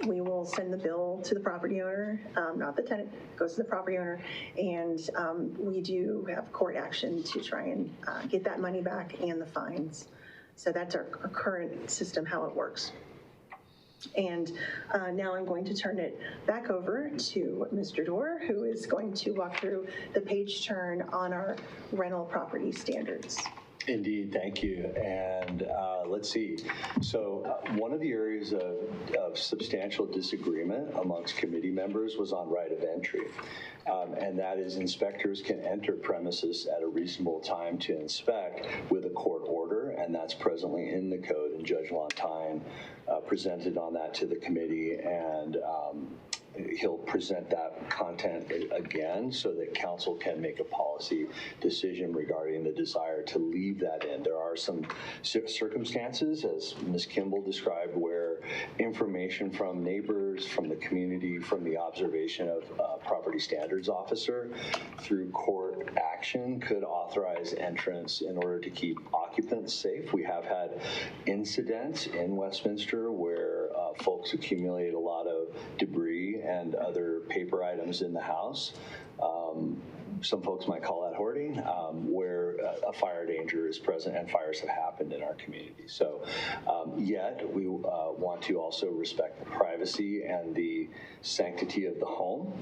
we will send the bill to the property owner, not the tenant, goes to the property owner, and we do have court action to try and get that money back and the fines. So that's our current system, how it works. And now I'm going to turn it back over to Mr. Dorr, who is going to walk through the page turn on our rental property standards. Indeed, thank you. And let's see. So one of the areas of substantial disagreement amongst committee members was on right of entry. And that is inspectors can enter premises at a reasonable time to inspect with a court order, and that's presently in the code. And Judge Lontine presented on that to the committee, and he'll present that content again so that council can make a policy decision regarding the desire to leave that in. There are some circumstances, as Ms. Kimball described, where information from neighbors, from the community, from the observation of a property standards officer through court action could authorize entrance in order to keep occupants safe. We have had incidents in Westminster where folks accumulate a lot of debris and other paper items in the house. Some folks might call that hoarding, where a fire danger is present, and fires have happened in our community. So yet we want to also respect the privacy and the sanctity of the home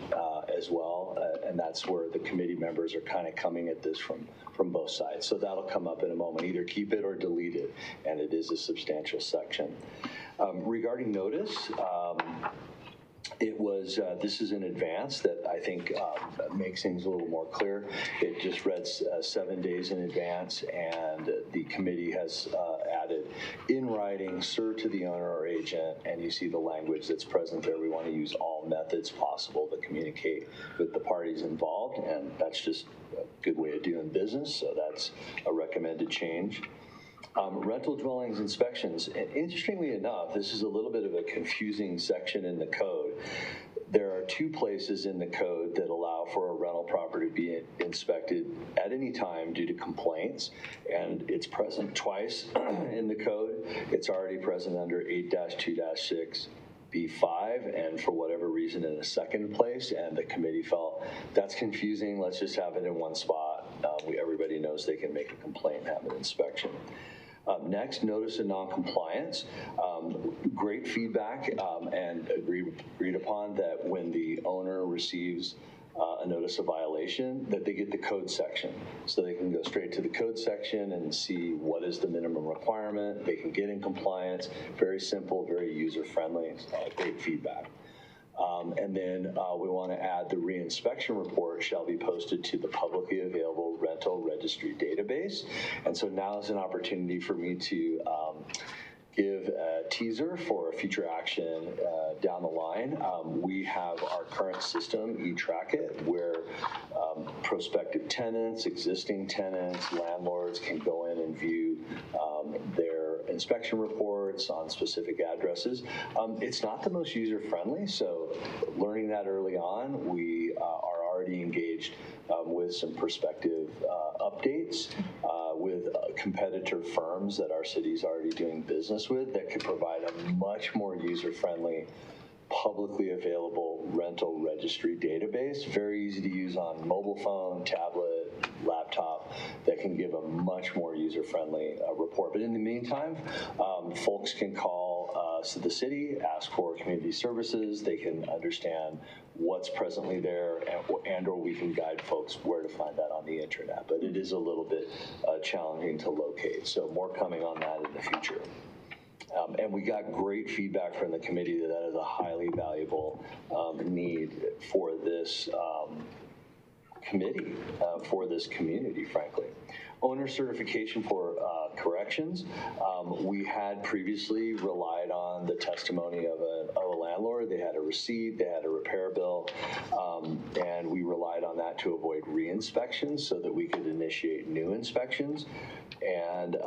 as well, and that's where the committee members are kind of coming at this from both sides. So that'll come up in a moment, either keep it or delete it, and it is a substantial section. Regarding notice, it was, this is in advance that I think makes things a little more clear. It just read 7 days in advance, and the committee has added in writing, serve to the owner or agent, and you see the language that's present there. We want to use all methods possible to communicate with the parties involved, and that's just a good way of doing business, so that's a recommended change. Rental dwellings inspections. And interestingly enough, this is a little bit of a confusing section in the code. There are 2 places in the code that allow for a rental property to be inspected at any time due to complaints, and it's present twice in the code. It's already present under 8-2-6. B5, and for whatever reason in a second place, and the committee felt that's confusing, let's just have it in one spot. Everybody knows they can make a complaint and have an inspection. Next, notice of non-compliance. Great feedback and agreed upon that when the owner receives a notice of violation, that they get the code section. So they can go straight to the code section and see what is the minimum requirement. They can get in compliance. Very simple, very user-friendly, great feedback. And then we want to add the re-inspection report shall be posted to the publicly available rental registry database. And so now is an opportunity for me to give a teaser for a future action down the line. We have our current system, eTrackIt, where prospective tenants, existing tenants, landlords can go in and view their inspection reports on specific addresses. It's not the most user-friendly, so learning that early on, we are already engaged with some prospective updates with competitor firms that our city's already doing business with that could provide a much more user-friendly, publicly available rental registry database, very easy to use on mobile phone, tablet, laptop, that can give a much more user-friendly report. But in the meantime, folks can call the city, ask for community services. They can understand what's presently there, and or we can guide folks where to find that on the internet. But it is a little bit challenging to locate. So more coming on that in the future. And we got great feedback from the committee that is a highly valuable need for this committee, for this community, frankly. Owner certification for corrections. We had previously relied on the testimony of a landlord. They had a receipt, they had a repair bill, and we relied on that to avoid re-inspections so that we could initiate new inspections. And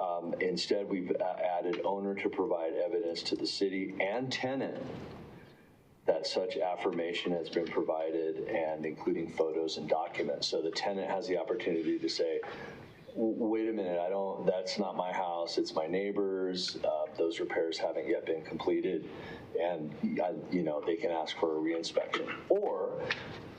instead, we've added owner to provide evidence to the city and tenant that such affirmation has been provided, and including photos and documents. So the tenant has the opportunity to say, wait a minute, that's not my house, it's my neighbor's, those repairs haven't yet been completed, and they can ask for a reinspection. Or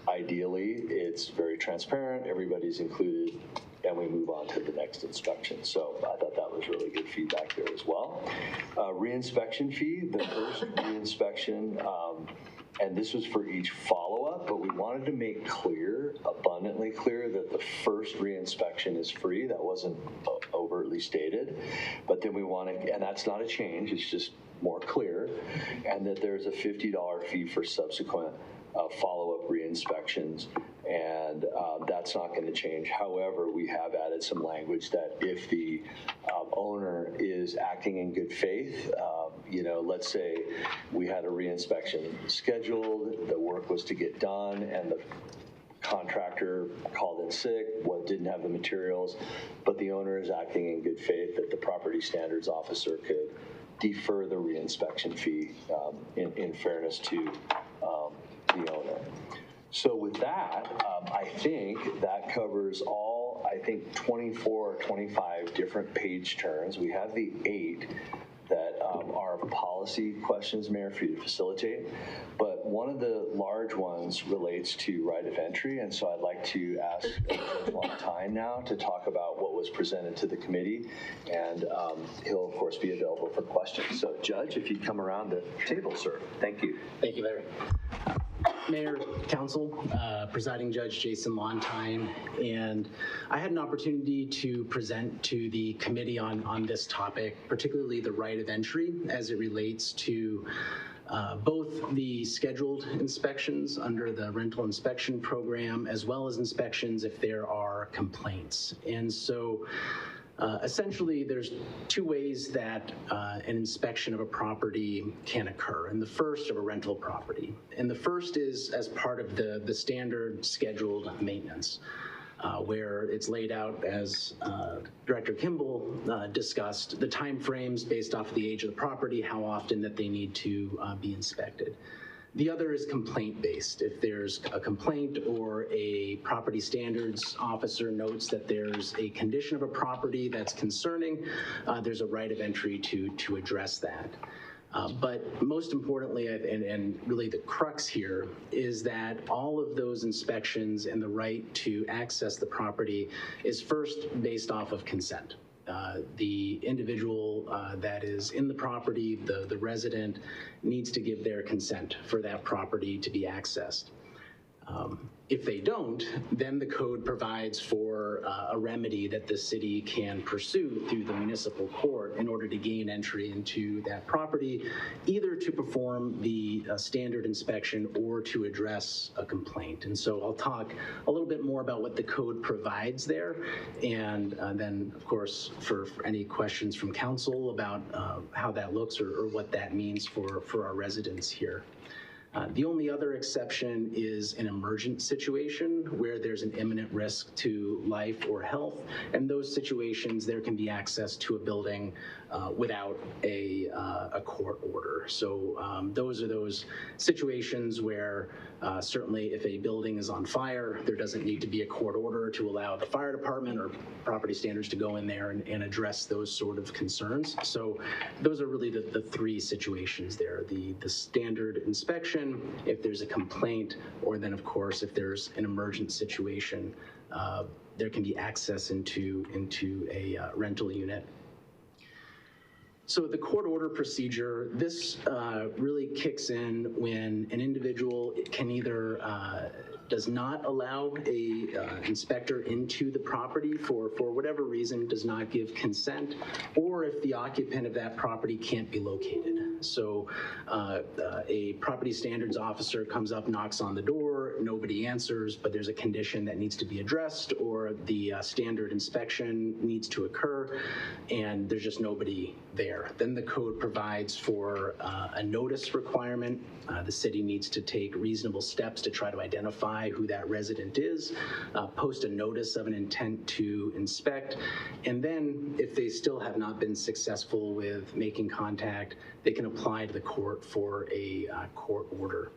ideally, it's very transparent, everybody's included, and we move on to the next inspection. So I thought that was really good feedback there as well. Reinspection fee, the first reinspection, and this was for each follow-up, but we wanted to make clear, abundantly clear, that the first reinspection is free. That wasn't overtly stated, but then we want to, and that's not a change, it's just more clear, and that there's a $50 fee for subsequent follow-up re-inspections, and that's not going to change. However, we have added some language that if the owner is acting in good faith, let's say we had a re-inspection scheduled, the work was to get done, and the contractor called in sick, didn't have the materials, but the owner is acting in good faith, that the property standards officer could defer the re-inspection fee in fairness to the owner. So with that, I think that covers all, 24 or 25 different page turns. We have the 8 that are policy questions, Mayor, for you to facilitate. But one of the large ones relates to right of entry, and so I'd like to ask Judge Long now to talk about what was presented to the committee, and he'll, of course, be available for questions. So, Judge, if you'd come around the table, sir. Thank you. Thank you, Larry. Mayor, Council, Presiding Judge Jason Lontine, and I had an opportunity to present to the committee on this topic, particularly the right of entry as it relates to both the scheduled inspections under the rental inspection program, as well as inspections if there are complaints. And so essentially, there's 2 ways that an inspection of a property can occur, and the first of a rental property. And the first is as part of the standard scheduled maintenance, where it's laid out as Director Kimball discussed, the timeframes based off of the age of the property, how often that they need to be inspected. The other is complaint-based. If there's a complaint or a property standards officer notes that there's a condition of a property that's concerning, there's a right of entry to address that. But most importantly, and really the crux here, is that all of those inspections and the right to access the property is first based off of consent. The individual that is in the property, the resident, needs to give their consent for that property to be accessed. If they don't, then the code provides for a remedy that the city can pursue through the municipal court in order to gain entry into that property, either to perform the standard inspection or to address a complaint. And so I'll talk a little bit more about what the code provides there, and then, of course, for any questions from council about how that looks or what that means for our residents here. The only other exception is an emergent situation where there's an imminent risk to life or health. And those situations, there can be access to a building without a court order. So those are those situations where certainly if a building is on fire, there doesn't need to be a court order to allow the fire department or property standards to go in there and address those sort of concerns. So those are really the three situations there. The standard inspection, if there's a complaint, or then of course if there's an emergent situation, there can be access into a rental unit. So the court order procedure, this really kicks in when an individual can either does not allow a inspector into the property for whatever reason, does not give consent, or if the occupant of that property can't be located. So a property standards officer comes up, knocks on the door, nobody answers, but there's a condition that needs to be addressed, or the standard inspection needs to occur, and there's just nobody there. Then the code provides for a notice requirement. The city needs to take reasonable steps to try to identify who that resident is, post a notice of an intent to inspect, and then if they still have not been successful with making contact, they can apply to the court for a court order.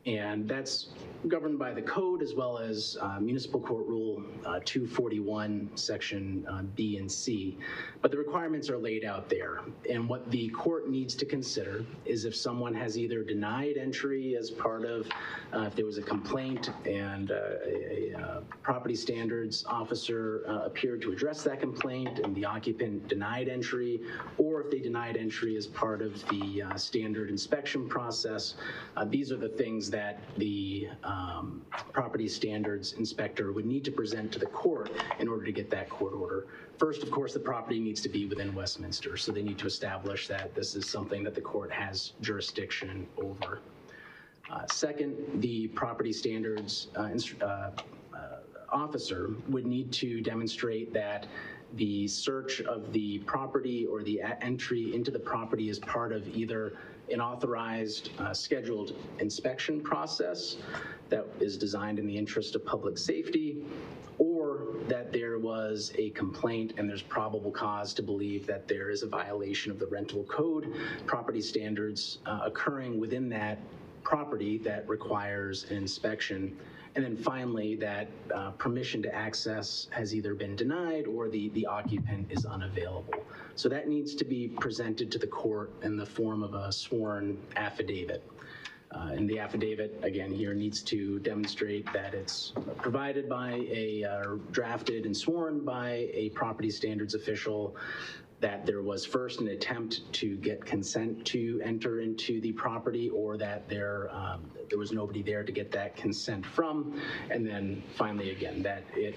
And that's governed by the code as well as Municipal Court Rule 241, Section B and C. But the requirements are laid out there. And what the court needs to consider is if someone has either denied entry as part of, if there was a complaint and a property standards officer appeared to address that complaint and the occupant denied entry, or if they denied entry as part of the standard inspection process. These are the things that the property standards inspector would need to present to the court in order to get that court order. First, of course, the property needs to be within Westminster, so they need to establish that this is something that the court has jurisdiction over. Second, the property standards officer would need to demonstrate that the search of the property or the entry into the property is part of either an authorized scheduled inspection process that is designed in the interest of public safety, or that there was a complaint and there's probable cause to believe that there is a violation of the rental code, property standards occurring within that property that requires an inspection. And then finally, that permission to access has either been denied or the occupant is unavailable. So that needs to be presented to the court in the form of a sworn affidavit. And the affidavit, again, here needs to demonstrate that it's provided by drafted and sworn by a property standards official, that there was first an attempt to get consent to enter into the property, or that there was nobody there to get that consent from, and then finally, again, that it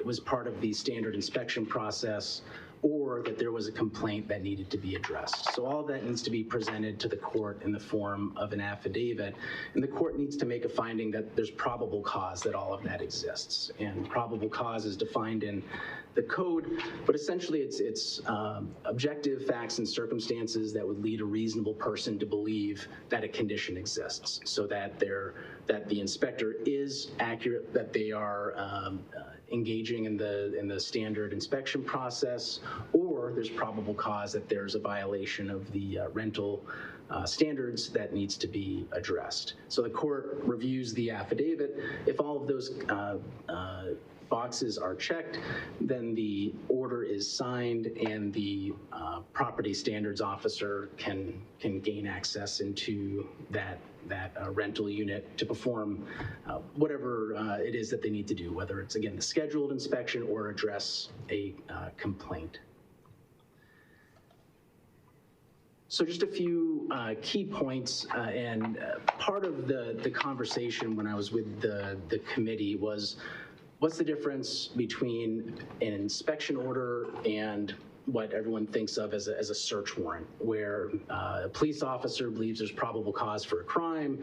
was part of the standard inspection process, or that there was a complaint that needed to be addressed. So all of that needs to be presented to the court in the form of an affidavit, and the court needs to make a finding that there's probable cause that all of that exists. And probable cause is defined in the code, but essentially it's objective facts and circumstances that would lead a reasonable person to believe that a condition exists, so that the inspector is accurate, that they are engaging in the standard inspection process, or there's probable cause that there's a violation of the rental standards that needs to be addressed. So the court reviews the affidavit. If all of those boxes are checked, then the order is signed, and the property standards officer can gain access into that rental unit to perform whatever it is that they need to do, whether it's, again, the scheduled inspection or address a complaint. So just a few key points, and part of the conversation when I was with the committee was, what's the difference between an inspection order and what everyone thinks of as a search warrant, where a police officer believes there's probable cause for a crime,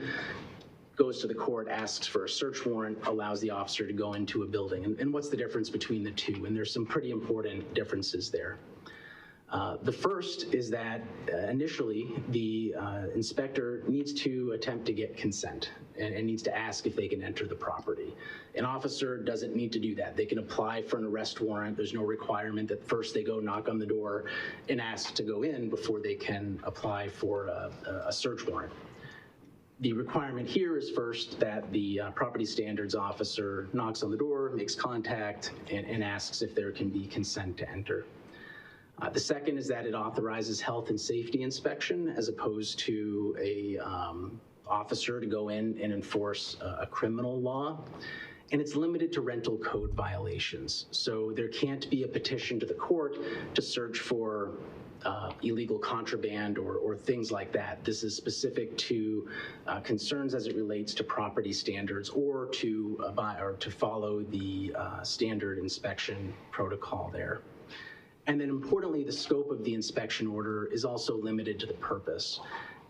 goes to the court, asks for a search warrant, allows the officer to go into a building, and what's the difference between the two? And there's some pretty important differences there. The first is that initially the inspector needs to attempt to get consent and needs to ask if they can enter the property. An officer doesn't need to do that. They can apply for an arrest warrant. There's no requirement that first they go knock on the door and ask to go in before they can apply for a search warrant. The requirement here is first that the property standards officer knocks on the door, makes contact, and asks if there can be consent to enter. The second is that it authorizes health and safety inspection as opposed to a officer to go in and enforce a criminal law. And it's limited to rental code violations. So there can't be a petition to the court to search for illegal contraband or things like that. This is specific to concerns as it relates to property standards or to follow the standard inspection protocol there. And then importantly, the scope of the inspection order is also limited to the purpose.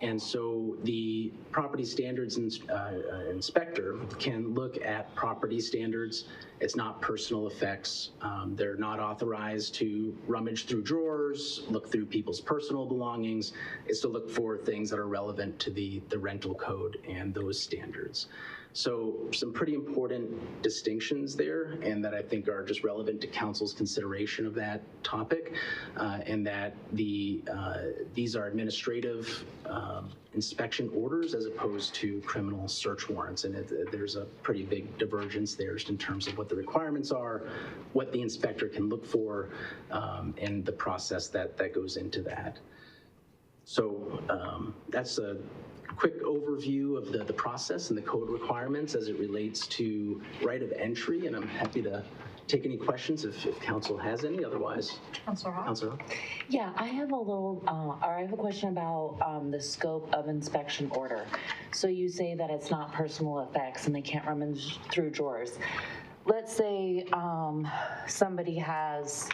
And so the property standards inspector can look at property standards. It's not personal effects. They're not authorized to rummage through drawers, look through people's personal belongings. It's to look for things that are relevant to the rental code and those standards. So some pretty important distinctions there, and that I think are just relevant to council's consideration of that topic, and that these are administrative inspection orders as opposed to criminal search warrants, and there's a pretty big divergence there just in terms of what the requirements are, what the inspector can look for, and the process that goes into that. So that's a quick overview of the process and the code requirements as it relates to right of entry, and I'm happy to take any questions if council has any. Otherwise, Councilor Hall? Councilor Hall? Yeah, I have a question about the scope of inspection order. So you say that it's not personal effects and they can't rummage through drawers. Let's say somebody has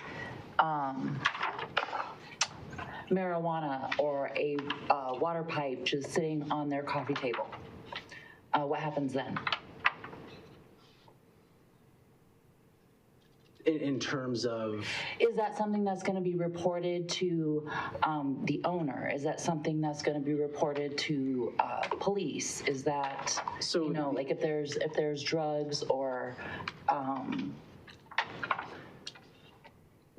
marijuana or a water pipe just sitting on their coffee table. What happens then? In terms of? Is that something that's going to be reported to the owner? Is that something that's going to be reported to police? Is that, so, you know, like if there's drugs or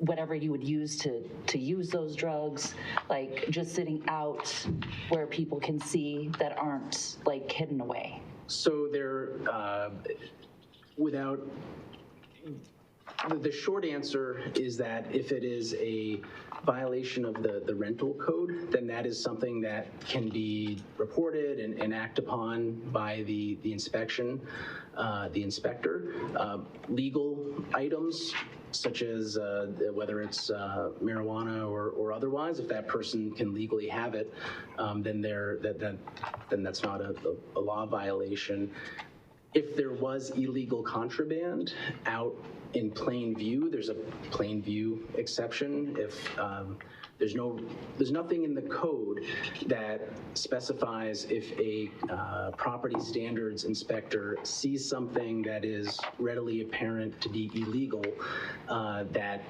whatever you would use to use those drugs, like just sitting out where people can see that aren't like hidden away? So they're, the short answer is that if it is a violation of the rental code, then that is something that can be reported and acted upon by the inspection, the inspector. Legal items such as whether it's marijuana or otherwise, if that person can legally have it, then that's not a law violation. If there was illegal contraband out in plain view, there's a plain view exception. If there's nothing in the code that specifies if a property standards inspector sees something that is readily apparent to be illegal, that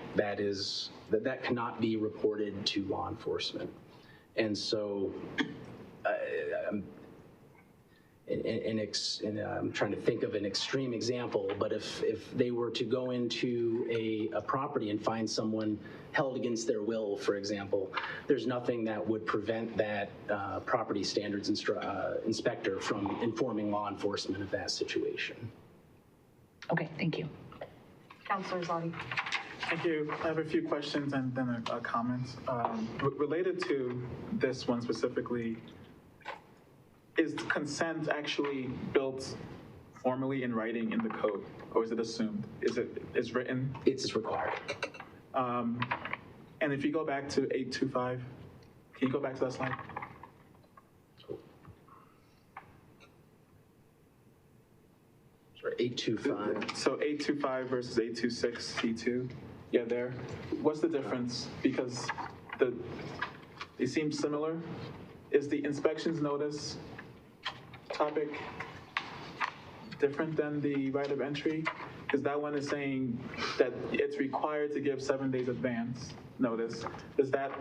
cannot be reported to law enforcement. And so I'm trying to think of an extreme example, but if they were to go into a property and find someone held against their will, for example, there's nothing that would prevent that property standards inspector from informing law enforcement of that situation. Okay, thank you. Councilor Zadi. Thank you. I have a few questions and then a comment. Related to this one specifically, is consent actually built formally in writing in the code, or is it assumed? Is written? It's required. And if you go back to 825, can you go back to that slide? Sorry, 825. So 825 versus 826 C2. Yeah, there. What's the difference? Because they seem similar. Is the inspections notice topic different than the right of entry? Because that one is saying that it's required to give 7 days advance, notice. Does that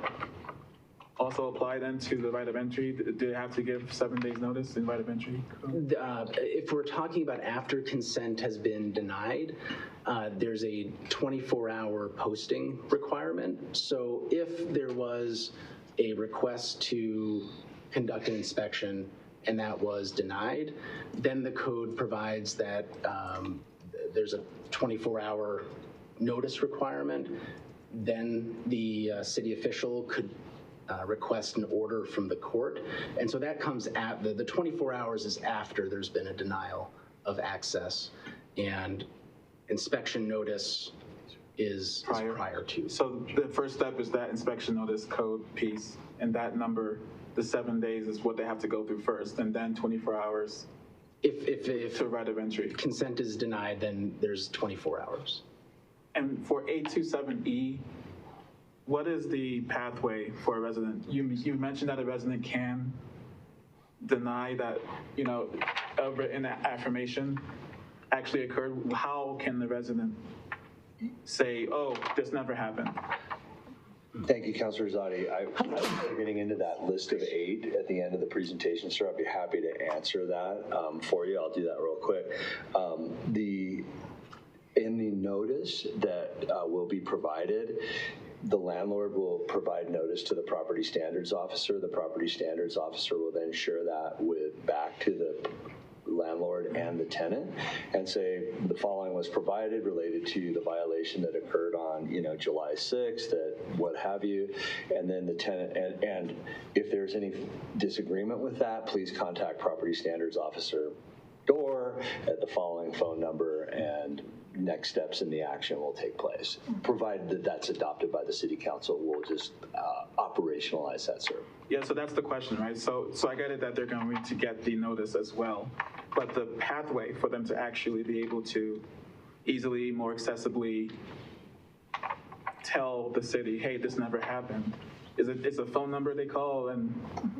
also apply then to the right of entry? Do they have to give 7 days notice in right of entry? If we're talking about after consent has been denied, there's a 24-hour posting requirement. So if there was a request to conduct an inspection and that was denied, then the code provides that there's a 24-hour notice requirement. Then the city official could request an order from the court. And so that comes at the 24 hours is after there's been a denial of access, and inspection notice is prior to. So the first step is that inspection notice code piece, and that number, the 7 days, is what they have to go through first, and then 24 hours if to right of entry. Consent is denied, then there's 24 hours. And for 827E, what is the pathway for a resident? You mentioned that a resident can deny that, an affirmation actually occurred. How can the resident say, oh, this never happened? Thank you, Councilor Zadi. We're getting into that list of 8 at the end of the presentation, sir. I'd be happy to answer that for you. I'll do that real quick. In the notice that will be provided, the landlord will provide notice to the property standards officer. The property standards officer will then share that back to the landlord and the tenant and say the following was provided related to the violation that occurred on July 6th, that what have you, and then the tenant, and if there's any disagreement with that, please contact property standards officer Door at the following phone number, and next steps in the action will take place. Provided that that's adopted by the city council, we'll just operationalize that, sir. Yeah, so that's the question, right? So I get it that they're going to get the notice as well, but the pathway for them to actually be able to easily, more accessibly tell the city, hey, this never happened. It's a phone number they call and...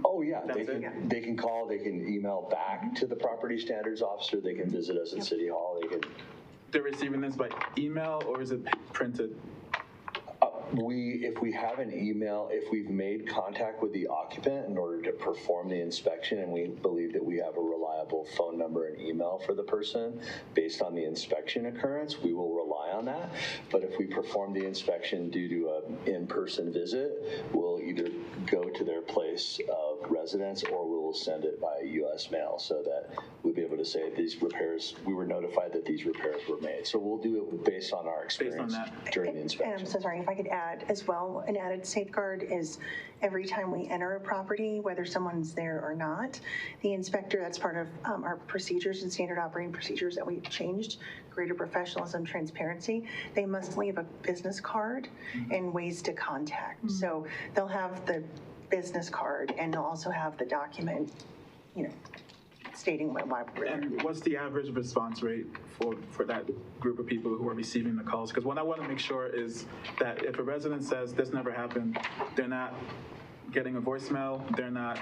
Oh, yeah, they can call, they can email back to the property standards officer, they can visit us at City Hall, they can... They're receiving this by email, or is it printed? If we have an email, if we've made contact with the occupant in order to perform the inspection and we believe that we have a reliable phone number and email for the person based on the inspection occurrence, we will rely on that. But if we perform the inspection due to an in-person visit, we'll either go to their place of residence or we will send it by U.S. mail so that we'll be able to say these repairs, we were notified that these repairs were made. So we'll do it based on our experience during the inspection. And I'm so sorry, if I could add as well, an added safeguard is every time we enter a property, whether someone's there or not, the inspector, that's part of our procedures and standard operating procedures that we've changed, greater professionalism, transparency, they must leave a business card and ways to contact. So they'll have the business card and they'll also have the document, stating why we're there. And what's the average response rate for that group of people who are receiving the calls? Because what I want to make sure is that if a resident says this never happened, they're not getting a voicemail, they're not,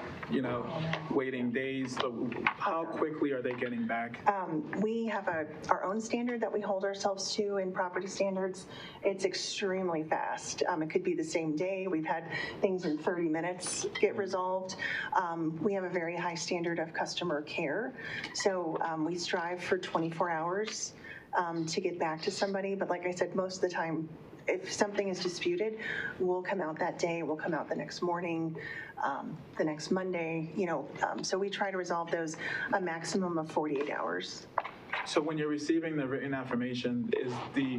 waiting days. So how quickly are they getting back? We have our own standard that we hold ourselves to in property standards. It's extremely fast. It could be the same day. We've had things in 30 minutes get resolved. We have a very high standard of customer care. So we strive for 24 hours to get back to somebody. But like I said, most of the time, if something is disputed, we'll come out that day, we'll come out the next morning, the next Monday, so we try to resolve those a maximum of 48 hours. So when you're receiving the written affirmation,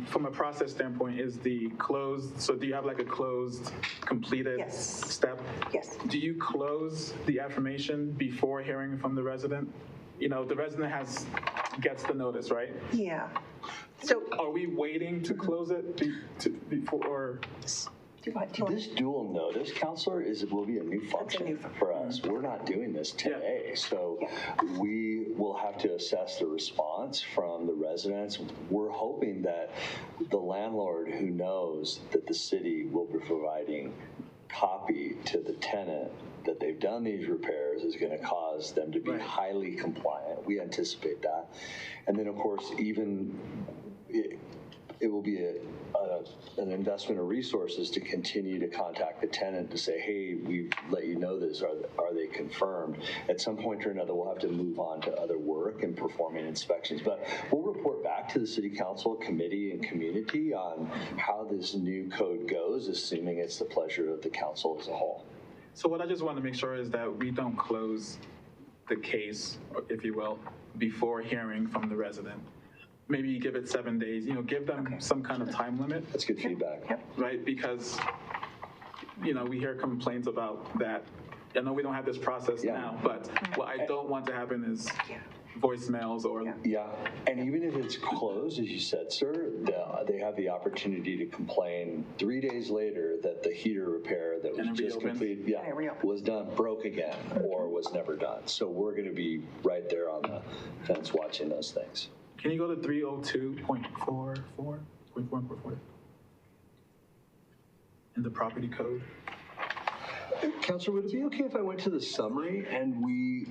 from a process standpoint, is the closed, so do you have like a closed, completed step? Yes. Do you close the affirmation before hearing from the resident? The resident gets the notice, right? Yeah. So are we waiting to close it before? This dual notice, Counselor, will be a new function for us. We're not doing this today, so we will have to assess the response from the residents. We're hoping that the landlord who knows that the city will be providing copy to the tenant that they've done these repairs is going to cause them to be highly compliant. We anticipate that. And then, of course, even it will be an investment of resources to continue to contact the tenant to say, hey, we've let you know this, are they confirmed? At some point or another, we'll have to move on to other work and performing inspections. But we'll report back to the City Council, committee, and community on how this new code goes, assuming it's the pleasure of the council as a whole. So what I just want to make sure is that we don't close the case, if you will, before hearing from the resident. Maybe give it 7 days, give them some kind of time limit. That's good feedback. Right, because, we hear complaints about that. I know we don't have this process now, but what I don't want to happen is voicemails or... Yeah, and even if it's closed, as you said, sir, they have the opportunity to complain 3 days later that the heater repair that was just completed, was done, broke again, or was never done. So we're going to be right there on the fence watching those things. Can you go to 302.44 in the property code? Councilor, would it be okay if I went to the summary and we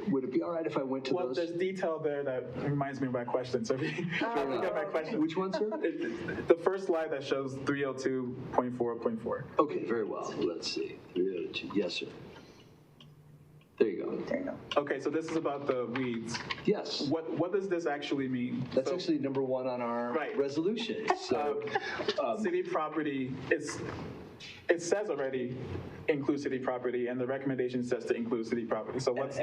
would it be all right if I went to those? Well, there's detail there that reminds me of my question. So if you get my question. Which one, sir? The first slide that shows 302.4.4. Okay, very well. Let's see. 302. Yes, sir. There you go. Okay, so this is about the weeds. Yes. What does this actually mean? That's actually number one on our resolution. So, city property, it says already include city property, and the recommendation says to include city property. So what's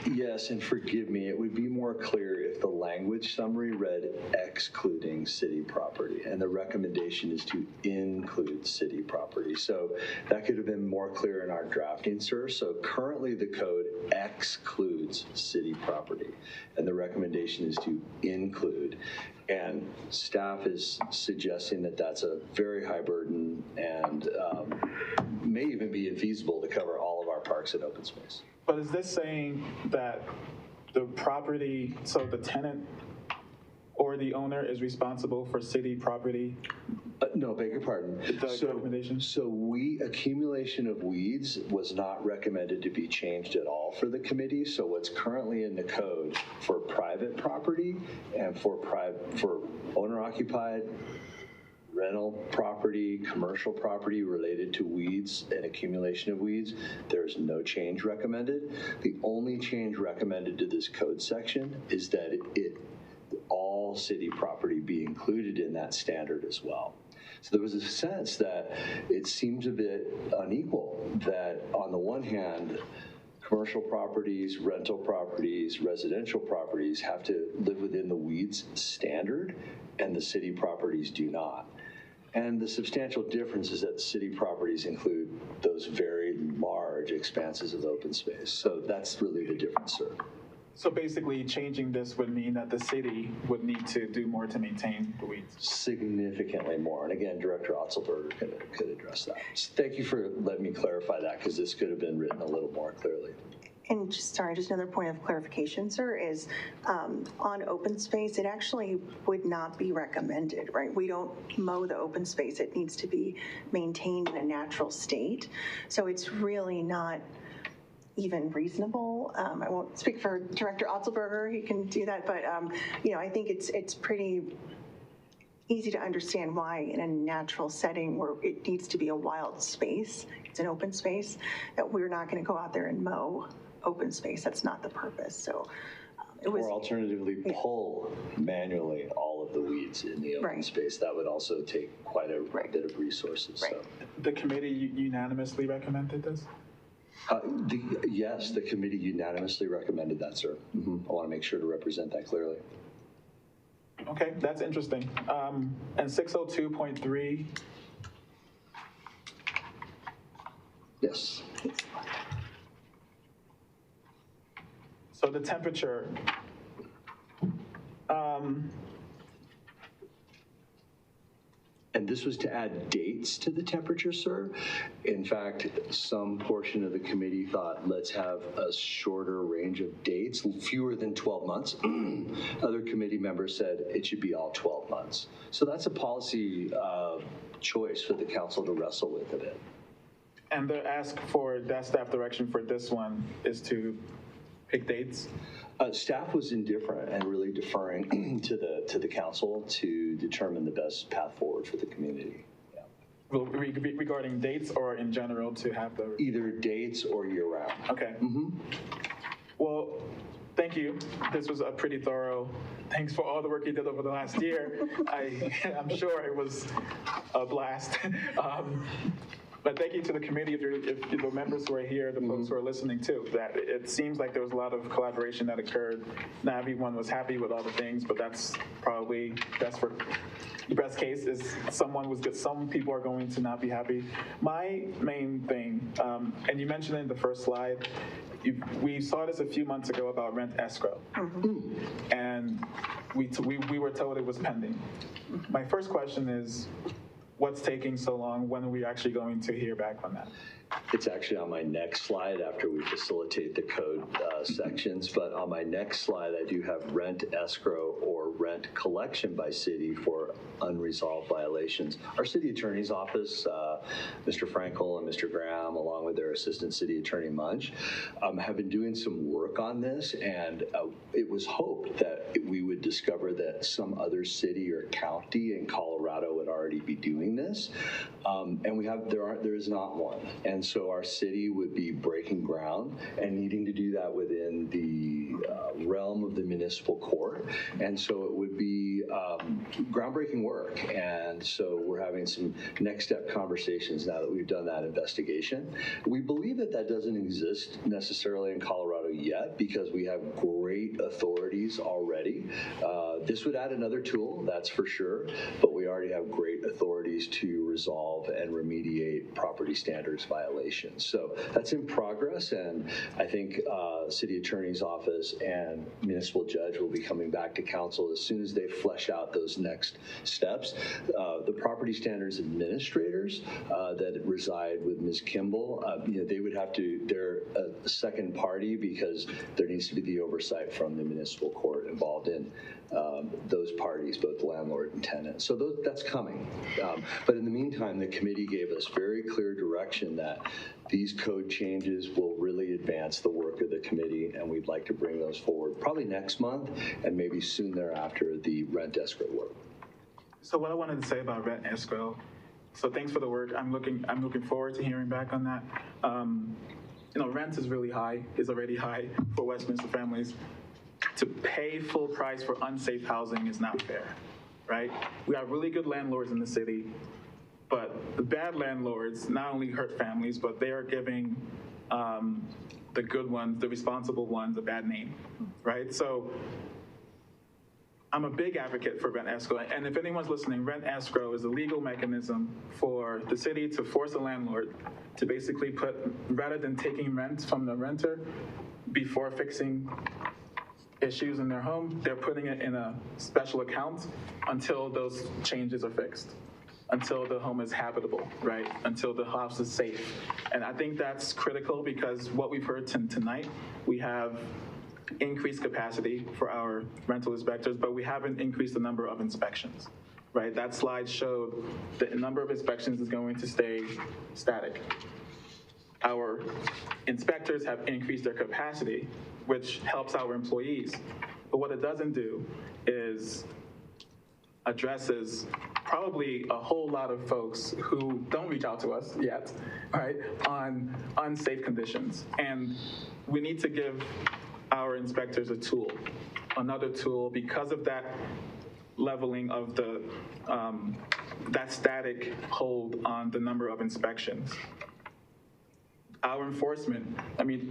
Yes, and forgive me, it would be more clear if the language summary read excluding city property, and the recommendation is to include city property. So that could have been more clear in our drafting, sir. So currently the code excludes city property, and the recommendation is to include. And staff is suggesting that that's a very high burden and may even be infeasible to cover all of our parks and open space. But is this saying that the property, so the tenant or the owner is responsible for city property? No, beg your pardon. Accumulation of weeds was not recommended to be changed at all for the committee. So what's currently in the code for private property and for owner-occupied rental property, commercial property related to weeds and accumulation of weeds, there's no change recommended. The only change recommended to this code section is that all city property be included in that standard as well. So there was a sense that it seems a bit unequal, that on the one hand, commercial properties, rental properties, residential properties have to live within the weeds standard, and the city properties do not. And the substantial difference is that city properties include those very large expanses of open space. So that's really the difference, sir. So basically, changing this would mean that the city would need to do more to maintain the weeds. Significantly more. And again, Director Otzelberger could address that. So thank you for letting me clarify that, because this could have been written a little more clearly. And just another point of clarification, sir, is on open space, it actually would not be recommended, right? We don't mow the open space. It needs to be maintained in a natural state. So it's really not even reasonable. I won't speak for Director Otzelberger, he can do that, but I think it's pretty easy to understand why in a natural setting where it needs to be a wild space, it's an open space, that we're not going to go out there and mow open space. That's not the purpose. So or alternatively pull manually all of the weeds in the open space. That would also take quite a bit of resources. So. The committee unanimously recommended this? Yes, the committee unanimously recommended that, sir. I want to make sure to represent that clearly. Okay, that's interesting. And 602.3. Yes. So the temperature. And this was to add dates to the temperature, sir. In fact, some portion of the committee thought, let's have a shorter range of dates, fewer than 12 months. Other committee members said it should be all 12 months. So that's a policy choice for the council to wrestle with a bit. And the ask for that staff direction for this one is to pick dates? Staff was indifferent and really deferring to the council to determine the best path forward for the community. Yeah. Well, regarding dates or in general to have the... Either dates or year-round. Okay. Well, thank you. This was a pretty thorough. Thanks for all the work you did over the last year. I'm sure it was a blast. But thank you to the committee, if the members who are here, the folks who are listening too, that it seems like there was a lot of collaboration that occurred. Not everyone was happy with all the things, but that's probably best for the best case is someone was good. Some people are going to not be happy. My main thing, and you mentioned it in the first slide, we saw this a few months ago about rent escrow, and we were told it was pending. My first question is, what's taking so long? When are we actually going to hear back on that? It's actually on my next slide after we facilitate the code sections, but on my next slide, I do have rent escrow or rent collection by city for unresolved violations. Our city attorney's office, Mr. Frankel and Mr. Graham, along with their assistant city attorney Munch, have been doing some work on this, and it was hoped that we would discover that some other city or county in Colorado would already be doing this, and there is not one. And so our city would be breaking ground and needing to do that within the realm of the municipal court. And so it would be groundbreaking work. And so we're having some next step conversations now that we've done that investigation. We believe that doesn't exist necessarily in Colorado yet because we have great authorities already. This would add another tool, that's for sure, but we already have great authorities to resolve and remediate property standards violations. So that's in progress, and I think City Attorney's Office and Municipal Judge will be coming back to council as soon as they flesh out those next steps. The property standards administrators that reside with Ms. Kimball, they would have to, they're a second party because there needs to be the oversight from the municipal court involved in those parties, both landlord and tenant. So that's coming. But in the meantime, the committee gave us very clear direction that these code changes will really advance the work of the committee, and we'd like to bring those forward probably next month and maybe soon thereafter the rent escrow work. So what I wanted to say about rent escrow, so thanks for the work. I'm looking forward to hearing back on that. Rent is really high, is already high for Westminster families. To pay full price for unsafe housing is not fair, right? We have really good landlords in the city, but the bad landlords not only hurt families, but they are giving the good ones, the responsible ones, a bad name, right? So I'm a big advocate for rent escrow, and if anyone's listening, rent escrow is a legal mechanism for the city to force a landlord to basically put, rather than taking rent from the renter before fixing issues in their home, they're putting it in a special account until those changes are fixed, until the home is habitable, right? Until the house is safe. And I think that's critical because what we've heard tonight, we have increased capacity for our rental inspectors, but we haven't increased the number of inspections, right? That slide showed the number of inspections is going to stay static. Our inspectors have increased their capacity, which helps our employees. But what it doesn't do is addresses probably a whole lot of folks who don't reach out to us yet, right, on unsafe conditions. And we need to give our inspectors a tool, another tool, because of that leveling of the, that static hold on the number of inspections. Our enforcement,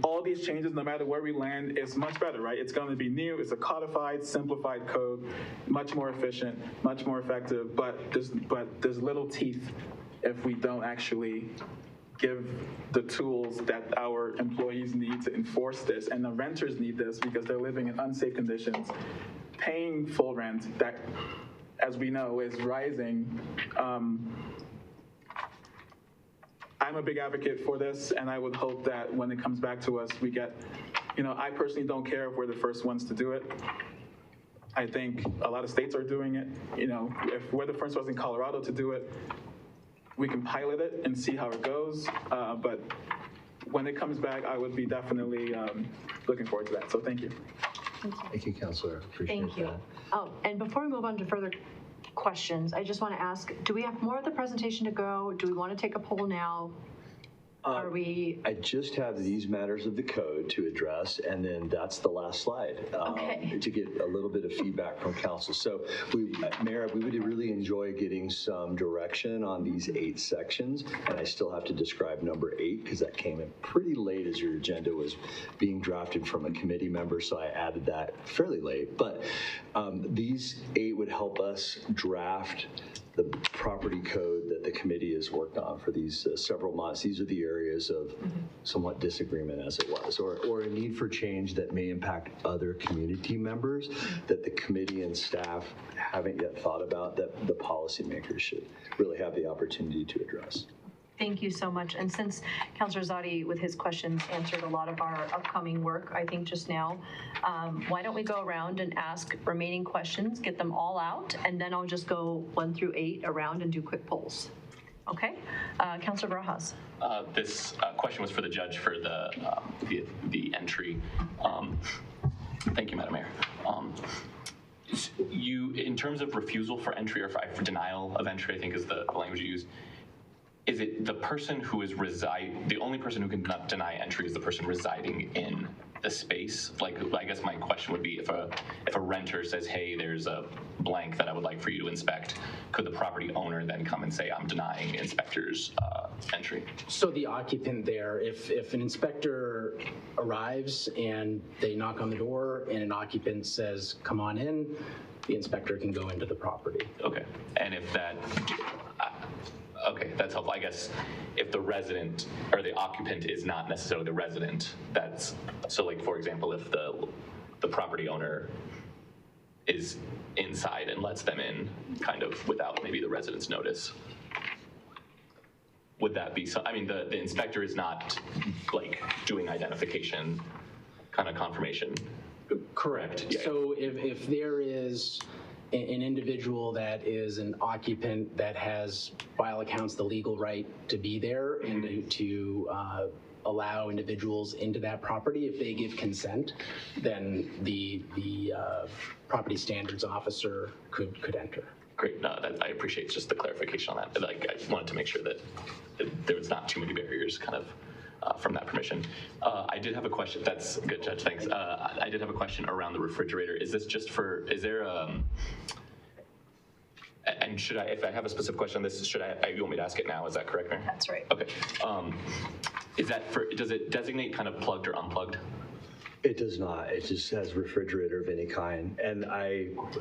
all these changes, no matter where we land, is much better, right? It's going to be new, it's a codified, simplified code, much more efficient, much more effective, but there's little teeth if we don't actually give the tools that our employees need to enforce this, and the renters need this because they're living in unsafe conditions, paying full rent that, as we know, is rising. I'm a big advocate for this, and I would hope that when it comes back to us, we get, I personally don't care if we're the first ones to do it. I think a lot of states are doing it. If we're the first ones in Colorado to do it, we can pilot it and see how it goes. But when it comes back, I would be definitely looking forward to that. So thank you. Thank you, Councilor. Appreciate Thank you. that. Oh, and before we move on to further questions, I just want to ask, do we have more of the presentation to go? Do we want to take a poll now? Are we? I just have these matters of the code to address, and then that's the last slide to get a little bit of feedback from council. So, Mayor, we would really enjoy getting some direction on these 8 sections, and I still have to describe number 8 because that came in pretty late as your agenda was being drafted from a committee member, so I added that fairly late. But these 8 would help us draft the property code that the committee has worked on for these several months. These are the areas of somewhat disagreement, as it was, or a need for change that may impact other community members that the committee and staff haven't yet thought about, that the policymakers should really have the opportunity to address. Thank you so much. And since Councilor Zadi, with his questions, answered a lot of our upcoming work, I think just now, why don't we go around and ask remaining questions, get them all out, and then I'll just go 1 through 8 around and do quick polls. Okay? Councilor Barajas. This question was for the judge for the entry. Thank you, Madam Mayor. You, in terms of refusal for entry or for denial of entry, I think is the language you used. Is it the person who is the only person who can deny entry is the person residing in the space? Like, I guess my question would be, if a renter says, hey, there's a blank that I would like for you to inspect, could the property owner then come and say, I'm denying inspector's entry? So the occupant there, if an inspector arrives and they knock on the door and an occupant says, come on in, the inspector can go into the property. Okay, and if that, okay, that's helpful. I guess if the resident or the occupant is not necessarily the resident, that's, so like, for example, if the property owner is inside and lets them in kind of without maybe the resident's notice, would that be, I mean, the inspector is not like doing identification kind of confirmation. Correct. Yeah. So if there is an individual that is an occupant that has, by all accounts, the legal right to be there and to allow individuals into that property, if they give consent, then the property standards officer could enter. Great, no, I appreciate just the clarification on that. Like, I wanted to make sure that there was not too many barriers kind of from that permission. I did have a question. That's good, Judge, thanks. I did have a question around the refrigerator. Is this just for, is there and should I, if I have a specific question on this, you want me to ask it now? Is that correct, Mayor? That's right. Okay. Is that does it designate kind of plugged or unplugged? It does not. It just has refrigerator of any kind. And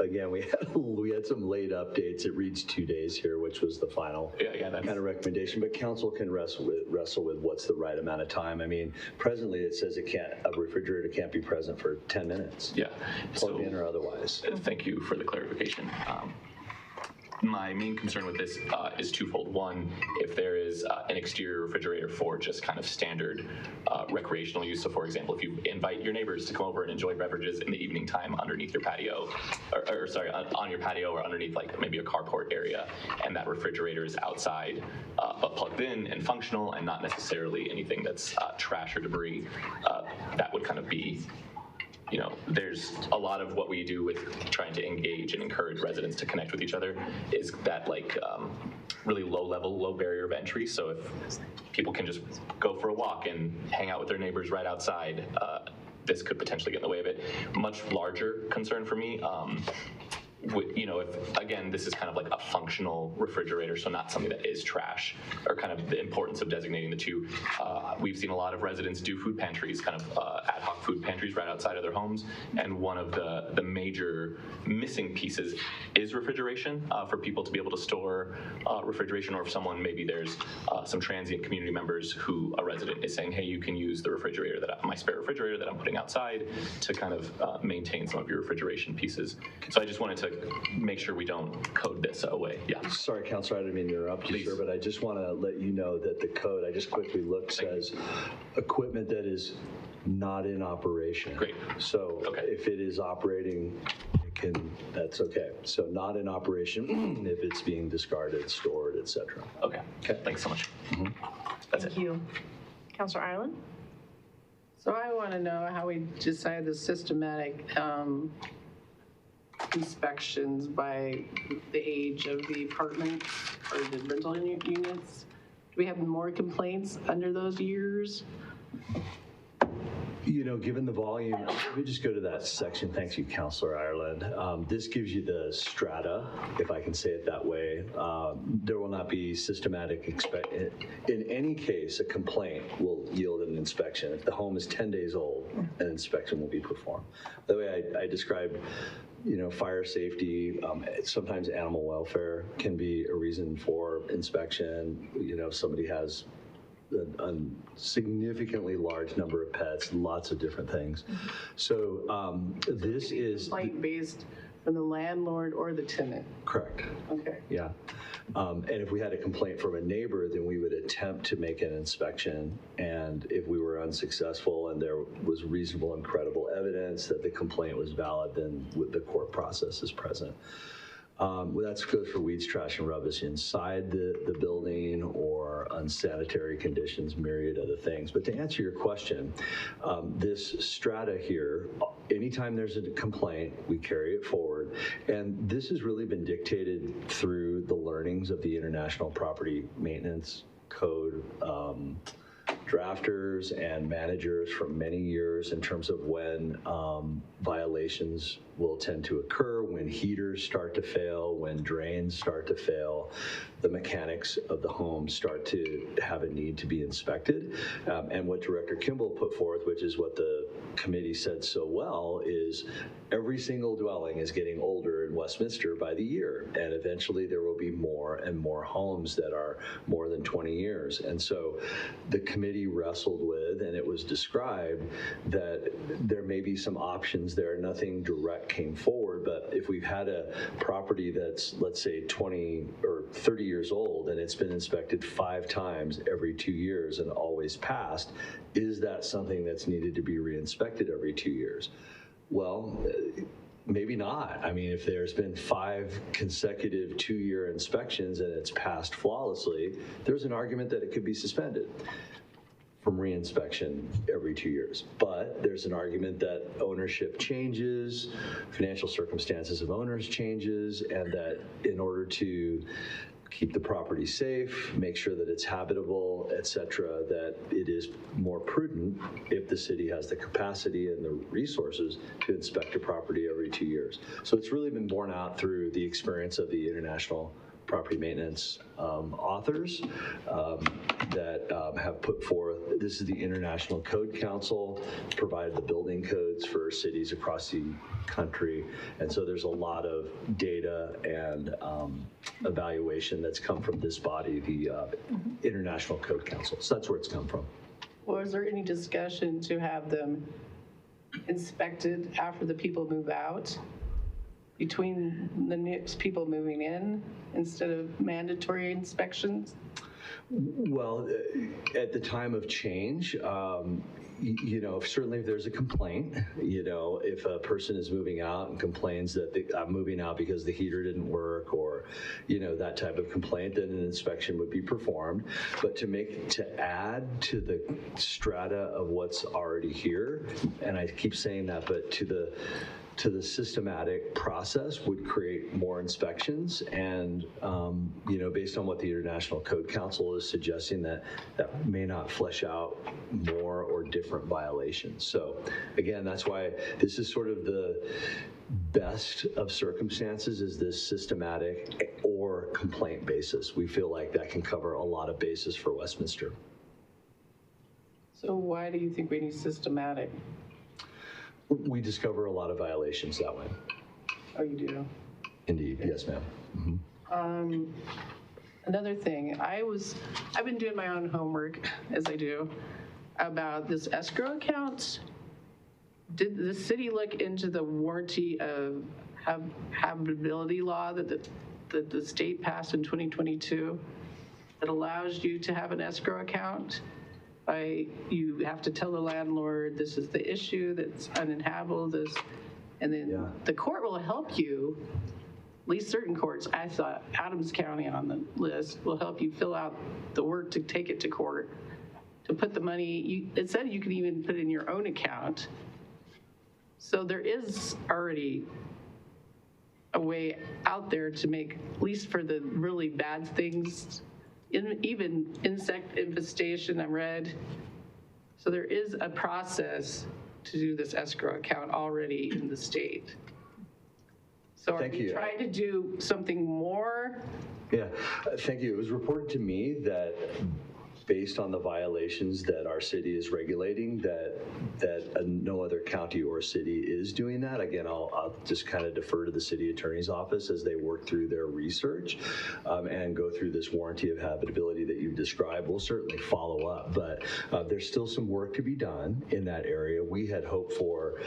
again, we had some late updates. It reads 2 days here, which was the final kind of recommendation. But council can wrestle with what's the right amount of time. I mean, presently it says a refrigerator can't be present for 10 minutes. Yeah. Plugged in or otherwise. Thank you for the clarification. My main concern with this is twofold. One, if there is an exterior refrigerator for just kind of standard recreational use. So, for example, if you invite your neighbors to come over and enjoy beverages in the evening time underneath your patio, or sorry, on your patio or underneath like maybe a carport area, and that refrigerator is outside but plugged in and functional and not necessarily anything that's trash or debris, that would kind of be, you know, there's a lot of what we do with trying to engage and encourage residents to connect with each other is that like really low barrier of entry. So if people can just go for a walk and hang out with their neighbors right outside, this could potentially get in the way of it. Much larger concern for me, you know, if, again, this is kind of like a functional refrigerator, so not something that is trash, or kind of the importance of designating the two. We've seen a lot of residents do food pantries, kind of ad hoc food pantries right outside of their homes, and one of the major missing pieces is refrigeration, for people to be able to store refrigeration, or if someone, maybe there's some transient community members who a resident is saying, hey, you can use the refrigerator, my spare refrigerator that I'm putting outside to kind of maintain some of your refrigeration pieces. So I just wanted to make sure we don't code this away. Yeah. Sorry, Councilor, I didn't mean to interrupt you, sir, but I just want to let you know that the code, I just quickly looked, says equipment that is not in operation. Great. So if it is operating, that's okay. So not in operation if it's being discarded, stored, etc. Okay. Thanks so much. Thank you. Counselor Ireland? So I want to know how we decide the systematic inspections by the age of the apartment or the rental units. Do we have more complaints under those years? You know, given the volume, let me just go to that section. Thank you, Counselor Ireland. This gives you the strata, if I can say it that way. There will not be systematic in any case, a complaint will yield an inspection. If the home is 10 days old, an inspection will be performed. The way I described, you know, fire safety, sometimes animal welfare can be a reason for inspection. You know, if somebody has a significantly large number of pets, lots of different things. So this is complaint-based from the landlord or the tenant? Correct. Okay. Yeah. And if we had a complaint from a neighbor, then we would attempt to make an inspection. And if we were unsuccessful and there was reasonable and credible evidence that the complaint was valid, then the court process is present. Well, that goes for weeds, trash, and rubbish inside the building or unsanitary conditions, myriad other things. But to answer your question, this strata here, anytime there's a complaint, we carry it forward. And this has really been dictated through the learnings of the International Property Maintenance Code drafters and managers for many years in terms of when violations will tend to occur, when heaters start to fail, when drains start to fail, the mechanics of the home start to have a need to be inspected. And what Director Kimball put forth, which is what the committee said so well, is every single dwelling is getting older in Westminster by the year. And eventually there will be more and more homes that are more than 20 years. And so the committee wrestled with, and it was described that there may be some options there. Nothing direct came forward, but if we've had a property that's, let's say, 20 or 30 years old and it's been inspected 5 times every 2 years and always passed, is that something that's needed to be re-inspected every 2 years? Well, maybe not. I mean, if there's been 5 consecutive 2-year inspections and it's passed flawlessly, there's an argument that it could be suspended from reinspection every 2 years. But there's an argument that ownership changes, financial circumstances of owners changes, and that in order to keep the property safe, make sure that it's habitable, et cetera, that it is more prudent if the city has the capacity and the resources to inspect a property every 2 years. So it's really been borne out through the experience of the International Property Maintenance authors that have put forth. This is the International Code Council, provided the building codes for cities across the country. And so there's a lot of data and evaluation that's come from this body, the International Code Council. So that's where it's come from. Or is there any discussion to have them inspected after the people move out, between the next people moving in, instead of mandatory inspections? Well, at the time of change, you know, certainly if there's a complaint, you know, if a person is moving out and complains that I'm moving out because the heater didn't work, or, you know, that type of complaint, then an inspection would be performed. But to add to the strata of what's already here, and I keep saying that, but to the systematic process would create more inspections. And, you know, based on what the International Code Council is suggesting, that may not flesh out more or different violations. So again, that's why this is sort of the best of circumstances, is this systematic or complaint basis. We feel like that can cover a lot of bases for Westminster. So why do you think we need systematic? We discover a lot of violations that way. Oh, you do? Indeed, yes, ma'am. Mm-hmm. Another thing, I've been doing my own homework, as I do, about this escrow account. Did the city look into the warranty of habitability law that the state passed in 2022 that allows you to have an escrow account? You have to tell the landlord, this is the issue, that's uninhabitable, and then the court will help you, at least certain courts, I thought Adams County on the list, will help you fill out the work to take it to court to put the money, it said you could even put it in your own account. So there is already a way out there to make, at least for the really bad things, even insect infestation, I read. So there is a process to do this escrow account already in the state. So are you trying to do something more? Yeah, thank you. It was reported to me that based on the violations that our city is regulating, that no other county or city is doing that. Again, I'll just kind of defer to the city attorney's office as they work through their research and go through this warranty of habitability that you've described. We'll certainly follow up, but there's still some work to be done in that area. We had hoped for,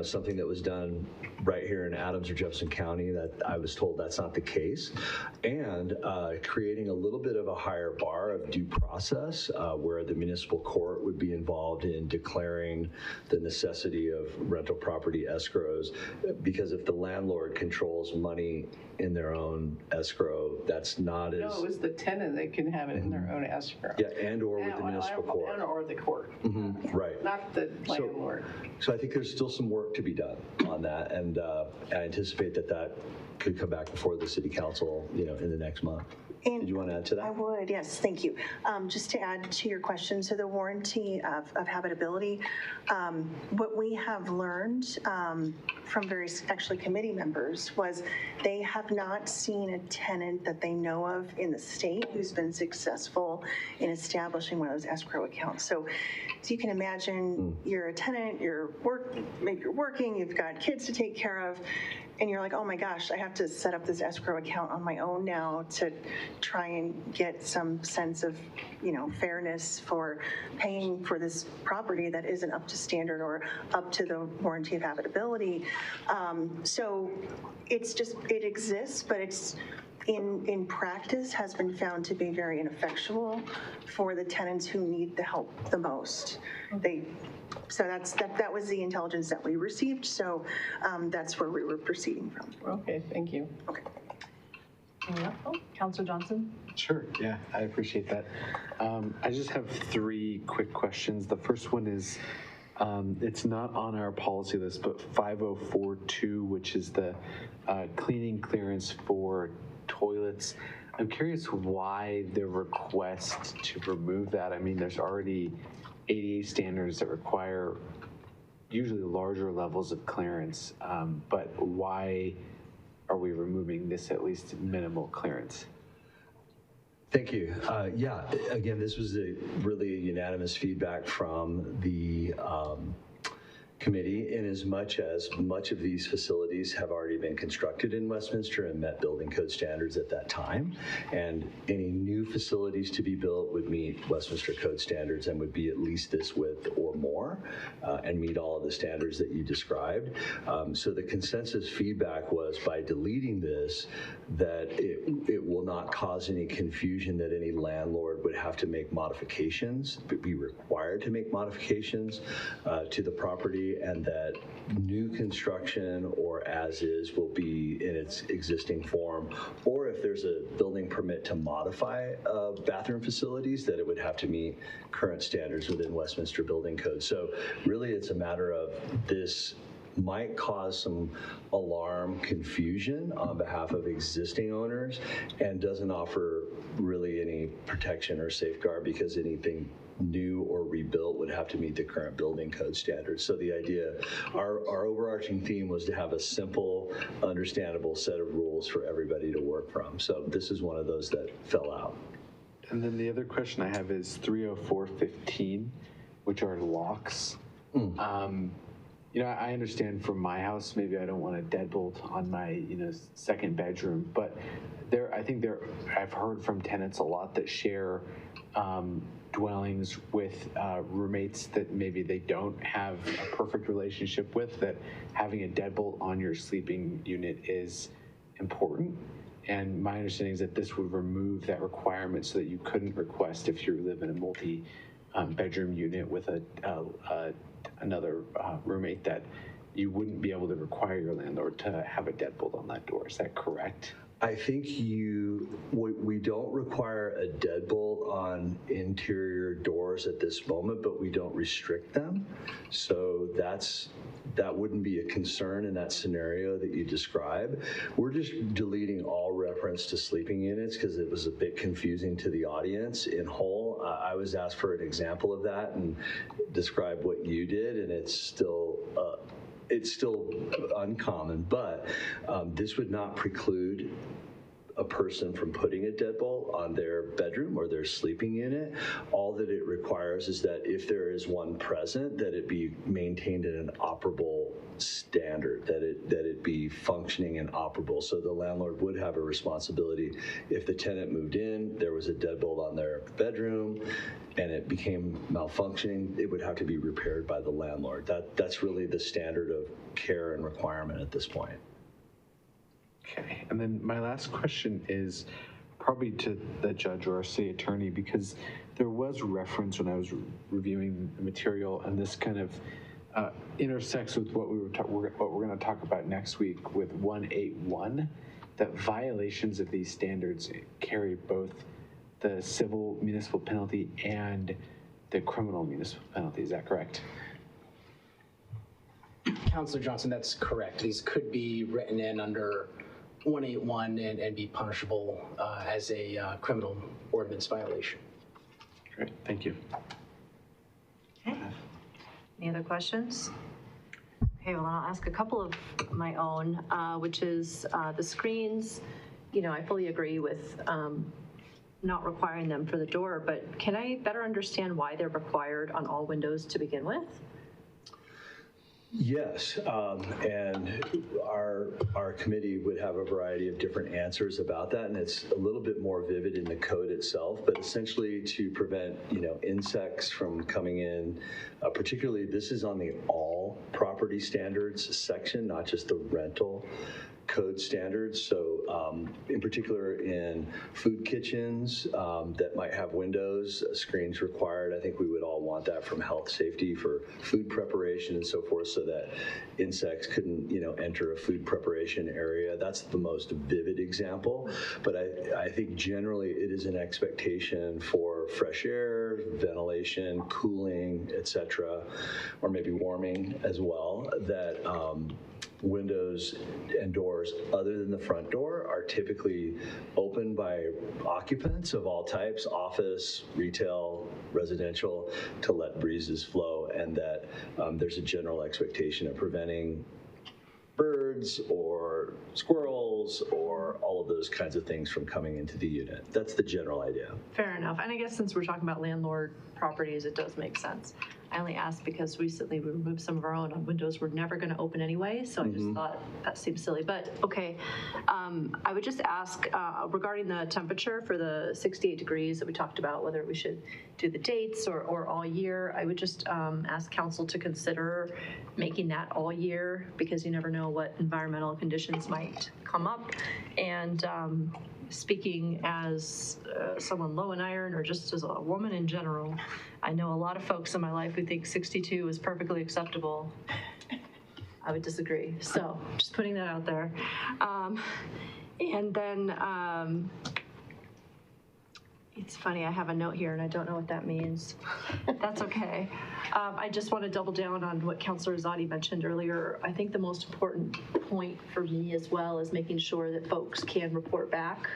something that was done right here in Adams or Jefferson County. That I was told that's not the case, and creating a little bit of a higher bar of due process where the municipal court would be involved in declaring the necessity of rental property escrows, because if the landlord controls money in their own escrow, that's not as... No, it's the tenant that can have it in their own escrow. Yeah, and or with the municipal court. And or the court. Right. Not the landlord. So I think there's still some work to be done on that, and I anticipate that could come back before the city council, in the next month. Did you want to add to that? I would, yes, thank you. Just to add to your question, so the warranty of habitability, what we have learned from various actually committee members was they have not seen a tenant that they know of in the state who's been successful in establishing one of those escrow accounts. So you can imagine you're a tenant, maybe you're working, you've got kids to take care of, and you're like, oh my gosh, I have to set up this escrow account on my own now to try and get some sense of, fairness for paying for this property that isn't up to standard or up to the warranty of habitability. So it exists, but it's in practice has been found to be very ineffectual for the tenants who need the help the most. So that was the intelligence that we received. So that's where we were proceeding from. Okay, thank you. Okay. Councilor Johnson? Sure, yeah, I appreciate that. I just have 3 quick questions. The first one is, it's not on our policy list, but 5042, which is the cleaning clearance for toilets. I'm curious why the request to remove that. I mean, there's already ADA standards that require usually larger levels of clearance, but why are we removing this at least minimal clearance? Thank you. Yeah, again, this was really a unanimous feedback from the committee, in as much of these facilities have already been constructed in Westminster and met building code standards at that time, and any new facilities to be built would meet Westminster code standards and would be at least this width or more, and meet all of the standards that you described. So the consensus feedback was, by deleting this, that it will not cause any confusion, that any landlord would have to make modifications, be required to make modifications to the property, and that new construction or as is will be in its existing form, or if there's a building permit to modify bathroom facilities, that it would have to meet current standards within Westminster Building Code. So really it's a matter of this might cause some alarm confusion on behalf of existing owners and doesn't offer really any protection or safeguard, because anything new or rebuilt would have to meet the current building code standards. So the idea, our overarching theme was to have a simple, understandable set of rules for everybody to work from. So this is one of those that fell out. And then the other question I have is 30415, which are locks. I understand from my house, maybe I don't want a deadbolt on my, second bedroom, but I've heard from tenants a lot that share dwellings with roommates that maybe they don't have a perfect relationship with, that having a deadbolt on your sleeping unit is important. And my understanding is that this would remove that requirement, so that you couldn't request, if you live in a multi-bedroom unit with another roommate, that you wouldn't be able to require your landlord to have a deadbolt on that door. Is that correct? I think we don't require a deadbolt on interior doors at this moment, but we don't restrict them. So that wouldn't be a concern in that scenario that you describe. We're just deleting all reference to sleeping units because it was a bit confusing to the audience in whole. I was asked for an example of that and describe what you did, and it's still uncommon, but this would not preclude a person from putting a deadbolt on their bedroom or their sleeping unit. All that it requires is that if there is one present, that it be maintained at an operable standard, that it be functioning and operable. So the landlord would have a responsibility if the tenant moved in, there was a deadbolt on their bedroom, and it became malfunctioning, it would have to be repaired by the landlord. That's really the standard of care and requirement at this point. Okay, and then my last question is probably to the judge or our city attorney, because there was reference when I was reviewing the material, and this kind of intersects with what we're going to talk about next week with 181, that violations of these standards carry both the civil municipal penalty and the criminal municipal penalty. Is that correct? Councilor Johnson, that's correct. These could be written in under 181 and be punishable as a criminal ordinance violation. Great, thank you. Okay. Any other questions? Okay, well, I'll ask a couple of my own, which is the screens. You know, I fully agree with not requiring them for the door, but can I better understand why they're required on all windows to begin with? Yes, and our committee would have a variety of different answers about that, and it's a little bit more vivid in the code itself, but essentially to prevent, insects from coming in, particularly this is on the all property standards section, not just the rental code standards. So in particular in food kitchens that might have windows, screens required. I think we would all want that from health safety for food preparation and so forth, so that insects couldn't, enter a food preparation area. That's the most vivid example. But I think generally it is an expectation for fresh air, ventilation, cooling, etc., or maybe warming as well, that windows and doors other than the front door are typically opened by occupants of all types, office, retail, residential, to let breezes flow, and that there's a general expectation of preventing birds or squirrels or all of those kinds of things from coming into the unit. That's the general idea. Fair enough. And I guess since we're talking about landlord properties, it does make sense. I only asked because recently we removed some of our own on windows we're never going to open anyway, so I just thought that seems silly. But okay, I would just ask regarding the temperature for the 68 degrees that we talked about, whether we should do the dates or all year. I would just ask council to consider making that all year, because you never know what environmental conditions might come up. And speaking as someone low in iron, or just as a woman in general, I know a lot of folks in my life who think 62 is perfectly acceptable. I would disagree. So just putting that out there. And then it's funny, I have a note here and I don't know what that means. That's okay. I just want to double down on what Councilor Zadi mentioned earlier. I think the most important point for me as well is making sure that folks can report back.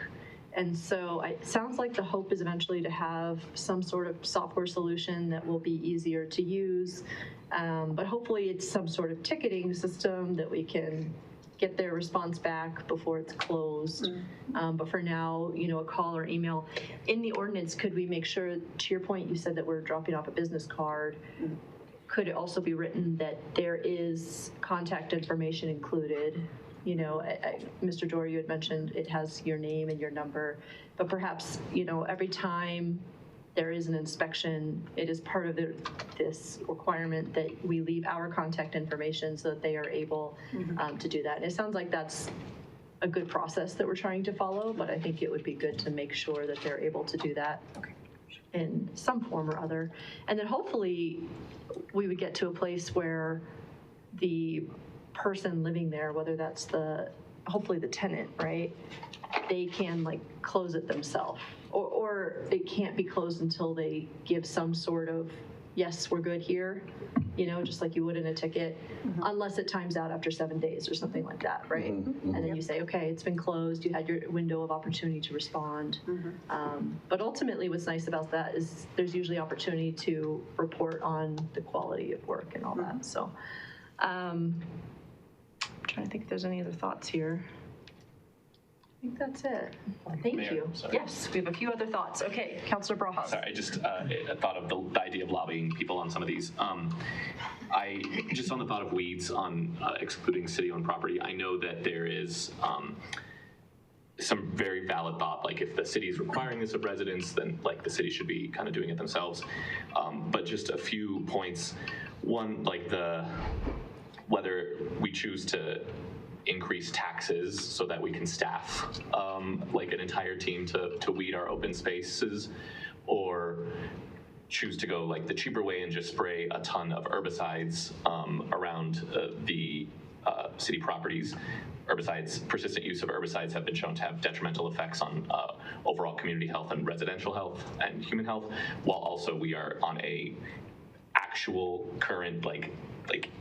And so it sounds like the hope is eventually to have some sort of software solution that will be easier to use. But hopefully it's some sort of ticketing system that we can get their response back before it's closed. But for now, a call or email. In the ordinance, could we make sure, to your point, you said that we're dropping off a business card. Could it also be written that there is contact information included? Mr. Dorr, you had mentioned it has your name and your number, but perhaps, every time there is an inspection, it is part of this requirement that we leave our contact information so that they are able to do that. And it sounds like that's a good process that we're trying to follow, but I think it would be good to make sure that they're able to do that in some form or other. And then hopefully we would get to a place where the person living there, whether that's hopefully the tenant, right, they can like close it themselves, or it can't be closed until they give some sort of, yes, we're good here, you know, just like you would in a ticket, unless it times out after 7 days or something like that, right? And then you say, okay, it's been closed, you had your window of opportunity to respond. But ultimately, what's nice about that is there's usually opportunity to report on the quality of work and all that. So I'm trying to think if there's any other thoughts here. I think that's it. Thank Mayor, you. sorry. Yes, we have a few other thoughts. Okay, Councilor Brohoff. Sorry, I just thought of the idea of lobbying people on some of these. I just on the thought of weeds on excluding city-owned property. I know that there is some very valid thought, like if the city is requiring this of residents, then like the city should be kind of doing it themselves. But just a few points. One, like whether we choose to increase taxes so that we can staff like an entire team to weed our open spaces, or choose to go like the cheaper way and just spray a ton of herbicides around the city properties. Herbicides, persistent use of herbicides have been shown to have detrimental effects on overall community health and residential health and human health, while also we are on a actual current like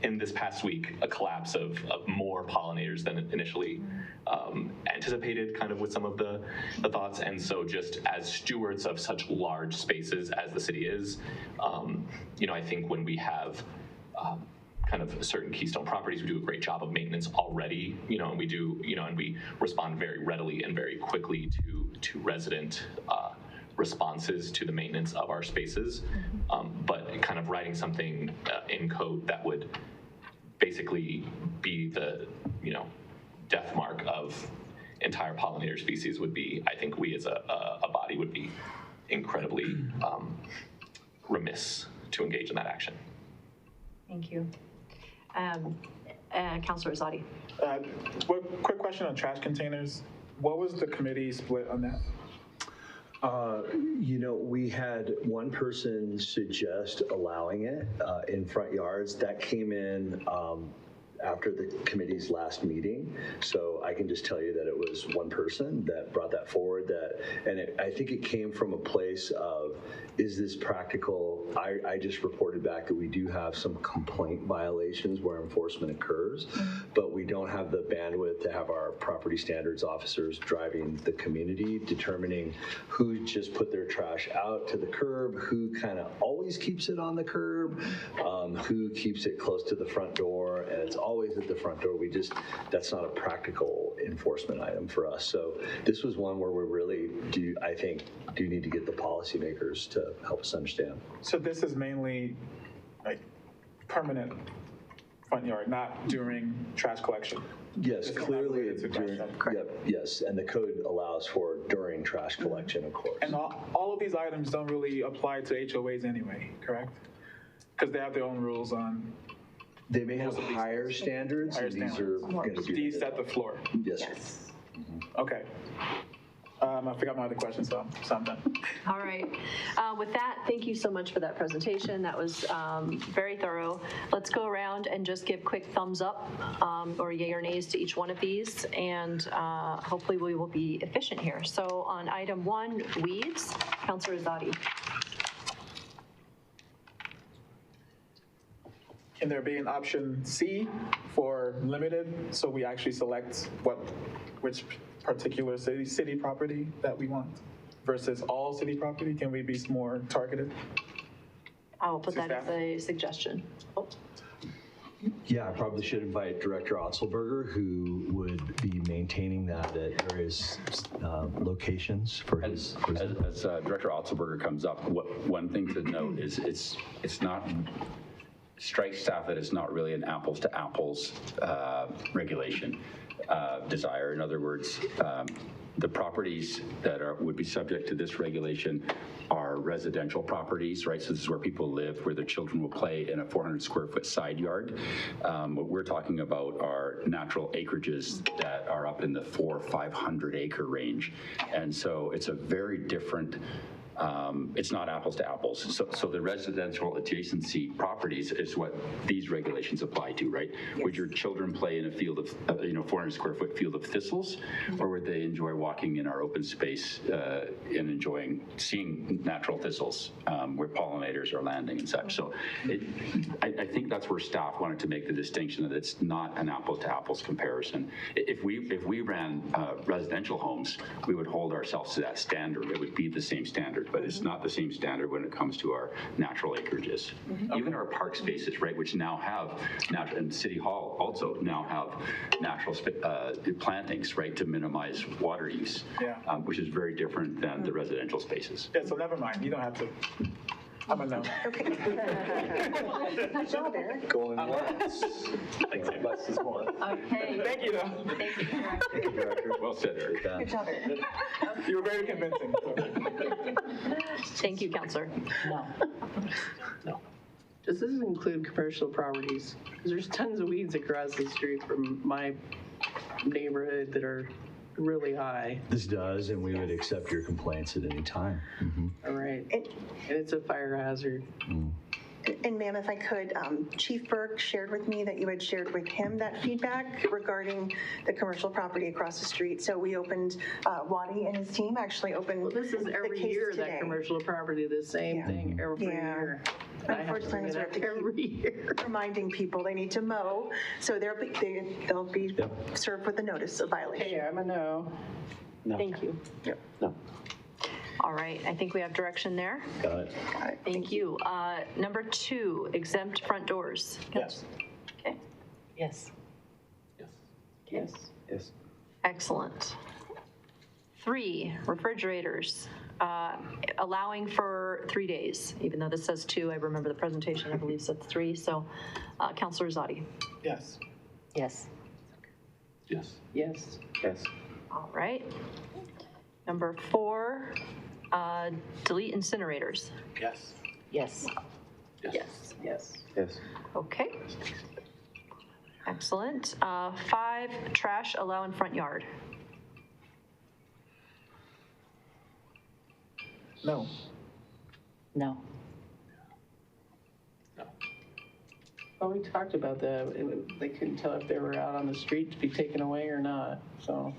in this past week, a collapse of more pollinators than initially anticipated, kind of with some of the thoughts. And so just as stewards of such large spaces as the city is, you know, I think when we have kind of certain keystone properties, we do a great job of maintenance already, you know, and we do, you know, and we respond very readily and very quickly to resident responses to the maintenance of our spaces, but kind of writing something in code that would basically be the, you know, death mark of entire pollinator species would be, I think we as a body would be incredibly remiss to engage in that action. Thank you. Councilor Azadi. Quick question on trash containers. What was the committee split on that? You know, we had one person suggest allowing it in front yards. That came in after the committee's last meeting. So I can just tell you that it was one person that brought that forward. I think it came from a place of, is this practical? I just reported back that we do have some complaint violations where enforcement occurs, but we don't have the bandwidth to have our property standards officers driving the community, determining who just put their trash out to the curb, who kind of always keeps it on the curb, who keeps it close to the front door, and it's always at the front door. That's not a practical enforcement item for us. So this was one where we really do need to get the policymakers to help us understand. So this is mainly like permanent front yard, not during trash collection? Yes, clearly during, yes, and the code allows for during trash collection, of course. And all of these items don't really apply to HOAs anyway, correct? Because they have their own rules on. They may have higher standards. These are going to be. These set the floor. Yes. Okay. I forgot my other question, so I'm done. All right. With that, thank you so much for that presentation. That was very thorough. Let's go around and just give quick thumbs up or yay or nays to each one of these, and hopefully we will be efficient here. So on item 1, weeds, Councilor Azadi. Can there be an option C for limited, so we actually select which particular city property that we want versus all city property? Can we be more targeted? I will put that as a suggestion. Oh. Yeah, I probably should invite Director Otzelberger, who would be maintaining that at various locations for his. As Director Otzelberger comes up, one thing to note is it's not. Strike staff that it's not really an apples to apples regulation desire. In other words, the properties that would be subject to this regulation are residential properties, right? So this is where people live, where their children will play in a 400 square foot side yard. What we're talking about are natural acreages that are up in the 400 or 500 acre range. And so it's a very different it's not apples to apples. So the residential adjacency properties is what these regulations apply to, right? Yes. Would your children play in a field of, 400 square foot field of thistles, or would they enjoy walking in our open space and seeing natural thistles where pollinators are landing and such? So I think that's where staff wanted to make the distinction that it's not an apples to apples comparison. If we ran residential homes, we would hold ourselves to that standard. It would be the same standard, but it's not the same standard when it comes to our natural acreages. Even our park spaces, right, which now have natural, and City Hall also now have natural plantings, right, to minimize water use, which is very different than the residential spaces. Yeah, so never mind. You don't have to. I'm a no. Okay. Good job, Eric. Going once. Less is more. Okay. Thank you, though. Thank you, Director. Well said, Eric. Good job, Eric. You were very convincing. Thank you, Counselor. No. Does this include commercial properties? Because there's tons of weeds across the street from my neighborhood that are really high. This does, and we would accept your complaints at any time. All right. And it's a fire hazard. And ma'am, if I could, Chief Burke shared with me that you had shared with him that feedback regarding the commercial property across the street. So we opened, Waddy and his team actually opened. Well, this is every year today. That commercial property, the same thing every year. Unfortunately, we have to keep reminding people they need to mow, so they'll be served with a notice of violation. Hey, I'm a no. Thank you. No. All right, I think we have direction there. Got it. Thank you. Number 2, exempt front doors. Yes. Okay. Yes. Yes. Excellent. 3, refrigerators, allowing for 3 days. Even though this says 2, I remember the presentation, I believe said 3. So, Councilor Zadi. Yes. Yes. Yes. Yes. Yes. All right. Number 4, delete incinerators. Yes. Yes. Yes. Okay. Excellent. 5, trash allow in front yard. No. No. Well, we talked about that. They couldn't tell if they were out on the street to be taken away or not, so.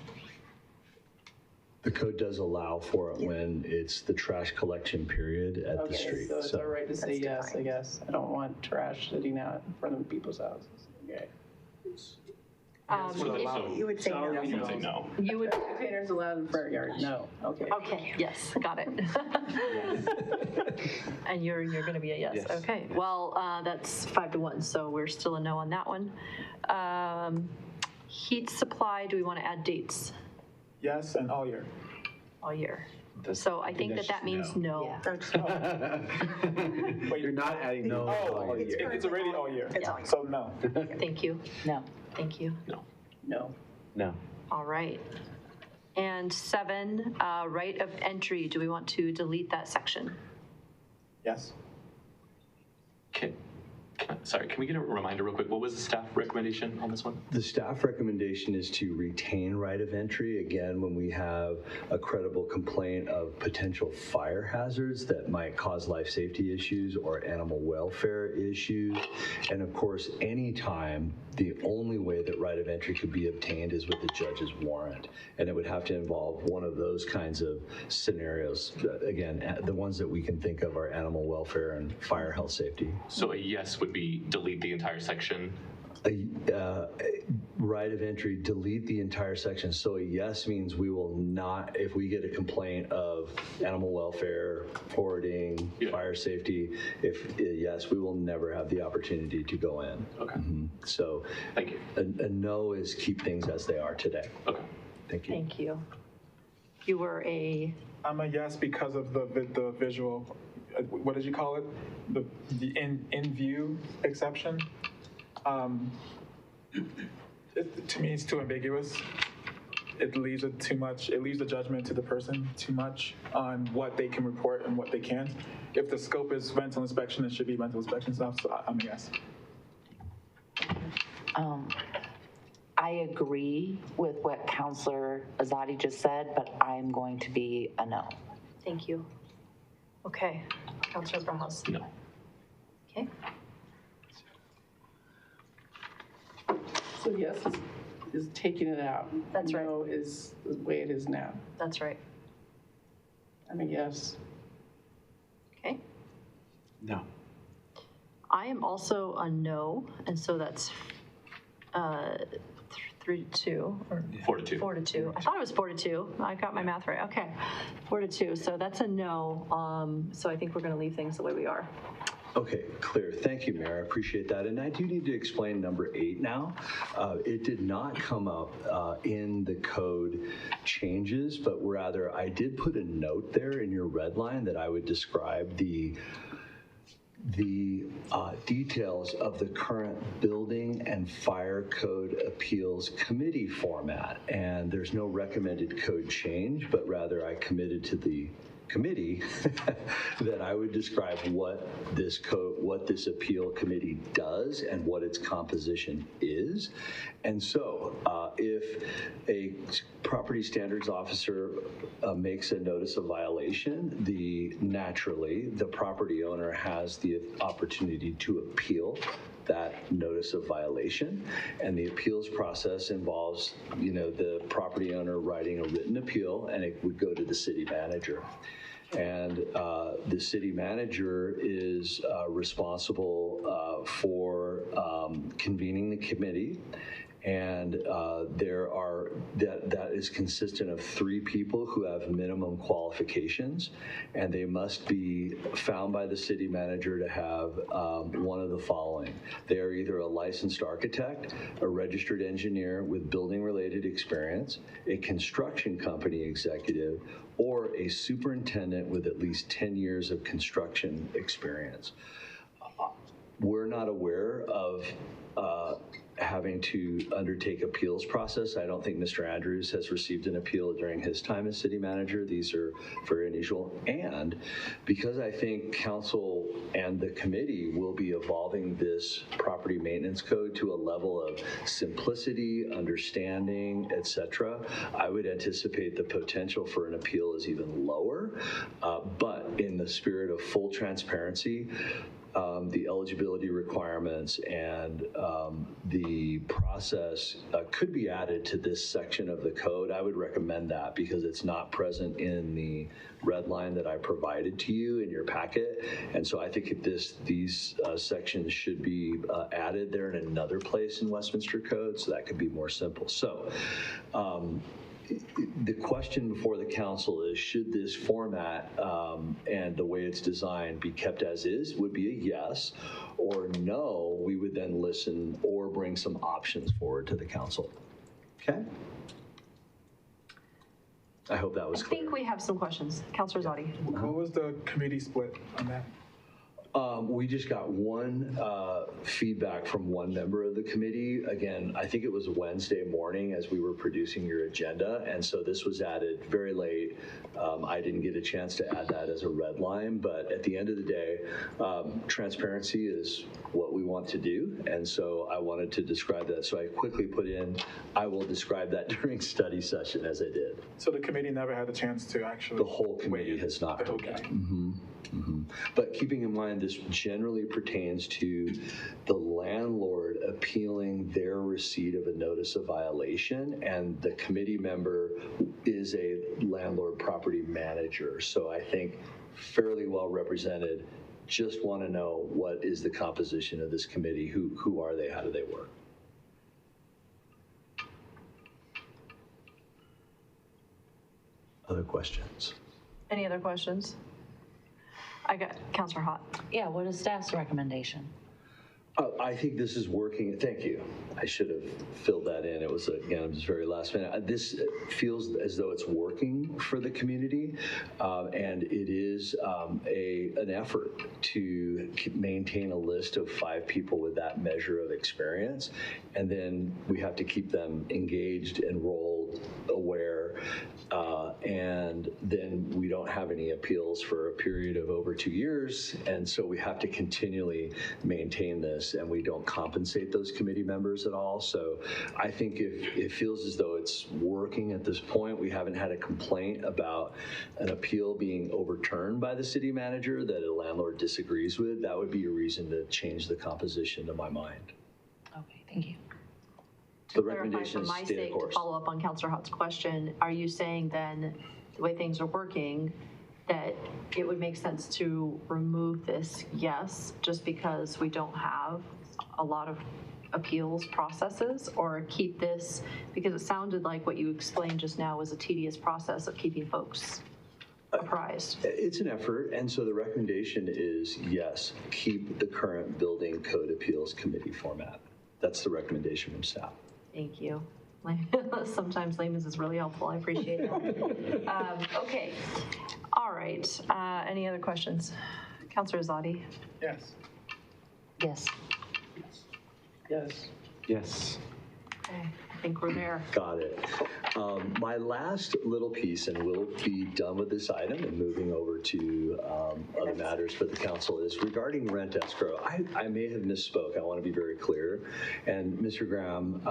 The code does allow for it when it's the trash collection period at the street. So it's all right to say yes, I guess. I don't want trash sitting out in front of people's houses. Okay. You would say no. You would say no. You would. Containers allowed in front yard? No. Okay. Okay. Yes. Got it. And you're going to be a yes. Yes. Okay. Well, that's 5-1. So we're still a no on that one. Heat supply. Do we want to add dates? Yes, and all year. All year. So I think that means no. But You're not adding no. It's already all year. Yeah. So no. Thank you. No. Thank you. No. All right. And 7, right of entry. Do we want to delete that section? Yes. Sorry, can we get a reminder real quick? What was the staff recommendation on this one? The staff recommendation is to retain right of entry, again, when we have a credible complaint of potential fire hazards that might cause life safety issues or animal welfare issues. And of course, anytime, the only way that right of entry could be obtained is with the judge's warrant. And it would have to involve one of those kinds of scenarios. Again, the ones that we can think of are animal welfare and fire health safety. So a yes would be delete the entire section. Right of entry, delete the entire section. So a yes means we will not, if we get a complaint of animal welfare, forwarding, fire safety, yes, we will never have the opportunity to go in. Okay. So thank you. A no is keep things as they are today. Okay. Thank you. Thank you. You were a... I'm a yes because of the visual, what did you call it? The in view exception. To me, it's too ambiguous. It leaves it too much. It leaves the judgment to the person too much on what they can report and what they can't. If the scope is rental inspection, it should be rental inspection stuff. So I'm a yes. I agree with what Councilor Azadi just said, but I'm going to be a no. Thank you. Okay, Councilor Brauhaus. No. Okay, So yes is taking it out. That's right. No is the way it is now. that's right. I'm a yes. Okay. No. I am also a no, and so that's 3-2, or 4-2. 4-2. I thought it was 4-2. I got my math right. Okay, 4-2. So that's a no. So I think we're going to leave things the way we are. Okay, clear. Thank you, Mayor. I appreciate that. And I do need to explain number 8 now. It did not come up in the code changes, but rather I did put a note there in your red line that I would describe the details of the current Building and Fire Code Appeals Committee format. And there's no recommended code change, but rather I committed to the committee that I would describe what this appeal committee does and what its composition is. And so if a property standards officer makes a notice of violation, naturally the property owner has the opportunity to appeal that notice of violation, and the appeals process involves, the property owner writing a written appeal, and it would go to the city manager. And the city manager is responsible for convening the committee. And that is consistent of 3 people who have minimum qualifications, and they must be found by the city manager to have one of the following. They are either a licensed architect, a registered engineer with building-related experience, a construction company executive, or a superintendent with at least 10 years of construction experience. We're not aware of having to undertake appeals process. I don't think Mr. Andrews has received an appeal during his time as city manager. These are very unusual. And because I think council and the committee will be evolving this property maintenance code to a level of simplicity, understanding, et cetera, I would anticipate the potential for an appeal is even lower. But in the spirit of full transparency, the eligibility requirements and the process could be added to this section of the code. I would recommend that because it's not present in the red line that I provided to you in your packet. And so I think these sections should be added there in another place in Westminster Code, so that could be more simple. So the question before the council is, should this format and the way it's designed be kept as is? Would be a yes, or no, we would then listen or bring some options forward to the council. Okay? I hope that was clear. I think we have some questions. Councilor Zadi. What was the committee split on that? We just got one feedback from one member of the committee. Again, I think it was Wednesday morning as we were producing your agenda, and so this was added very late. I didn't get a chance to add that as a red line, but at the end of the day, transparency is what we want to do, and so I wanted to describe that. So I quickly put in, I will describe that during study session as I did. So the committee never had a chance to actually... The whole committee has not. The whole committee. Mm-hmm. Mm-hmm. But keeping in mind, this generally pertains to the landlord appealing their receipt of a notice of violation, and the committee member is a landlord property manager. So I think fairly well represented. Just want to know what is the composition of this committee? Who are they? How do they work? Other questions? Any other questions? I got Councilor Hott. Yeah, what is staff's recommendation? I think this is working. Thank you. I should have filled that in. It was, again, it was very last minute. This feels as though it's working for the community, and it is an effort to maintain a list of 5 people with that measure of experience, and then we have to keep them engaged, enrolled, aware, and then we don't have any appeals for a period of over 2 years, and so we have to continually maintain this, and we don't compensate those committee members at all. So I think if it feels as though it's working at this point, we haven't had a complaint about an appeal being overturned by the city manager that a landlord disagrees with, that would be a reason to change the composition, to my mind. Okay, thank you. The Clarify recommendation for is my stay the sake, to course. follow up on Councilor Hott's question, are you saying then, the way things are working, that it would make sense to remove this, yes, just because we don't have a lot of appeals processes, or keep this, because it sounded like what you explained just now was a tedious process of keeping folks apprised? It's an effort, and so the recommendation is, yes, keep the current building code appeals committee format. That's the recommendation from staff. Thank you. Sometimes layman's is really helpful. I appreciate that. Okay. All right. Any other questions? Councilor Azadi? Yes. Yes. Yes. Yes. Okay. I think we're there. Got it. My last little piece, and we'll be done with this item and moving over to other matters for the council, is regarding rent escrow. I may have misspoke. I want to be very clear. And Mr. Graham,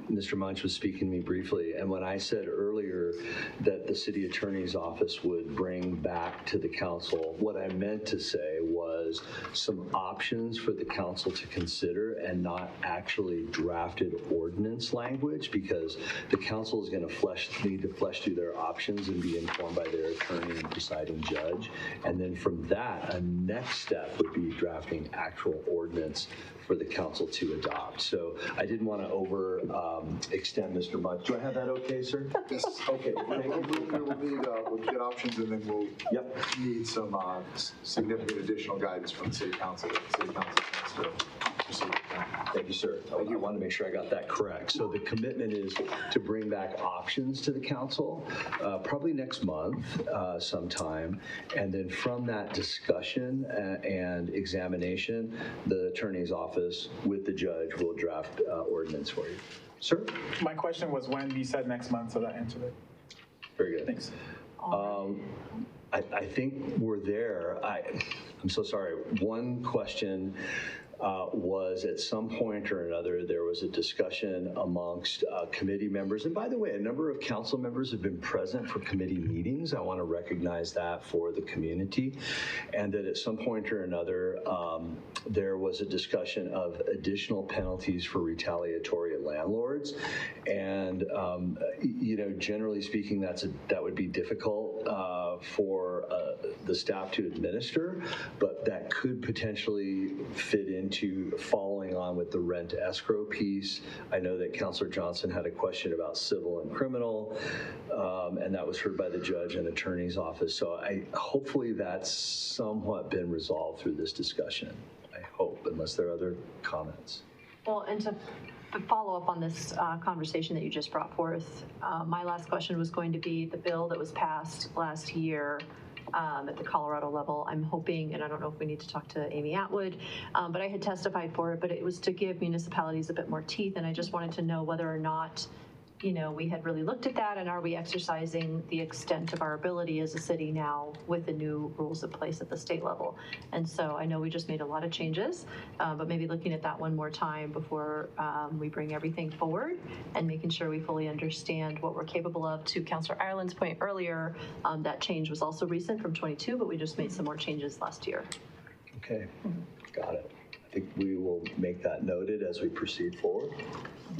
Mr. Munch was speaking to me briefly, and when I said earlier that the city attorney's office would bring back to the council, what I meant to say was some options for the council to consider, and not actually drafted ordinance language, because the council is going to need to flesh through their options and be informed by their attorney and presiding judge. And then from that, a next step would be drafting actual ordinance for the council to adopt. So I didn't want to extend Mr. Munch. Do I have that okay, sir? Yes. Okay. We'll get options, and then we'll need some significant additional guidance from the city council. The city council needs to proceed. Thank you, sir. I want to make sure I got that correct. So the commitment is to bring back options to the council, probably next month sometime. And then from that discussion and examination, the attorney's office with the judge will draft ordinance for you. Sir? My question was when. You said next month, so that answered it. Very good. Thanks. I think we're there. I'm so sorry. One question was, at some point or another, there was a discussion amongst committee members. And by the way, a number of council members have been present for committee meetings. I want to recognize that for the community. And that at some point or another, there was a discussion of additional penalties for retaliatory landlords. And, generally speaking, that would be difficult for the staff to administer, but that could potentially fit into following on with the rent escrow piece. I know that Councilor Johnson had a question about civil and criminal, and that was heard by the judge and attorney's office. So hopefully that's somewhat been resolved through this discussion. I hope, unless there are other comments. Well, and to follow up on this conversation that you just brought forth, my last question was going to be the bill that was passed last year at the Colorado level. I'm hoping, and I don't know if we need to talk to Amy Atwood, but I had testified for it, but it was to give municipalities a bit more teeth, and I just wanted to know whether or not we had really looked at that, and are we exercising the extent of our ability as a city now with the new rules in place at the state level? And so I know we just made a lot of changes, but maybe looking at that one more time before we bring everything forward, and making sure we fully understand what we're capable of. To Councilor Ireland's point earlier, that change was also recent from 22, but we just made some more changes last year. Okay, got it. I think we will make that noted as we proceed forward.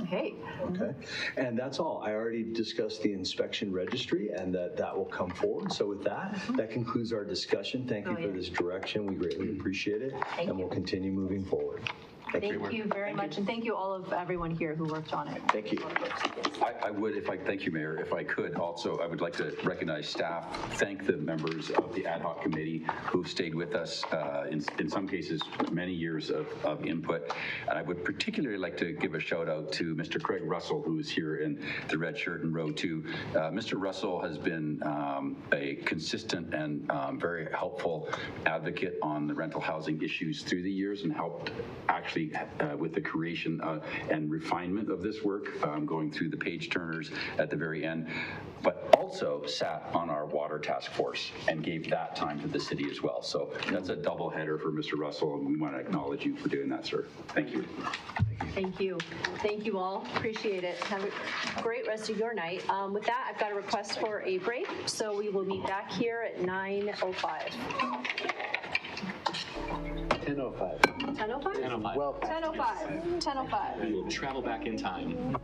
Okay. Okay. And that's all. I already discussed the inspection registry, and that will come forward. So with that, that concludes our discussion. Thank you for this direction. We greatly appreciate it. And we'll continue moving forward. Thank you very much, and thank you all of everyone here who worked on it. Thank you. Thank you, Mayor. If I could, also, I would like to recognize staff, thank the members of the ad hoc committee who stayed with us, in some cases, many years of input. And I would particularly like to give a shout out to Mr. Craig Russell, who is here in the red shirt in row 2. Mr. Russell has been a consistent and very helpful advocate on the rental housing issues through the years, and helped actually actually with the creation and refinement of this work, going through the page turners at the very end, but also sat on our water task force and gave that time to the city as well. So that's a double header for Mr. Russell, and we want to acknowledge you for doing that, sir. Thank you. Thank you. Thank you all. Appreciate it. Have a great rest of your night. With that, I've got a request for a break, so we will meet back here at 9:05. 10:05. 10:05? 10:05. Well, 10:05. 10:05. We will travel back in time.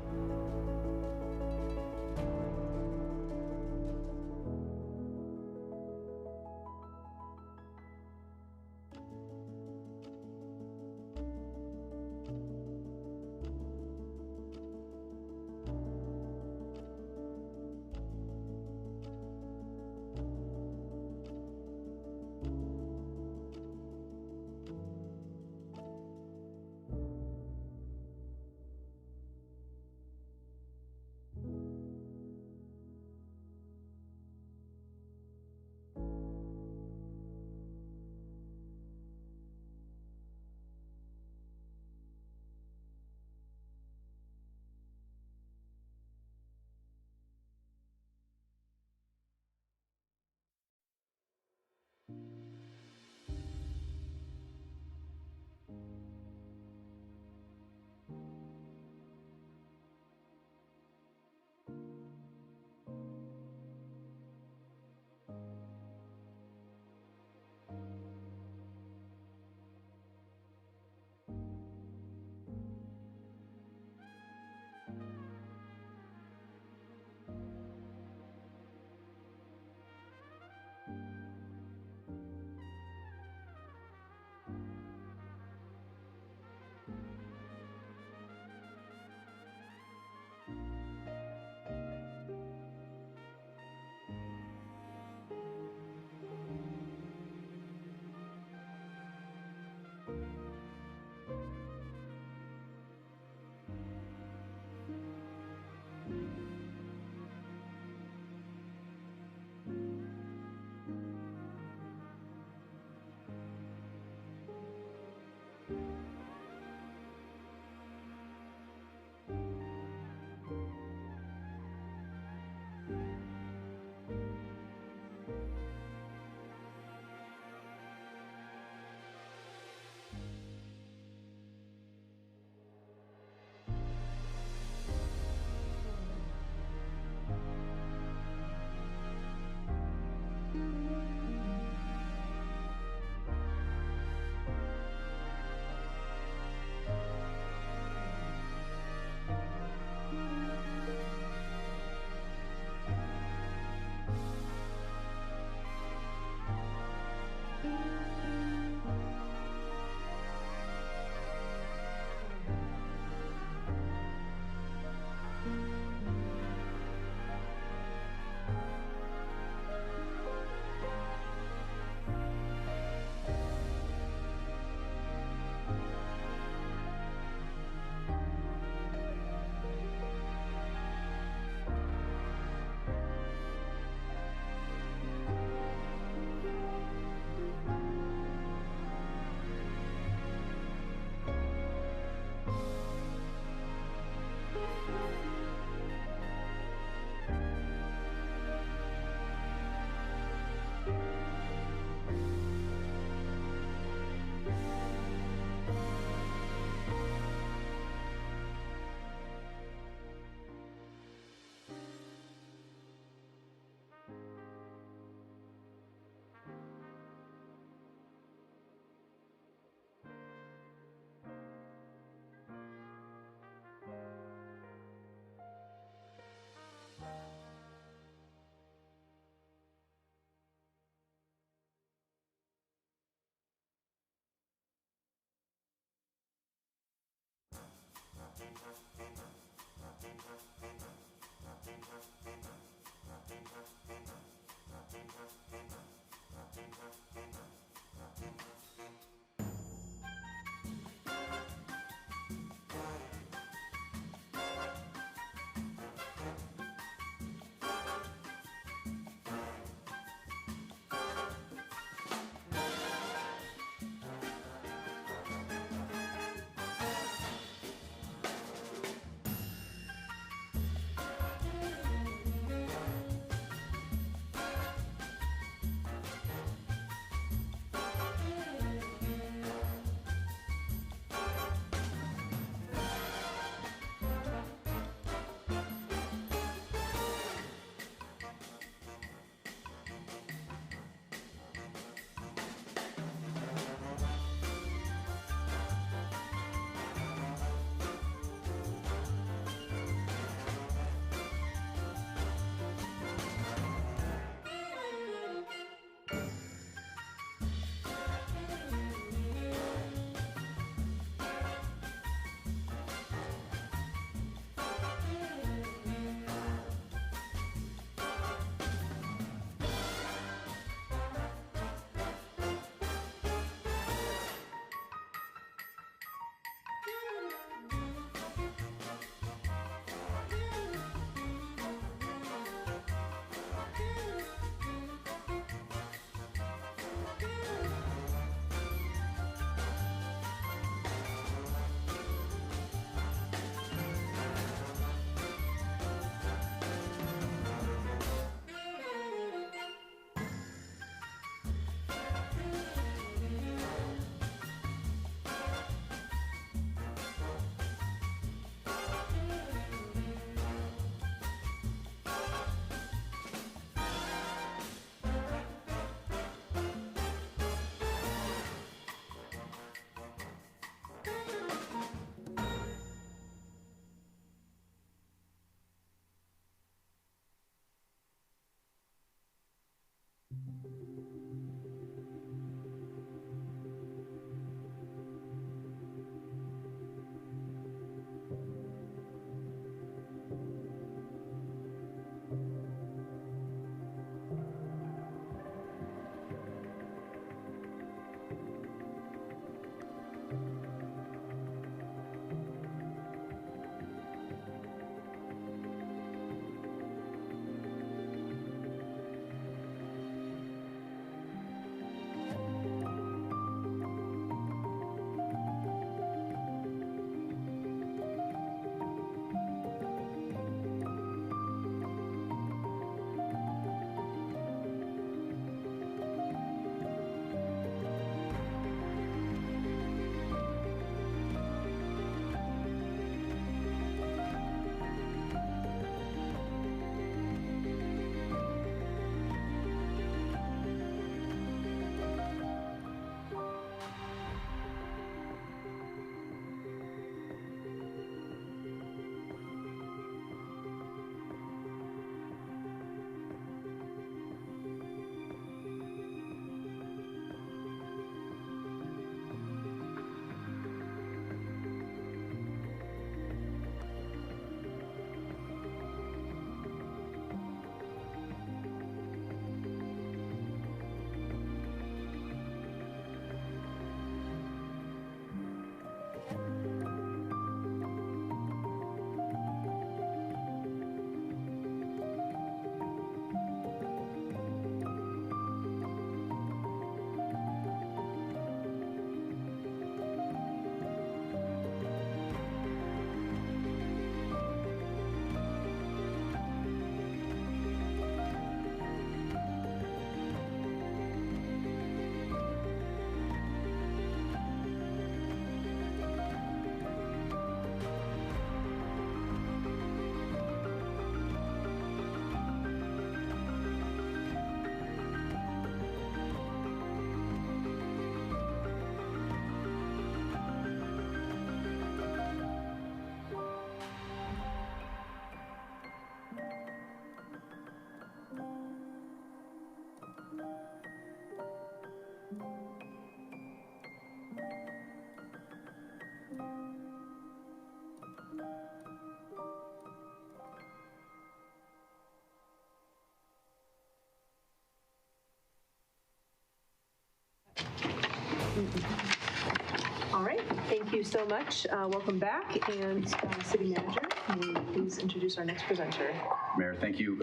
All right, thank you so much. Welcome back. And City Manager, can you please introduce our next presenter? Mayor, thank you.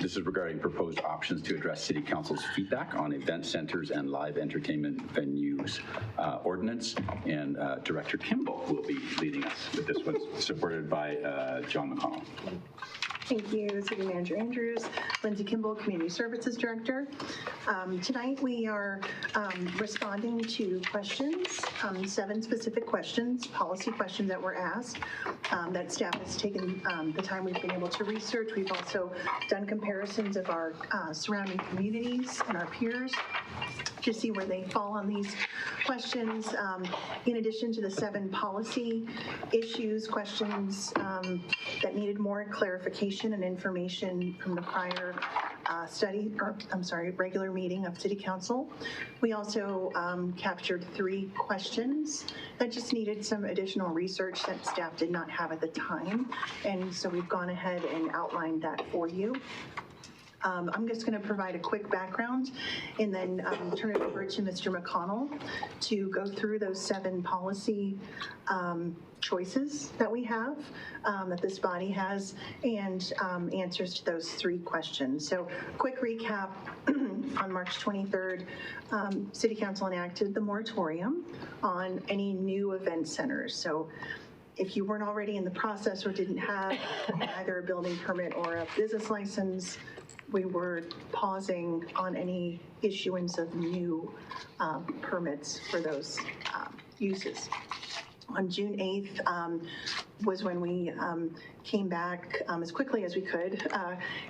This is regarding proposed options to address City Council's feedback on event centers and live entertainment venues ordinance. And Director Kimball will be leading us with this one, supported by John McConnell. Thank you, City Manager Andrews. Lindsay Kimball, Community Services Director. Tonight we are responding to questions, 7 specific questions, policy questions that were asked that staff has taken the time we've been able to research. We've also done comparisons of our surrounding communities and our peers to see where they fall on these questions. In addition to the 7 policy issues, questions that needed more clarification and information from the prior regular meeting of City Council. We also captured 3 questions that just needed some additional research that staff did not have at the time. And so we've gone ahead and outlined that for you. I'm just going to provide a quick background and then turn it over to Mr. McConnell to go through those 7 policy choices that we have, that this body has, and answers to those 3 questions. So quick recap, on March 23rd, City Council enacted the moratorium on any new event centers. So if you weren't already in the process or didn't have either a building permit or a business license, we were pausing on any issuance of new permits for those uses. On June 8th was when we came back as quickly as we could,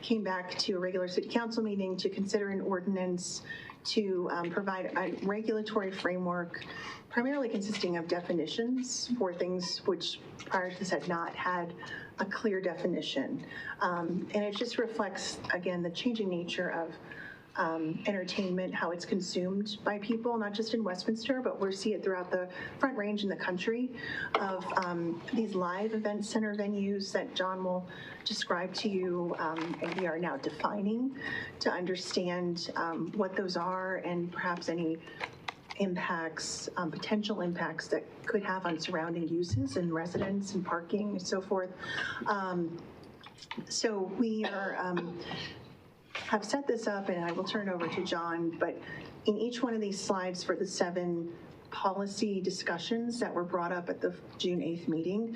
came back to a regular City Council meeting to consider an ordinance to provide a regulatory framework primarily consisting of definitions for things which prior to this had not had a clear definition. And it just reflects, again, the changing nature of entertainment, how it's consumed by people, not just in Westminster, but we see it throughout the Front Range in the country of these live event center venues that John will describe to you, and we are now defining to understand what those are and perhaps any impacts, potential impacts that could have on surrounding uses and residents and parking and so forth. So we are have set this up, and I will turn it over to John, but in each one of these slides for the 7 policy discussions that were brought up at the June 8th meeting,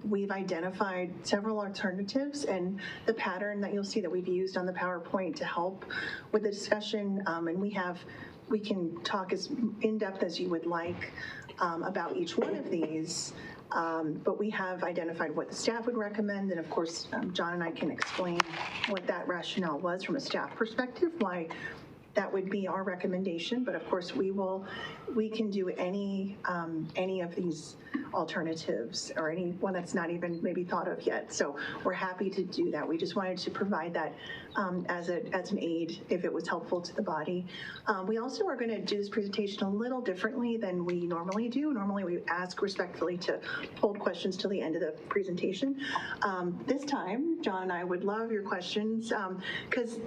we've identified several alternatives, and the pattern that you'll see that we've used on the PowerPoint to help with the discussion, and we can talk as in-depth as you would like about each one of these, but we have identified what the staff would recommend, and of course, John and I can explain what that rationale was from a staff perspective, why that would be our recommendation, but of course we can do any of these alternatives or any one that's not even maybe thought of yet. So we're happy to do that. We just wanted to provide that as an aid if it was helpful to the body. We also are going to do this presentation a little differently than we normally do. Normally we ask respectfully to hold questions till the end of the presentation. This time, John and I would love your questions because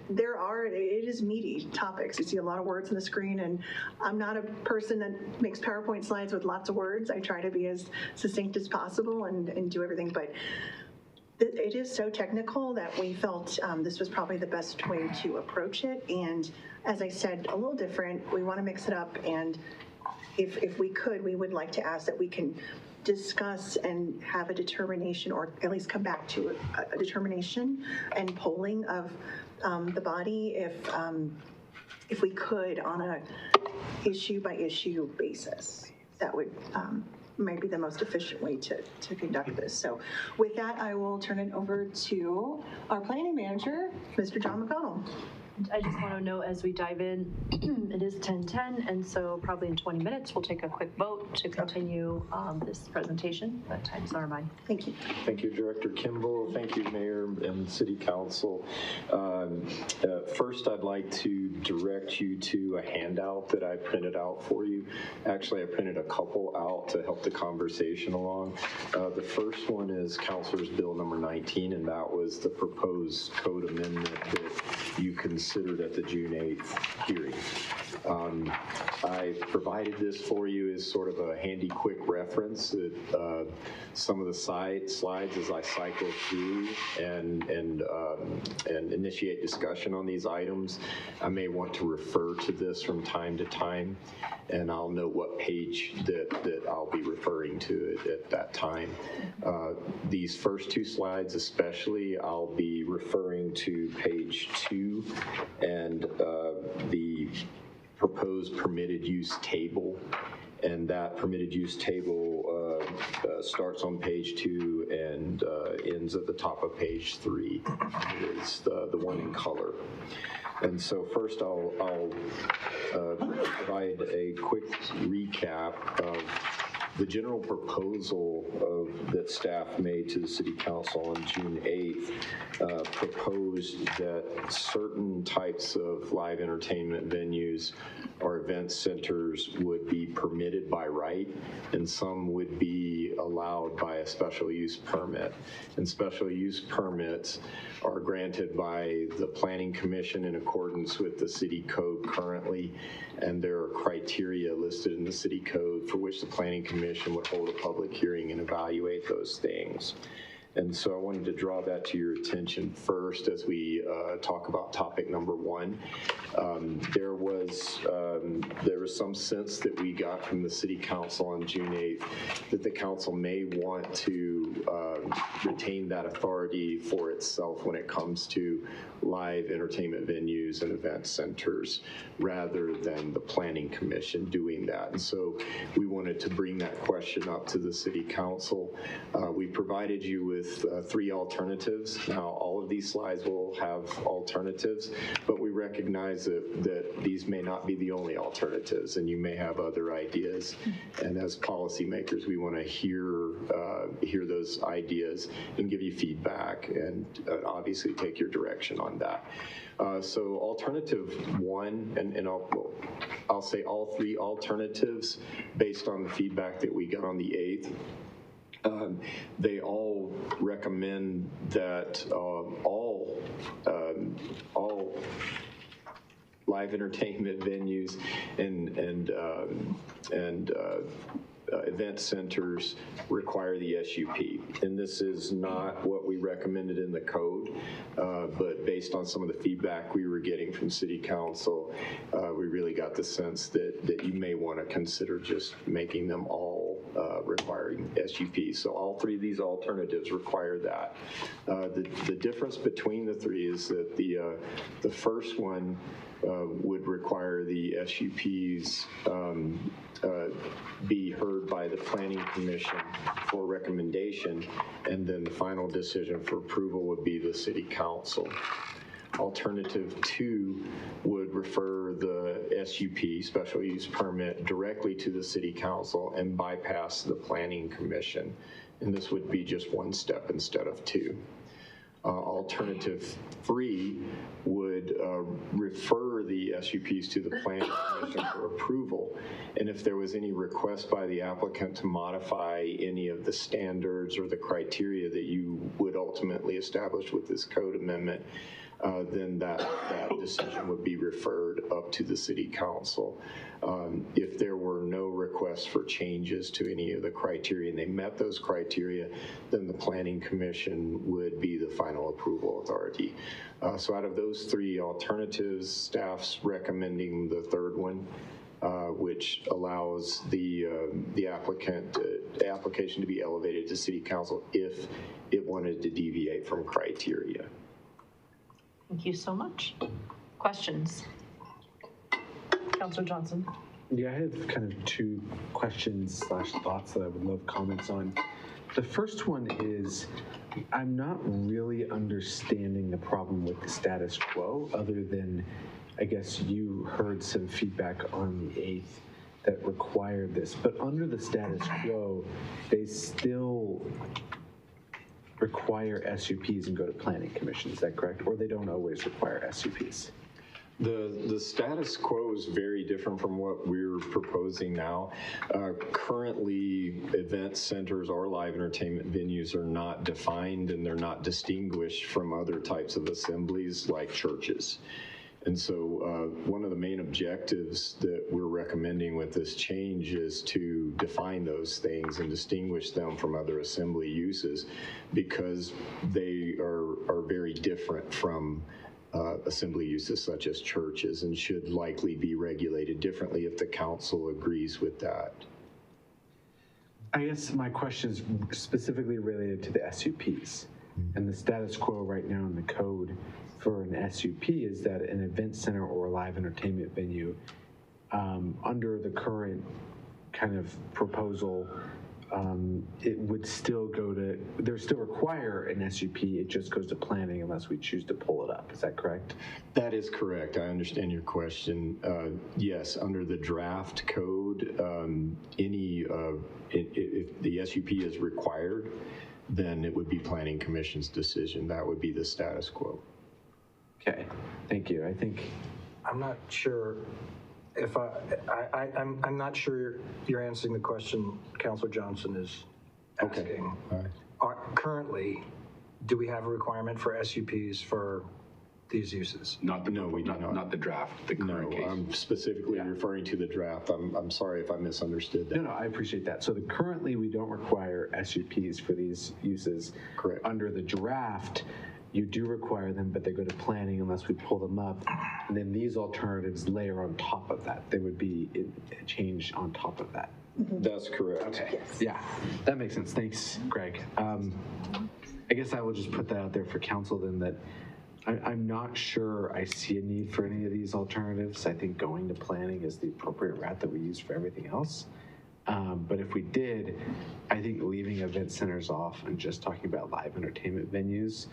it is meaty topics. You see a lot of words on the screen, and I'm not a person that makes PowerPoint slides with lots of words. I try to be as succinct as possible and do everything, but it is so technical that we felt this was probably the best way to approach it. And as I said, a little different. We want to mix it up, and if we could, we would like to ask that we can discuss and have a determination, or at least come back to a determination and polling of the body if we could on a issue by issue basis. That would might be the most efficient way to conduct this. So with that, I will turn it over to our planning manager, Mr. John McConnell. I just want to note as we dive in, it is 10:10, and so probably in 20 minutes, we'll take a quick vote to continue this presentation, but times are mine. Thank you. Thank you, Director Kimball. Thank you, Mayor and City Council. First, I'd like to direct you to a handout that I printed out for you. Actually, I printed a couple out to help the conversation along. The first one is Councilor's Bill number 19, and that was the proposed code amendment that you considered at the June 8th hearing. I provided this for you as sort of a handy quick reference that some of the slides as I cycle through and initiate discussion on these items, I may want to refer to this from time to time, and I'll note what page that I'll be referring to it at that time. These first two slides especially, I'll be referring to page 2 and the proposed permitted use table. And that permitted use table starts on page 2 and ends at the top of page 3. It is the one in color. And so first I'll provide a quick recap of the general proposal that staff made to the City Council on June 8th proposed that certain types of live entertainment venues or event centers would be permitted by right, and some would be allowed by a special use permit. And special use permits are granted by the Planning Commission in accordance with the city code currently, and there are criteria listed in the city code for which the Planning Commission would hold a public hearing and evaluate those things. And so I wanted to draw that to your attention first as we talk about topic number 1. There was some sense that we got from the City Council on June 8th that the council may want to retain that authority for itself when it comes to live entertainment venues and event centers rather than the Planning Commission doing that. And so we wanted to bring that question up to the City Council. We provided you with 3 alternatives. Now, all of these slides will have alternatives, but we recognize that these may not be the only alternatives, and you may have other ideas. And as policymakers, we want to hear those ideas and give you feedback and obviously take your direction on that. So alternative 1, and I'll say all 3 alternatives based on the feedback that we got on the 8th. They all recommend that all live entertainment venues and event centers require the SUP. And this is not what we recommended in the code, but based on some of the feedback we were getting from City Council, we really got the sense that you may want to consider just making them all requiring SUP. So all 3 of these alternatives require that. The difference between the 3 is that the first one would require the SUPs be heard by the Planning Commission for recommendation, and then the final decision for approval would be the City Council. Alternative 2 would refer the SUP, special use permit, directly to the City Council and bypass the Planning Commission. And this would be just 1 step instead of 2. Alternative 3 would refer the SUPs to the Planning Commission for approval. And if there was any request by the applicant to modify any of the standards or the criteria that you would ultimately establish with this code amendment, then that decision would be referred up to the City Council. If there were no requests for changes to any of the criteria and they met those criteria, then the Planning Commission would be the final approval authority. So out of those 3 alternatives, staff's recommending the third one, which allows the application to be elevated to City Council if it wanted to deviate from criteria. Thank you so much. Questions? Councilor Johnson. Yeah, I have kind of 2 questions / thoughts that I would love comments on. The first one is, I'm not really understanding the problem with the status quo, other than, I guess you heard some feedback on the 8th that required this. But under the status quo, they still require SUPs and go to Planning Commission, is that correct? Or they don't always require SUPs? The status quo is very different from what we're proposing now. Currently, event centers or live entertainment venues are not defined and they're not distinguished from other types of assemblies like churches. And so one of the main objectives that we're recommending with this change is to define those things and distinguish them from other assembly uses, because they are very different from assembly uses such as churches, and should likely be regulated differently if the council agrees with that. I guess my question is specifically related to the SUPs. And the status quo right now in the code for an SUP is that an event center or a live entertainment venue, under the current kind of proposal, it would still go to, they still require an SUP, it just goes to planning unless we choose to pull it up. Is that correct? That is correct. I understand your question. Yes, under the draft code, if the SUP is required, then it would be Planning Commission's decision. That would be the status quo. Okay, thank you. I think I'm not sure if I'm not sure you're answering the question Councilor Johnson is asking. Okay. All right. Currently, do we have a requirement for SUPs for these uses? Not the draft, the current case. I'm specifically referring to the draft. I'm sorry if I misunderstood that. No, I appreciate that. So currently we don't require SUPs for these uses. Correct. Under the draft, you do require them, but they go to planning unless we pull them up. And then these alternatives layer on top of that. They would be a change on top of that. That's correct. Okay. Yes. Yeah, that makes sense. Thanks, Greg. I guess I will just put that out there for council then, that I'm not sure I see a need for any of these alternatives. I think going to planning is the appropriate route that we use for everything else. But if we did, I think leaving event centers off and just talking about live entertainment venues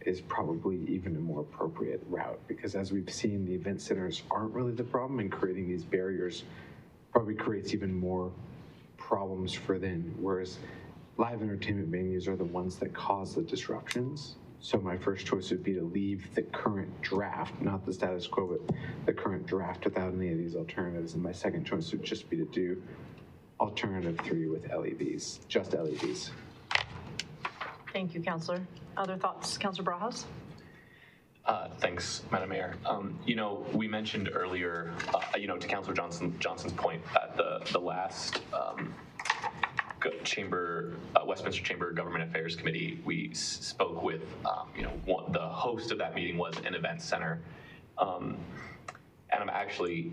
is probably even a more appropriate route, because as we've seen, the event centers aren't really the problem, and creating these barriers probably creates even more problems for them, whereas live entertainment venues are the ones that cause the disruptions. So my first choice would be to leave the current draft, not the status quo, but the current draft without any of these alternatives. And my second choice would just be to do alternative 3 with LEVs, just LEVs. Thank you, Councilor. Other thoughts, Councilor Barajas? Thanks, Madam Mayor. We mentioned earlier, to Councilor Johnson's point, at the last Westminster Chamber Government Affairs Committee, we spoke with, the host of that meeting was an event center. And I'm actually,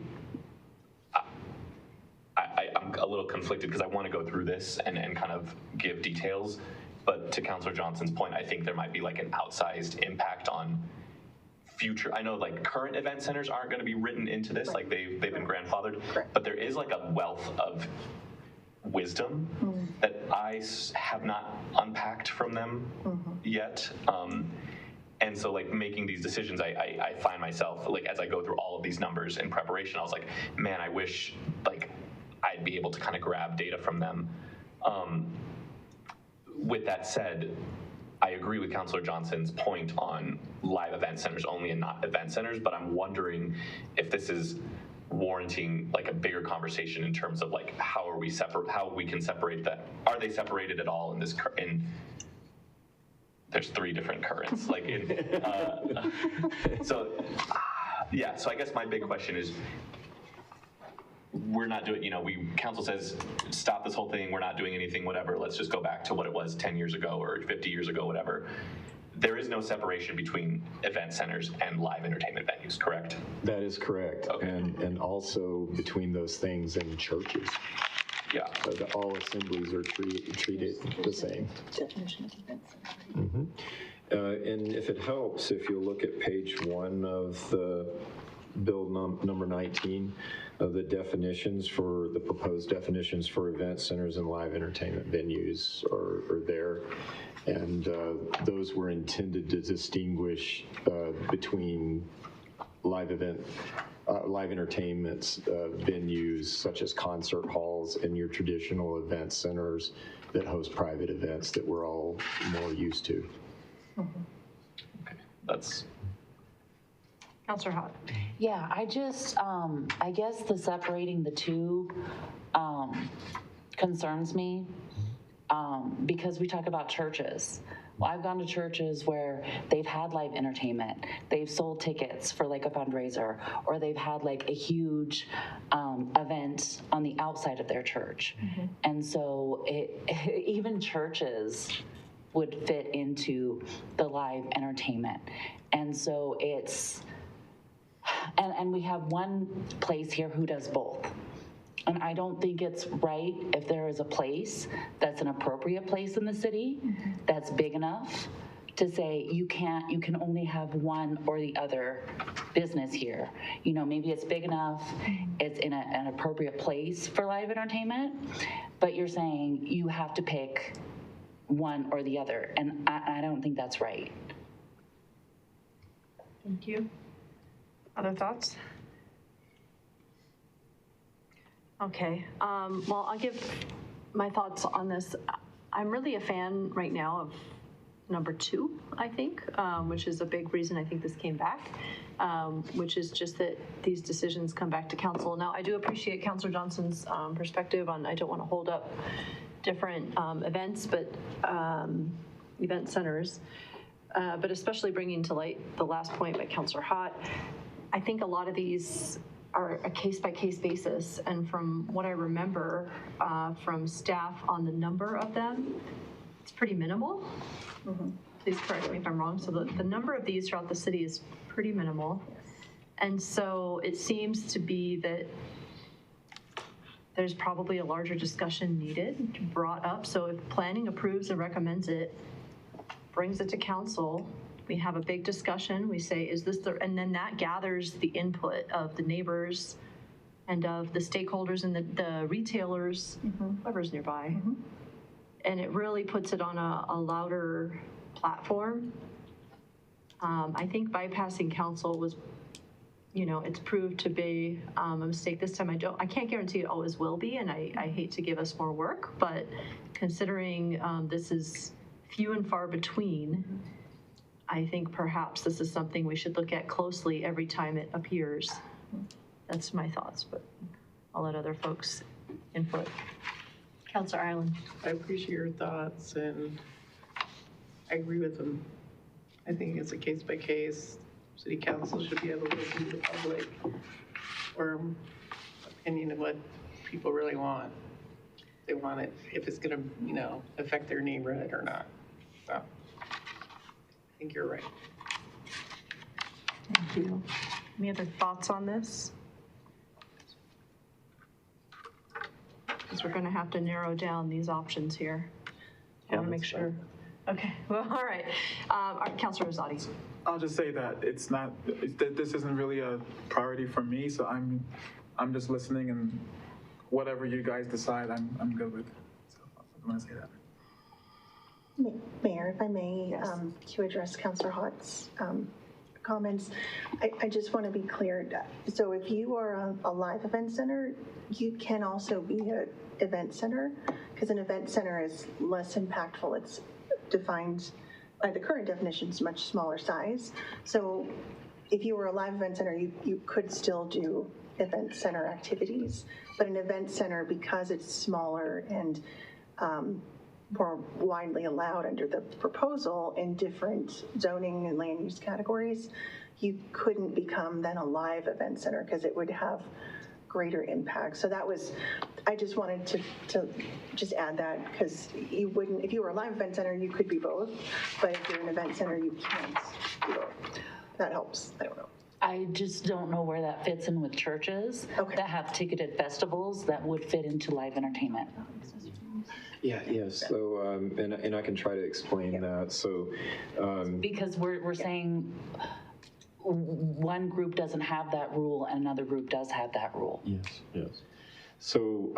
I'm a little conflicted because I want to go through this and kind of give details. But to Councilor Johnson's point, I think there might be like an outsized impact on future. I know like current event centers aren't going to be written into this, like they've been grandfathered, but there is like a wealth of wisdom that I have not unpacked from them yet. And so like making these decisions, I find myself, like as I go through all of these numbers in preparation, I was like, man, I wish like I'd be able to kind of grab data from them. With that said, I agree with Councilor Johnson's point on live event centers only and not event centers, but I'm wondering if this is warranting like a bigger conversation in terms of like how we can separate that. Are they separated at all in this? There's 3 different currents. Like so I guess my big question is, we're not doing, council says, stop this whole thing, we're not doing anything, whatever, let's just go back to what it was 10 years ago or 50 years ago, whatever. There is no separation between event centers and live entertainment venues, correct? That is correct. Okay. And also between those things and churches. Yeah. So that all assemblies are treated the same. Definition of event center. And if it helps, if you look at page 1 of the bill number 19, of the definitions for the proposed definitions for event centers and live entertainment venues are there. And those were intended to distinguish between live entertainments venues such as concert halls and your traditional event centers that host private events that we're all more used to. Okay, that's. Councilor Hott. Yeah, I just, I guess the separating the two concerns me because we talk about churches. I've gone to churches where they've had live entertainment, they've sold tickets for like a fundraiser, or they've had like a huge event on the outside of their church. And so even churches would fit into the live entertainment. And so and we have one place here who does both. And I don't think it's right if there is a place that's an appropriate place in the city that's big enough to say you can only have one or the other business here. You know, maybe it's big enough, it's in an appropriate place for live entertainment, but you're saying you have to pick one or the other. And I don't think that's right. Thank you. Other thoughts? Okay, well, I'll give my thoughts on this. I'm really a fan right now of number 2, I think, which is a big reason I think this came back, which is just that these decisions come back to council. Now, I do appreciate Councilor Johnson's perspective on I don't want to hold up different events, but event centers, but especially bringing to light the last point by Councilor Hott. I think a lot of these are a case-by-case basis, and from what I remember from staff on the number of them, it's pretty minimal. Please correct me if I'm wrong. So the number of these throughout the city is pretty minimal. And so it seems to be that there's probably a larger discussion needed, brought up. So if planning approves and recommends it, brings it to council, we have a big discussion, we say, is this and then that gathers the input of the neighbors and of the stakeholders and the retailers, whoever's nearby. And it really puts it on a louder platform. I think bypassing council was, it's proved to be a mistake this time. I can't guarantee it always will be, and I hate to give us more work, but considering this is few and far between, I think perhaps this is something we should look at closely every time it appears. That's my thoughts, but I'll let other folks input. Councilor Ireland. I appreciate your thoughts, and I agree with them. I think it's a case by case. City council should be able to listen to the public or opinion of what people really want. They want it, if it's going to, affect their neighborhood or not. So I think you're right. Thank you. Any other thoughts on this? Because we're going to have to narrow down these options here. I want to make sure. Okay, well, all right. Councilor Rosati. I'll just say that this isn't really a priority for me, so I'm just listening, and whatever you guys decide, I'm good with. So I'm going to say that. Mayor, if I may, to address Councilor Hott's comments, I just want to be clear. So if you are a live event center, you can also be an event center, because an event center is less impactful. It's defined by the current definitions, much smaller size. So if you were a live event center, you could still do event center activities, but an event center, because it's smaller and more widely allowed under the proposal in different zoning and land use categories, you couldn't become then a live event center because it would have greater impact. So that was, I just wanted to just add that, because you wouldn't, if you were a live event center, you could be both, but if you're an event center, you can't be both. That helps. I don't know. I just don't know where that fits in with churches that have ticketed festivals that would fit into live entertainment. Yes. So, and I can try to explain that. So, because we're saying one group doesn't have that rule and another group does have that rule. Yes. So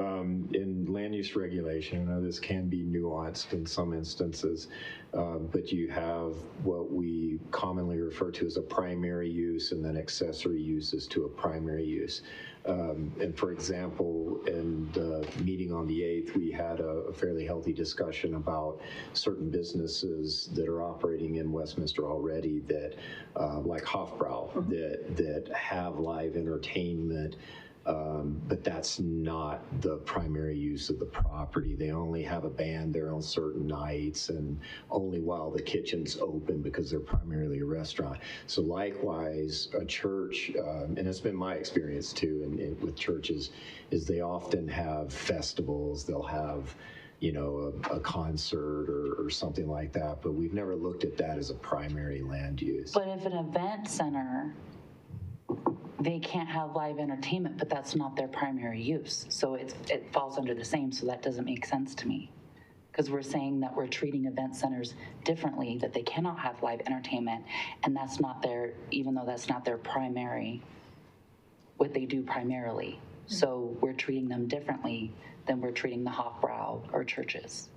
in land use regulation, I know this can be nuanced in some instances, but you have what we commonly refer to as a primary use and then accessory uses to a primary use. And for example, in the meeting on the 8th, we had a fairly healthy discussion about certain businesses that are operating in Westminster already that, like Hofbrau, that have live entertainment but that's not the primary use of the property. They only have a band there on certain nights and only while the kitchen's open because they're primarily a restaurant. So likewise, a church, and it's been my experience too with churches, is they often have festivals, they'll have a concert or something like that, but we've never looked at that as a primary land use. But if an event center, they can't have live entertainment, but that's not their primary use. So it falls under the same, so that doesn't make sense to me. Because we're saying that we're treating event centers differently, that they cannot have live entertainment, and that's not even though that's not their primary, what they do primarily. So we're treating them differently than we're treating the Hofbrau or churches.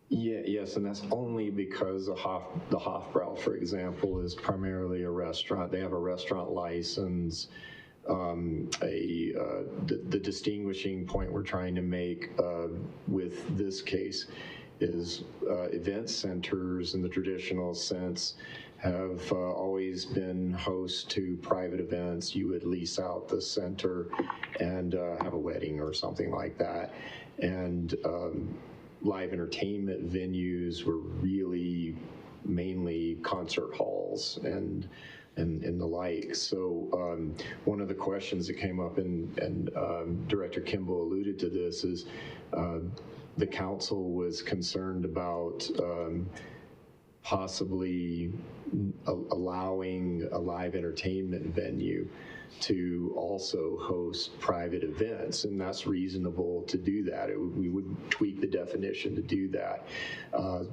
Yes, and that's only because the Hofbrau, for example, is primarily a restaurant. They have a restaurant license. The distinguishing point we're trying to make with this case is event centers in the traditional sense have always been host to private events. You would lease out the center and have a wedding or something like that. And live entertainment venues were really mainly concert halls and the like. So one of the questions that came up, and Director Kimball alluded to this, is the council was concerned about possibly allowing a live entertainment venue to also host private events, and that's reasonable to do that. We would tweak the definition to do that.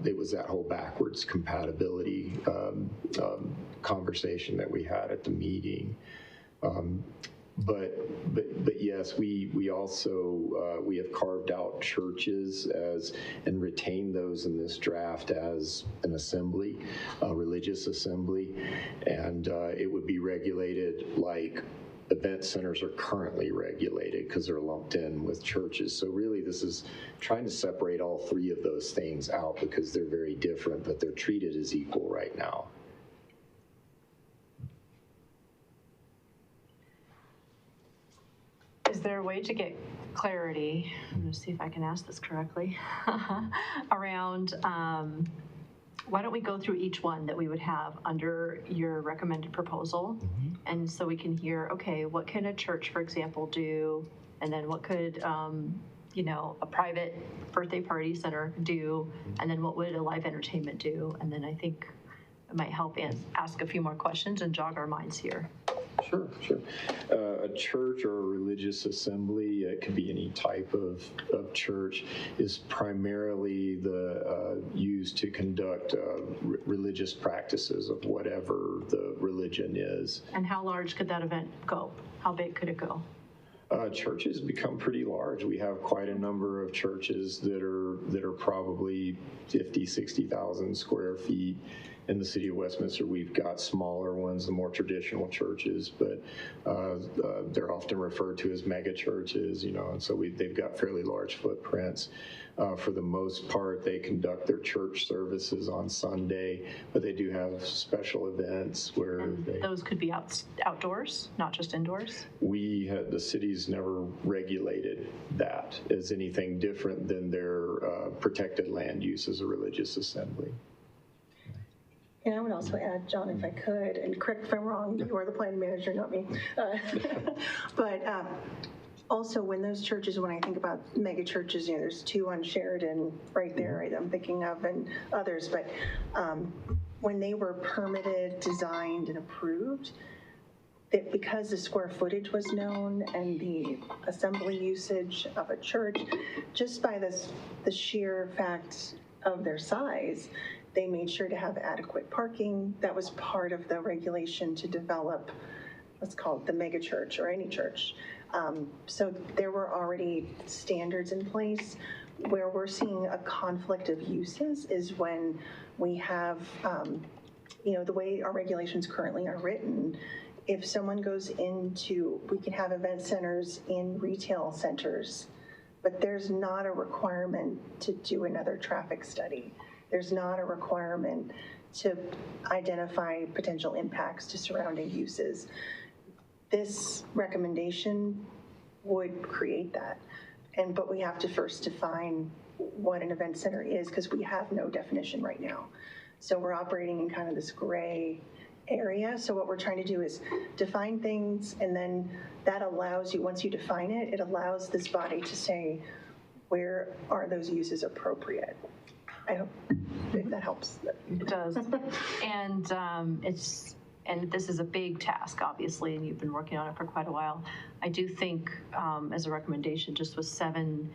It was that whole backwards compatibility conversation that we had at the meeting. But yes, we also we have carved out churches and retained those in this draft as an assembly, a religious assembly, and it would be regulated like event centers are currently regulated because they're lumped in with churches. So really, this is trying to separate all three of those things out because they're very different, but they're treated as equal right now. Is there a way to get clarity, I'm going to see if I can ask this correctly, around why don't we go through each one that we would have under your recommended proposal? Mm-hmm. And so we can hear, okay, what can a church, for example, do? And then what could, a private birthday party center do? And then what would a live entertainment do? And then I think it might help ask a few more questions and jog our minds here. Sure. A church or a religious assembly, it could be any type of church, is primarily used to conduct religious practices of whatever the religion is. And how large could that event go? How big could it go? Churches become pretty large. We have quite a number of churches that are probably 50, 60,000 square feet. In the city of Westminster, we've got smaller ones, the more traditional churches, but they're often referred to as mega churches, and so they've got fairly large footprints. For the most part, they conduct their church services on Sunday, but they do have special events where those could be outdoors, not just indoors? The city's never regulated that as anything different than their protected land use as a religious assembly. And I would also add, John, if I could, and correct if I'm wrong, you are the planning manager, not me. But also when those churches, when I think about mega churches, there's two on Sheridan right there, right, I'm thinking of, and others, but when they were permitted, designed, and approved, that because the square footage was known and the assembly usage of a church, just by the sheer fact of their size, they made sure to have adequate parking. That was part of the regulation to develop, let's call it the mega church or any church. So there were already standards in place. Where we're seeing a conflict of uses is when we have, the way our regulations currently are written, if someone goes into, we can have event centers in retail centers, but there's not a requirement to do another traffic study. There's not a requirement to identify potential impacts to surrounding uses. this recommendation would create that. But we have to first define what an event center is, because we have no definition right now. So we're operating in kind of this gray area. So what we're trying to do is define things, and then that allows you, once you define it, it allows this body to say, where are those uses appropriate? I hope if that helps. It does. And this is a big task, obviously, and you've been working on it for quite a while. I do think, as a recommendation, just with 7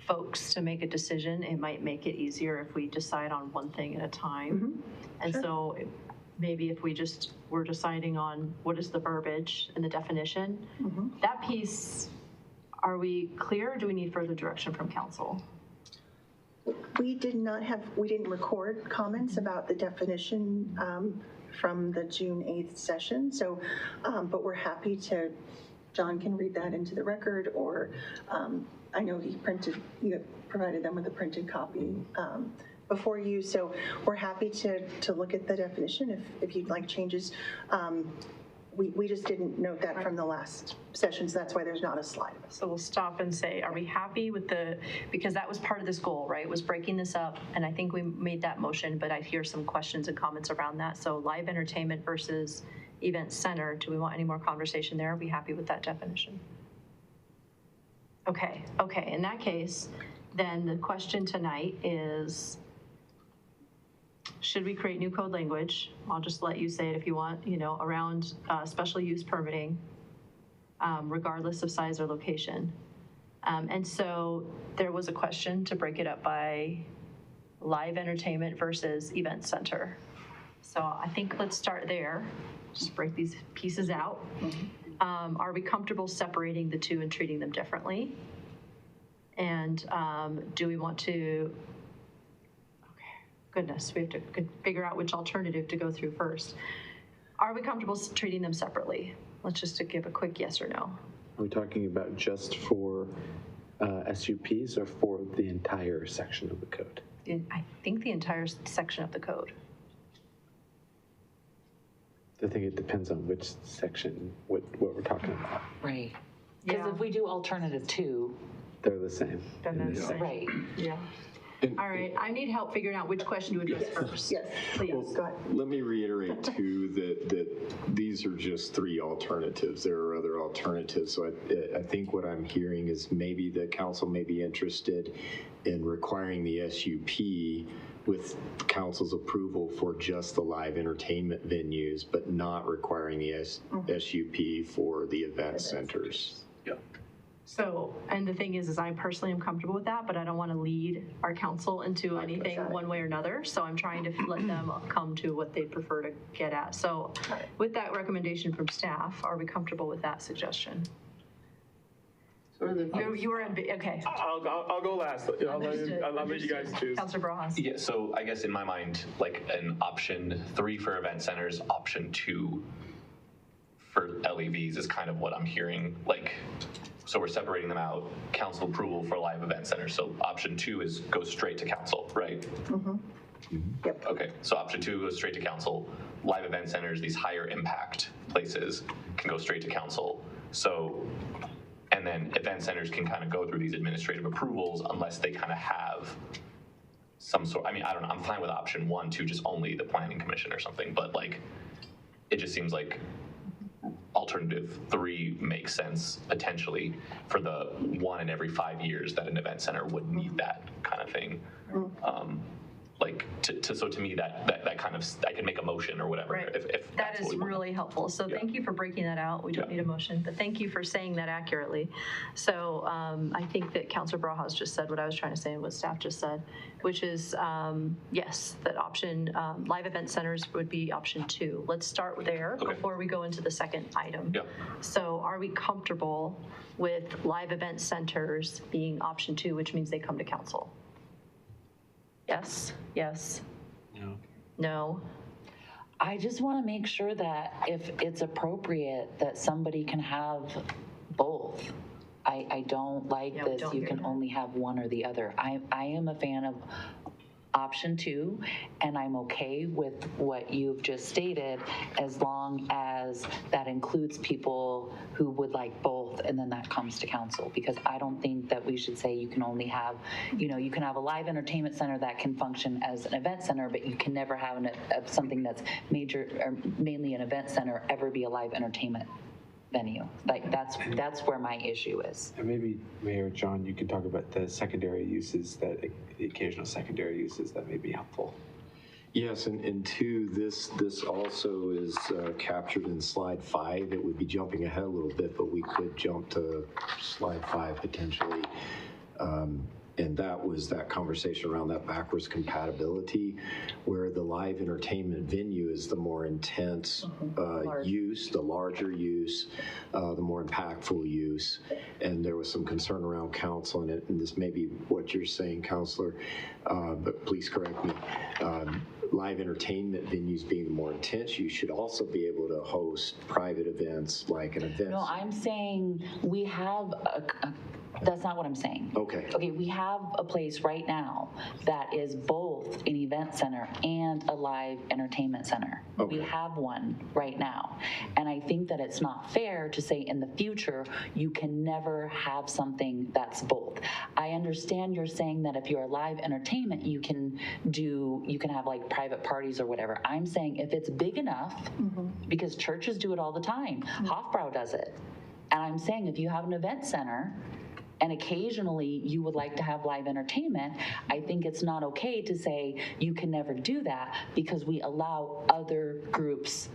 folks to make a decision, it might make it easier if we decide on one thing at a time. And so maybe if we're deciding on what is the verbiage and the definition, that piece, are we clear, or do we need further direction from council? We didn't record comments about the definition from the June 8th session. So, but we're happy to, John can read that into the record, or I know you provided them with a printed copy before you. So we're happy to look at the definition if you'd like changes. We just didn't note that from the last session, so that's why there's not a slide. So we'll stop and say, are we happy with because that was part of this goal, right? Was breaking this up, and I think we made that motion, but I hear some questions and comments around that. So live entertainment versus event center, do we want any more conversation there? Are we happy with that definition? Okay, in that case, then the question tonight is, should we create new code language? I'll just let you say it if you want, around special use permitting, regardless of size or location. And so there was a question to break it up by live entertainment versus event center. So I think let's start there, just break these pieces out. Are we comfortable separating the two and treating them differently? And do we want to, goodness, we have to figure out which alternative to go through first. Are we comfortable treating them separately? Let's just give a quick yes or no. Are we talking about just for SUPs or for the entire section of the code? I think the entire section of the code. I think it depends on which section, what we're talking about. Right. Because if we do alternative 2, they're the same. Then that's right. Yeah. All right, I need help figuring out which question to address first. Yes, please, go ahead. Let me reiterate, too, that these are just 3 alternatives. There are other alternatives. So I think what I'm hearing is maybe the council may be interested in requiring the SUP with council's approval for just the live entertainment venues, but not requiring the SUP for the event centers. Yeah. So, and the thing is I personally am comfortable with that, but I don't want to lead our council into anything one way or another. So I'm trying to let them come to what they prefer to get at. So with that recommendation from staff, are we comfortable with that suggestion? You were okay. I'll go last. I'll let you guys choose. Councilor Barajas. Yeah, so I guess in my mind, like an option 3 for event centers, option 2 for LEVs is kind of what I'm hearing. So we're separating them out, council approval for live event centers. So option 2 is go straight to council, right? Yep. Okay, so option 2 goes straight to council. Live event centers, these higher impact places, can go straight to council. So, and then event centers can kind of go through these administrative approvals unless they kind of have some sort, I don't know, I'm fine with option 1, 2, just only the planning commission or something, but it just seems like alternative 3 makes sense potentially for the 1 in every 5 years that an event center would need that kind of thing. So to me, that kind of, I can make a motion or whatever. Right. If that is really helpful. So thank you for breaking that out. We don't need a motion, but thank you for saying that accurately. So I think that Councilor Barajas just said what I was trying to say and what staff just said, which is yes, that option, live event centers would be option 2. Let's start there before we go into the second item. Yeah. So are we comfortable with live event centers being option 2, which means they come to council? Yes, yes. No. No. I just want to make sure that if it's appropriate that somebody can have both. I don't like this, you can only have one or the other. I am a fan of option 2, and I'm okay with what you've just stated as long as that includes people who would like both, and then that comes to council, because I don't think that we should say you can only have, you can have a live entertainment center that can function as an event center, but you can never have something that's major or mainly an event center ever be a live entertainment venue. Like that's where my issue is. And maybe Mayor John, you can talk about the secondary uses, the occasional secondary uses that may be helpful. Yes, and two, this also is captured in slide 5. It would be jumping ahead a little bit, but we could jump to slide 5 potentially. And that was that conversation around that backwards compatibility, where the live entertainment venue is the more intense use, the larger use, the more impactful use. And there was some concern around council, and this may be what you're saying, Councilor, but please correct me. Live entertainment venues being the more intense, you should also be able to host private events like an event. No, I'm saying we have that's not what I'm saying. Okay. Okay, we have a place right now that is both an event center and a live entertainment center. Okay. We have one right now. And I think that it's not fair to say in the future, you can never have something that's both. I understand you're saying that if you're a live entertainment, you can have like private parties or whatever. I'm saying if it's big enough, because churches do it all the time, Hofbrau does it. And I'm saying if you have an event center, and occasionally you would like to have live entertainment, I think it's not okay to say you can never do that because we allow other groups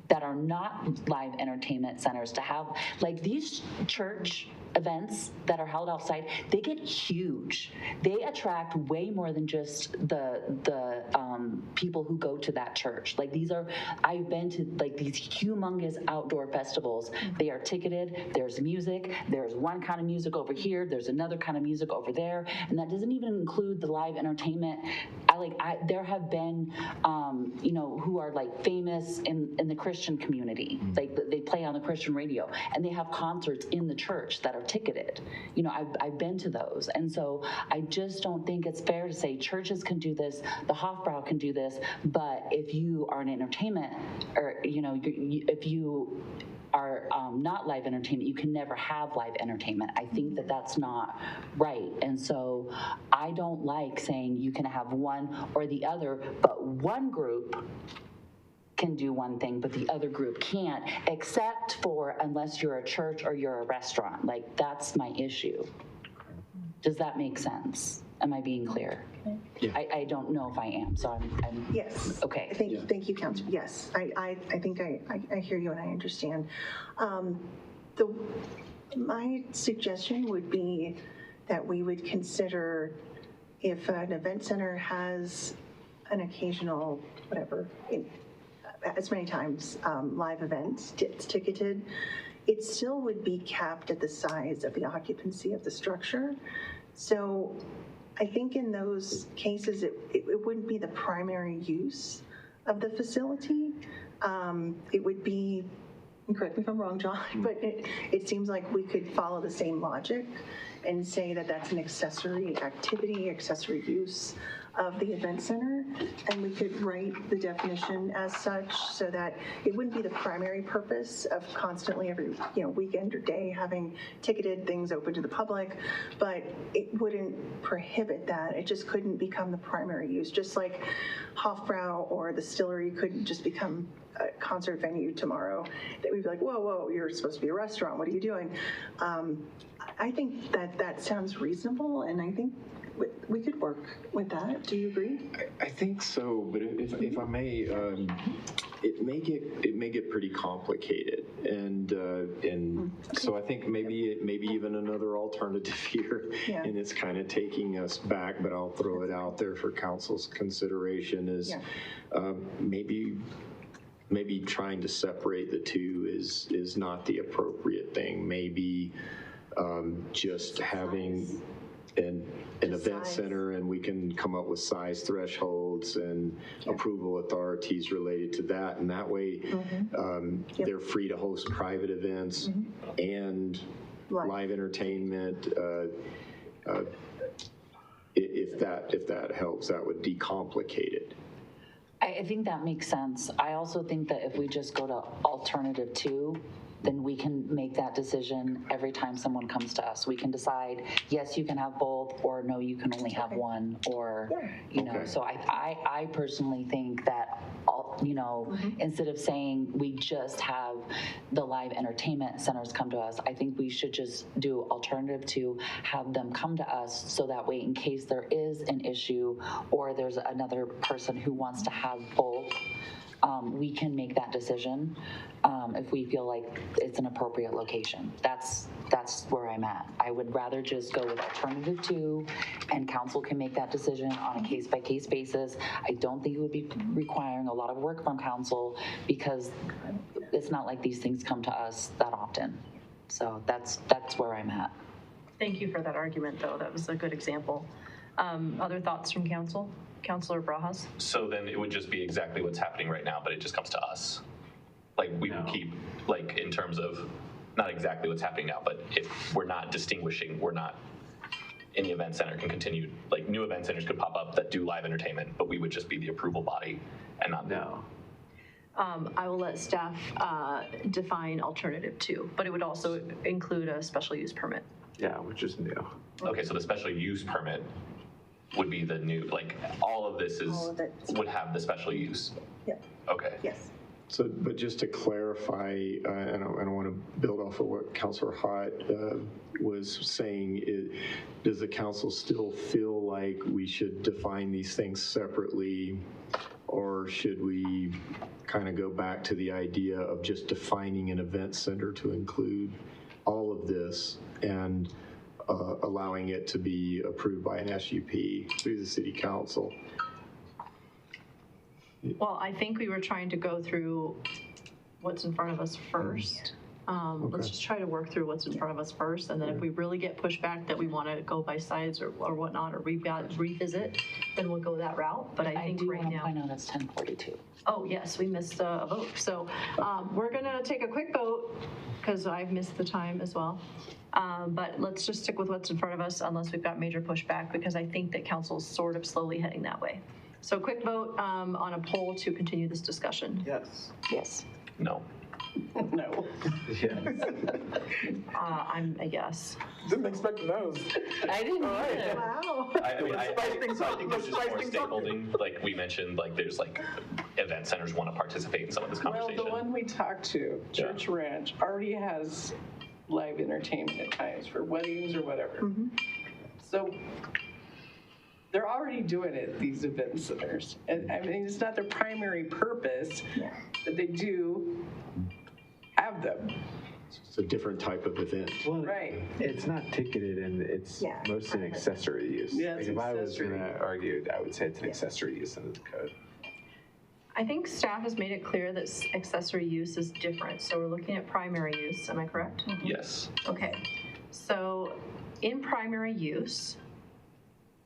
that are not live entertainment centers to have, like these church events that are held outside, they get huge. They attract way more than just the people who go to that church. Like I've been to like these humongous outdoor festivals. They are ticketed. There's music. There's one kind of music over here. There's another kind of music over there, and that doesn't even include the live entertainment. There have been, who are like famous in the Christian community. Like they play on the Christian radio, and they have concerts in the church that are ticketed. I've been to those. And so I just don't think it's fair to say churches can do this, the Hofbrau can do this, but if you are an entertainment or, if you are not live entertainment, you can never have live entertainment. I think that that's not right. And so I don't like saying you can have one or the other, but one group can do one thing, but the other group can't, except for unless you're a church or you're a restaurant. Like, that's my issue. Does that make sense? Am I being clear? Yeah. I don't know if I am, so I'm yes. Okay. Thank you, Councilor. Yes, I think I hear you and I understand. My suggestion would be that we would consider if an event center has an occasional, whatever, as many times live events, it's ticketed, it still would be capped at the size of the occupancy of the structure. So I think in those cases, it wouldn't be the primary use of the facility. It would be, correct me if I'm wrong, John, but it seems like we could follow the same logic and say that that's an accessory activity, accessory use of the event center, and we could write the definition as such so that it wouldn't be the primary purpose of constantly every weekend or day having ticketed things open to the public, but it wouldn't prohibit that. It just couldn't become the primary use, just like Hofbrau or the Distillery couldn't just become a concert venue tomorrow that we'd be like, whoa, you're supposed to be a restaurant, what are you doing? I think that sounds reasonable, and I think we could work with that. Do you agree? I think so, but if I may, it may get pretty complicated, and so I think maybe even another alternative here, and it's kind of taking us back, but I'll throw it out there for council's consideration is maybe trying to separate the two is not the appropriate thing. Maybe just having an event center, and we can come up with size thresholds and approval authorities related to that, and that way they're free to host private events and live entertainment. if that helps, that would decomplicate it. I think that makes sense. I also think that if we just go to alternative 2, then we can make that decision every time someone comes to us. We can decide, yes, you can have both, or no, you can only have one, or, so I personally think that, instead of saying we just have the live entertainment centers come to us, I think we should just do alternative 2, have them come to us, so that way in case there is an issue or there's another person who wants to have both, we can make that decision if we feel like it's an appropriate location. That's where I'm at. I would rather just go with alternative 2, and council can make that decision on a case-by-case basis. I don't think it would be requiring a lot of work from council, because it's not like these things come to us that often. So that's where I'm at. Thank you for that argument, though. That was a good example. Other thoughts from council? Councilor Brajas? So then it would just be exactly what's happening right now, but it just comes to us. Like, we would keep, like, in terms of, not exactly what's happening now, but if we're not distinguishing, we're not, any event center can continue, like, new event centers could pop up that do live entertainment, but we would just be the approval body and not. No. I will let staff define alternative 2, but it would also include a special use permit. Yeah, which is new. Okay, so the special use permit would be the new, like, all of this would have the special use? Yep. Okay. Yes. So, but just to clarify, and I want to build off of what Councilor Hott was saying, does the council still feel like we should define these things separately, or should we kind of go back to the idea of just defining an event center to include all of this and allowing it to be approved by an SUP through the city council? Well, I think we were trying to go through what's in front of us first. Let's just try to work through what's in front of us first, and then if we really get pushback that we want to go by sides or whatnot, or revisit, then we'll go that route. But I think right now, I know that's 10:42. Oh yes, we missed a vote. So we're gonna take a quick vote because I've missed the time as well. But let's just stick with what's in front of us unless we've got major pushback, because I think that council's sort of slowly heading that way. So quick vote on a poll to continue this discussion. Yes. Yes. No. No. Yes. I'm a yes. Didn't expect those. I didn't either. Wow. I think there's just more stakeholding. Like we mentioned, like there's like event centers want to participate in some of this conversation. Well, the one we talked to, Church Ranch, already has live entertainment at times for weddings or whatever. Mm-hmm. So they're already doing it, these event centers. And I mean, it's not their primary purpose, but they do have them. It's a different type of event. Well, right. It's not ticketed, and it's mostly an accessory use. Yeah, Like if I was going to argue, I would say it's an accessory use under the code. I think staff has made it clear that accessory use is different. So we're looking at primary use. Am I correct? Yes. Okay. So in primary use,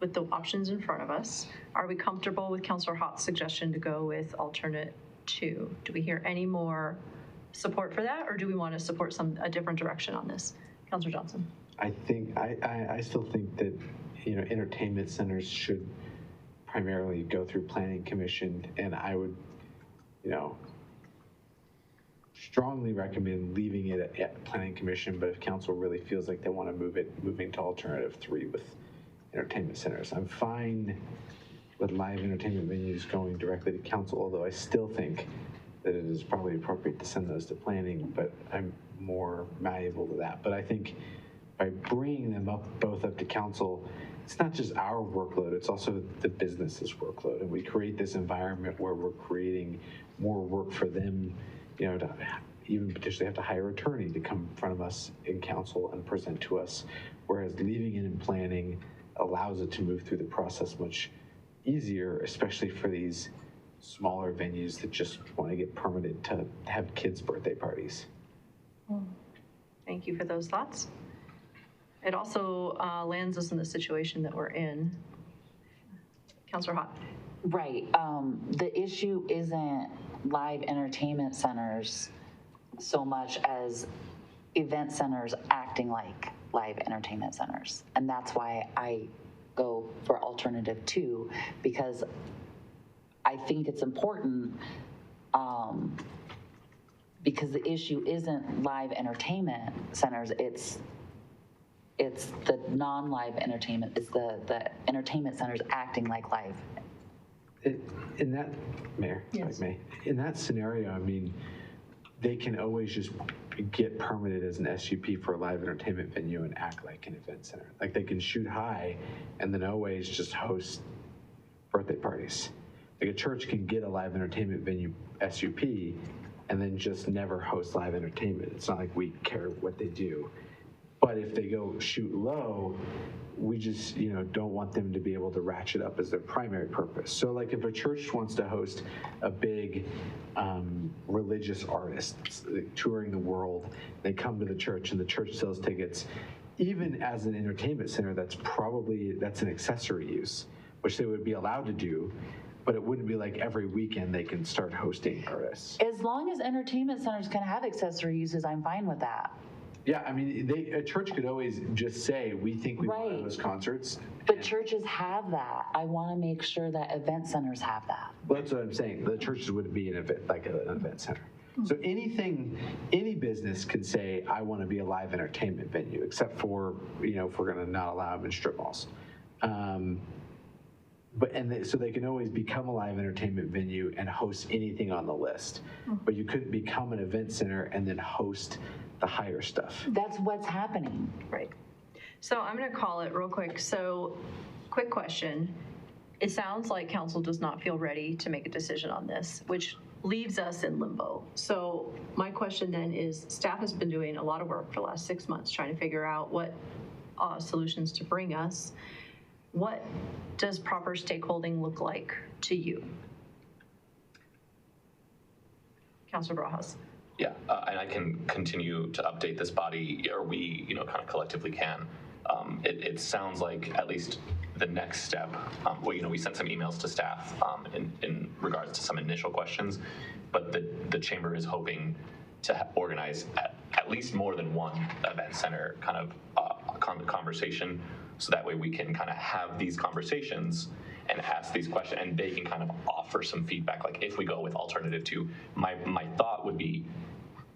with the options in front of us, are we comfortable with Councilor Hott's suggestion to go with alternate 2? Do we hear any more support for that, or do we want to support a different direction on this? Councilor Johnson. I think I still think that entertainment centers should primarily go through planning commission, and I would strongly recommend leaving it at planning commission. But if council really feels like they want to moving to alternative 3 with entertainment centers, I'm fine with live entertainment venues going directly to council, although I still think that it is probably appropriate to send those to planning, but I'm more malleable to that. But I think by bringing them both up to council, it's not just our workload, it's also the business's workload. And we create this environment where we're creating more work for them, to even potentially have to hire an attorney to come in front of us in council and present to us. Whereas leaving it in planning allows it to move through the process much easier, especially for these smaller venues that just want to get permitted to have kids' birthday parties. Thank you for those thoughts. It also lands us in the situation that we're in. Councilor Hott. Right. The issue isn't live entertainment centers so much as event centers acting like live entertainment centers. And that's why I go for alternative 2, because I think it's important, because the issue isn't live entertainment centers, it's the non-live entertainment, it's the entertainment centers acting like live. In that, Mayor, Yes. in that scenario, I mean, they can always just get permitted as an SUP for a live entertainment venue and act like an event center. Like they can shoot high and then always just host birthday parties. Like a church can get a live entertainment venue SUP and then just never host live entertainment. It's not like we care what they do. But if they go shoot low, we just, don't want them to be able to ratchet up as their primary purpose. So like if a church wants to host a big religious artist touring the world, they come to the church and the church sells tickets, even as an entertainment center, that's an accessory use, which they would be allowed to do, but it wouldn't be like every weekend they can start hosting artists. As long as entertainment centers can have accessory uses, I'm fine with that. Yeah, I mean, a church could always just say, we think we want those concerts. But churches have that. I want to make sure that event centers have that. Well, that's what I'm saying. The churches would be an event center. So any business could say, I want to be a live entertainment venue, except for, if we're going to not allow them in strip malls. So they can always become a live entertainment venue and host anything on the list. But you couldn't become an event center and then host the higher stuff. That's what's happening. Right. So I'm going to call it real quick. So quick question. It sounds like council does not feel ready to make a decision on this, which leaves us in limbo. So my question then is, staff has been doing a lot of work for the last 6 months trying to figure out what solutions to bring us. What does proper stakeholding look like to you? Councilor Barajas. Yeah, and I can continue to update this body, or we, kind of collectively can. It sounds like at least the next step, we sent some emails to staff in regards to some initial questions, but the chamber is hoping to organize at least more than one event center kind of conversation, so that way we can kind of have these conversations and ask these questions, and they can kind of offer some feedback. Like if we go with alternative 2, my thought would be,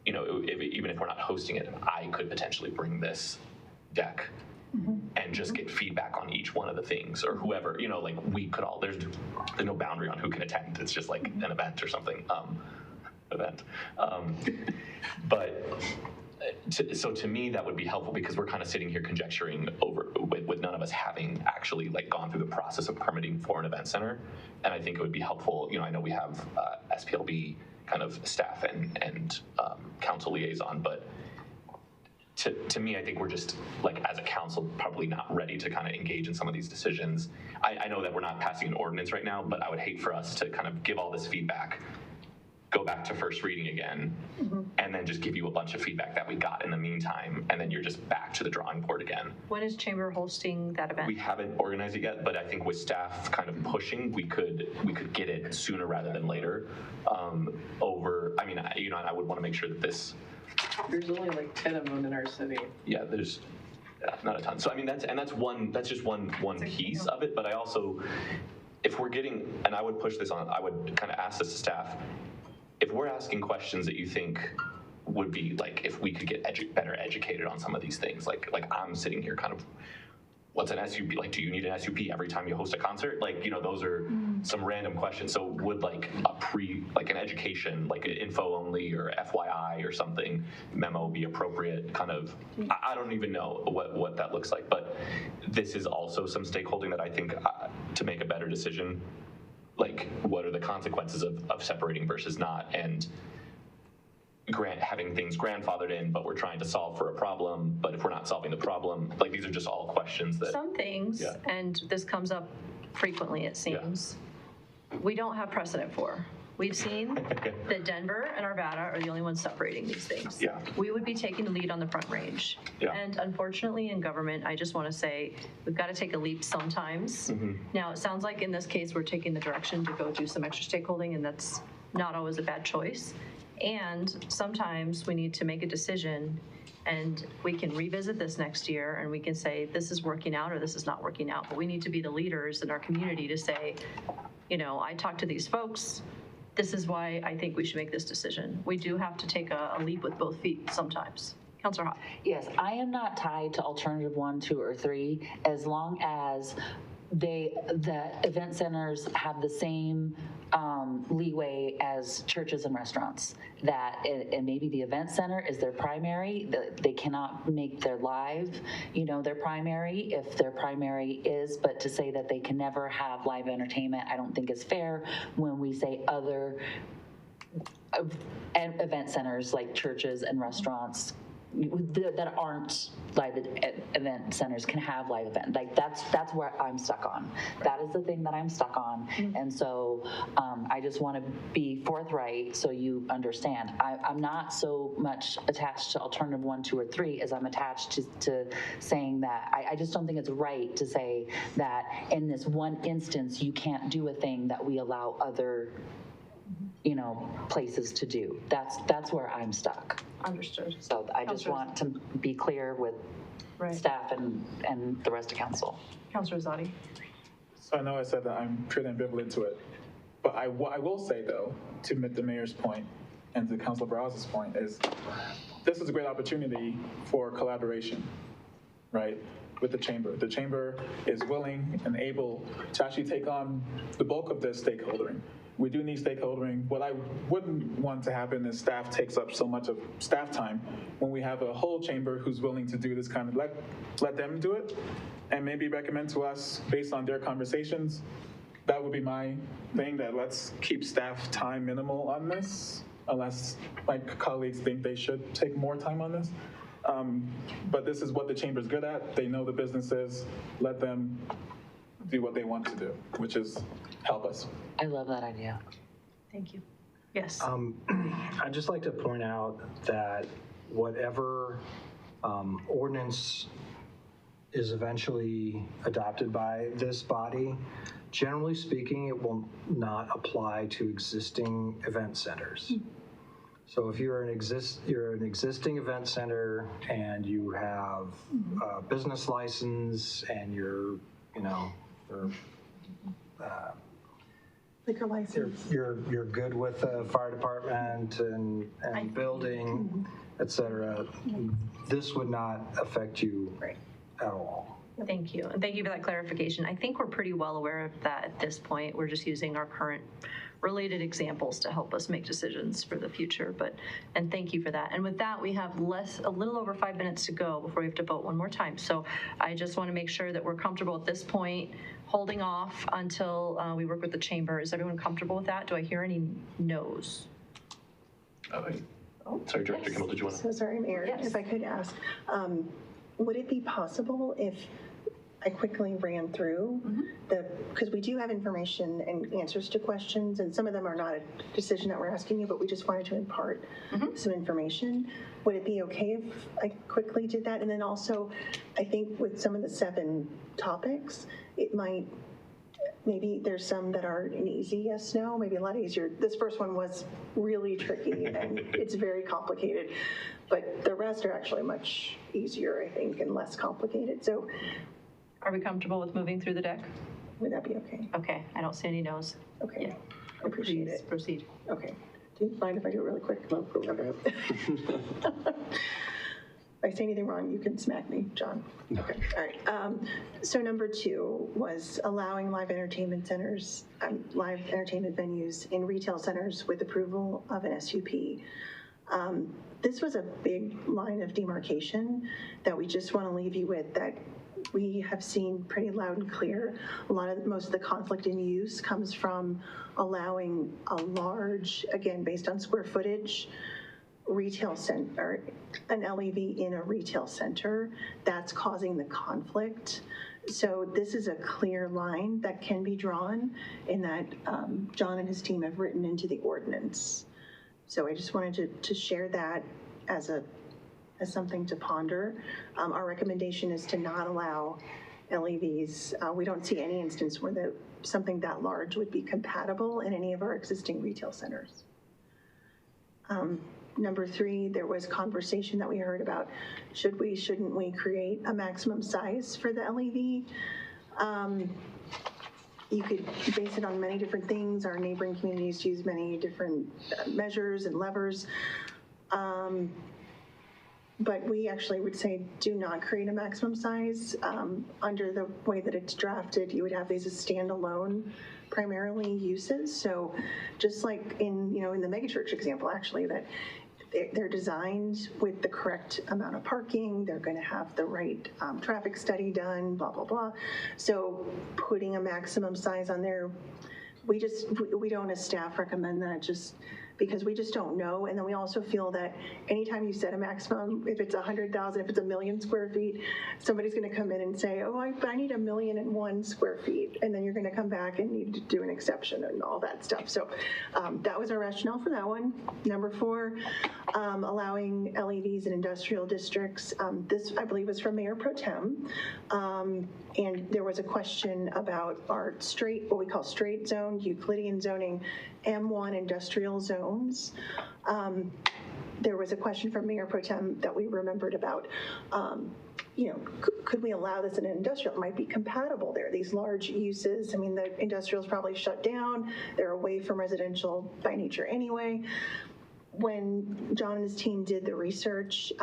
even if we're not hosting it, I could potentially bring this deck and just get feedback on each one of the things, or whoever, like we could all, there's no boundary on who can attend. It's just like an event or something, So to me, that would be helpful, because we're kind of sitting here conjecturing with none of us having actually gone through the process of permitting for an event center. And I think it would be helpful. I know we have SPLB kind of staff and council liaison, but to me, I think we're just as a council probably not ready to kind of engage in some of these decisions. I know that we're not passing an ordinance right now, but I would hate for us to kind of give all this feedback, go back to first reading again, and then just give you a bunch of feedback that we got in the meantime, and then you're just back to the drawing board again. When is Chamber hosting that event? We haven't organized it yet, but I think with staff kind of pushing, we could get it sooner rather than later. I would want to make sure that this. There's only 10 of them in our city. Yeah, there's not a ton. So that's just one piece of it. But I also, if we're getting, and I would push this on, I would kind of ask this to staff. If we're asking questions that you think would be if we could get better educated on some of these things, like I'm sitting here kind of, what's an SUP? Do you need an SUP every time you host a concert? Those are some random questions. So would an education, an info only or FYI or something memo be appropriate? Kind of, I don't even know what that looks like, but this is also some stakeholding that I think to make a better decision. What are the consequences of separating versus not, and having things grandfathered in, but we're trying to solve for a problem, but if we're not solving the problem, these are just all questions that. Some things, and this comes up frequently, it seems, we don't have precedent for. We've seen that Denver and Arvada are the only ones separating these things. Yeah. We would be taking the lead on the Front Range. Yeah. And unfortunately in government, I just want to say, we've got to take a leap sometimes. Now, it sounds like in this case, we're taking the direction to go do some extra stakeholding, and that's not always a bad choice. And sometimes we need to make a decision, and we can revisit this next year and we can say, this is working out or this is not working out. But we need to be the leaders in our community to say, I talked to these folks. This is why I think we should make this decision. We do have to take a leap with both feet sometimes. Councilor Hott. Yes, I am not tied to alternative 1, 2, or 3 as long as the event centers have the same leeway as churches and restaurants. And maybe the event center is their primary. They cannot make their live, their primary if their primary is. But to say that they can never have live entertainment, I don't think is fair when we say other event centers like churches and restaurants that aren't live event centers can have live event. Like that's where I'm stuck on. That is the thing that I'm stuck on. And so I just want to be forthright so you understand. I'm not so much attached to alternative 1, 2, or 3 as I'm attached to saying that I just don't think it's right to say that in this one instance you can't do a thing that we allow other places to do. That's where I'm stuck. Understood. So I just want to be clear with staff and the rest of council. Councilor Zadi. So I know I said that I'm pretty ambivalent to it, but I will say though, to the mayor's point and to Councilor Barraz's point, is this is a great opportunity for collaboration, right? With the chamber. The chamber is willing and able to actually take on the bulk of this stakeholdering. We do need stakeholdering. What I wouldn't want to happen is staff takes up so much of staff time when we have a whole chamber who's willing to do this kind of, let them do it and maybe recommend to us based on their conversations. That would be my thing, that let's keep staff time minimal on this, unless my colleagues think they should take more time on this. But this is what the chamber's good at. They know the businesses. Let them do what they want to do, which is help us. I love that idea. Thank you. Yes. I'd just like to point out that whatever ordinance is eventually adopted by this body, generally speaking, it will not apply to existing event centers. So if you're an existing event center and you have a business license and you're liquor license. You're good with the fire department and building, et cetera. This would not affect you at all. Thank you. And thank you for that clarification. I think we're pretty well aware of that at this point. We're just using our current related examples to help us make decisions for the future. And thank you for that. And with that, we have a little over 5 minutes to go before we have to vote one more time. So I just want to make sure that we're comfortable at this point, holding off until we work with the chamber. Is everyone comfortable with that? Do I hear any no's? Sorry, Director Kimball, did you want to? So sorry, Mayor, if I could ask, would it be possible if I quickly ran through because we do have information and answers to questions, and some of them are not a decision that we're asking you, but we just wanted to impart some information. Would it be okay if I quickly did that? And then also, I think with some of the 7 topics, it might, maybe there's some that are an easy yes, no, maybe a lot easier. This first one was really tricky and it's very complicated, but the rest are actually much easier, I think, and less complicated. So are we comfortable with moving through the deck? Would that be okay? Okay, I don't see any no's. Okay, yeah. I appreciate Please it. Proceed. Okay. Do you mind if I do it really quick? No, okay. If I say anything wrong, you can smack me, John. Okay, all right. So number 2 was allowing live entertainment centers, live entertainment venues in retail centers with approval of an SUP. This was a big line of demarcation that we just want to leave you with, that we have seen pretty loud and clear. Most of the conflict in use comes from allowing a large, again, based on square footage, retail center, an LEV in a retail center. That's causing the conflict. So this is a clear line that can be drawn and that John and his team have written into the ordinance. So I just wanted to share that as something to ponder. Our recommendation is to not allow LEVs. We don't see any instance where something that large would be compatible in any of our existing retail centers. Number 3, there was conversation that we heard about, shouldn't we create a maximum size for the LEV? You could base it on many different things. Our neighboring communities use many different measures and levers. But we actually would say do not create a maximum size. Under the way that it's drafted, you would have these as standalone primarily uses. So just like in the megachurch example, actually, that they're designed with the correct amount of parking, they're going to have the right traffic study done, blah, blah, blah. So putting a maximum size on there, we don't as staff recommend that, just because we just don't know. And then we also feel that anytime you set a maximum, if it's 100,000, if it's 1,000,000 square feet, somebody's going to come in and say, oh, I need 1,000,001 square feet. And then you're going to come back and need to do an exception and all that stuff. So that was our rationale for that one. Number 4, allowing LEVs in industrial districts. This, I believe, was from Mayor Pro Tem. And there was a question about our what we call straight zone, Euclidean zoning, M1 industrial zones. There was a question from Mayor Pro Tem that we remembered about, could we allow this in an industrial? It might be compatible there, these large uses. I mean, the industrial's probably shut down. They're away from residential by nature anyway. When John and his team did the research,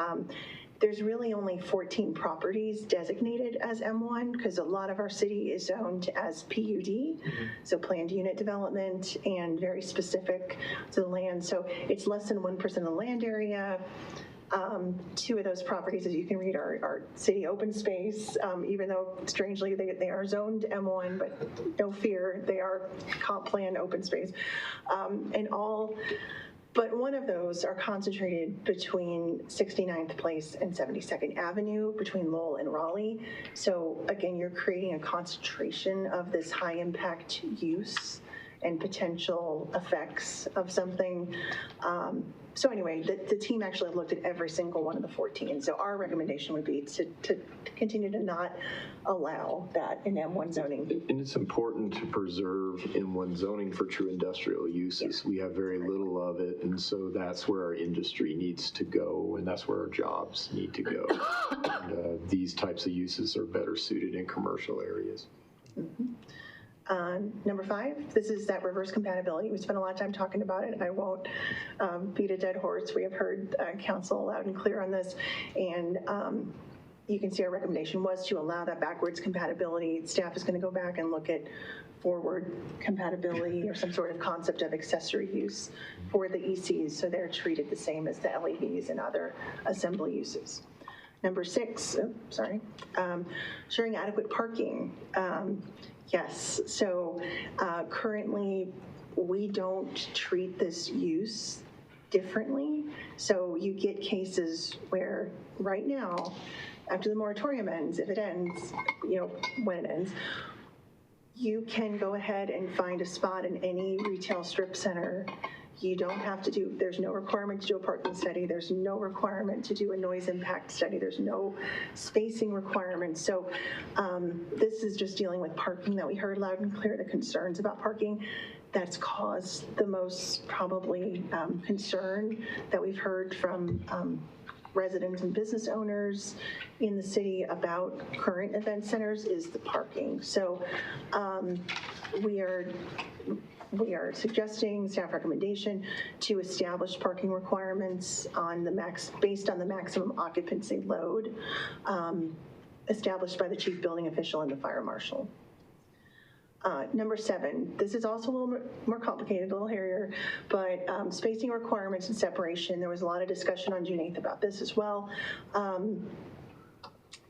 there's really only 14 properties designated as M1 because a lot of our city is zoned as PUD, so planned unit development, and very specific to the land. So it's less than 1% of the land area. 2 of those properties, as you can read, are city open space, even though strangely they are zoned M1, but no fear, they are comp plan open space. But one of those are concentrated between 69th Place and 72nd Avenue, between Lowell and Raleigh. So again, you're creating a concentration of this high impact use and potential effects of something. So anyway, the team actually looked at every single one of the 14. So our recommendation would be to continue to not allow that in M1 zoning. And it's important to preserve M1 zoning for true industrial uses. We have very little of it, and so that's where our industry needs to go, and that's where our jobs need to go. And, these types of uses are better suited in commercial areas. Number 5, this is that reverse compatibility. We spent a lot of time talking about it. I won't beat a dead horse. We have heard council loud and clear on this, and you can see our recommendation was to allow that backwards compatibility. Staff is going to go back and look at forward compatibility or some sort of concept of accessory use for the ECs, so they're treated the same as the LEVs and other assembly uses. Number 6, sharing adequate parking. Yes, so currently we don't treat this use differently. So you get cases where right now, after the moratorium ends, if it ends, when it ends, you can go ahead and find a spot in any retail strip center. You don't have to there's no requirement to do a parking study. There's no requirement to do a noise impact study. There's no spacing requirements. So this is just dealing with parking that we heard loud and clear, the concerns about parking. That's caused the most probably concern that we've heard from residents and business owners in the city about current event centers is the parking. So we are suggesting staff recommendation to establish parking requirements based on the maximum occupancy load established by the chief building official and the fire marshal. Number 7, this is also a little bit more complicated, a little hairier, but spacing requirements and separation. There was a lot of discussion on June 8th about this as well.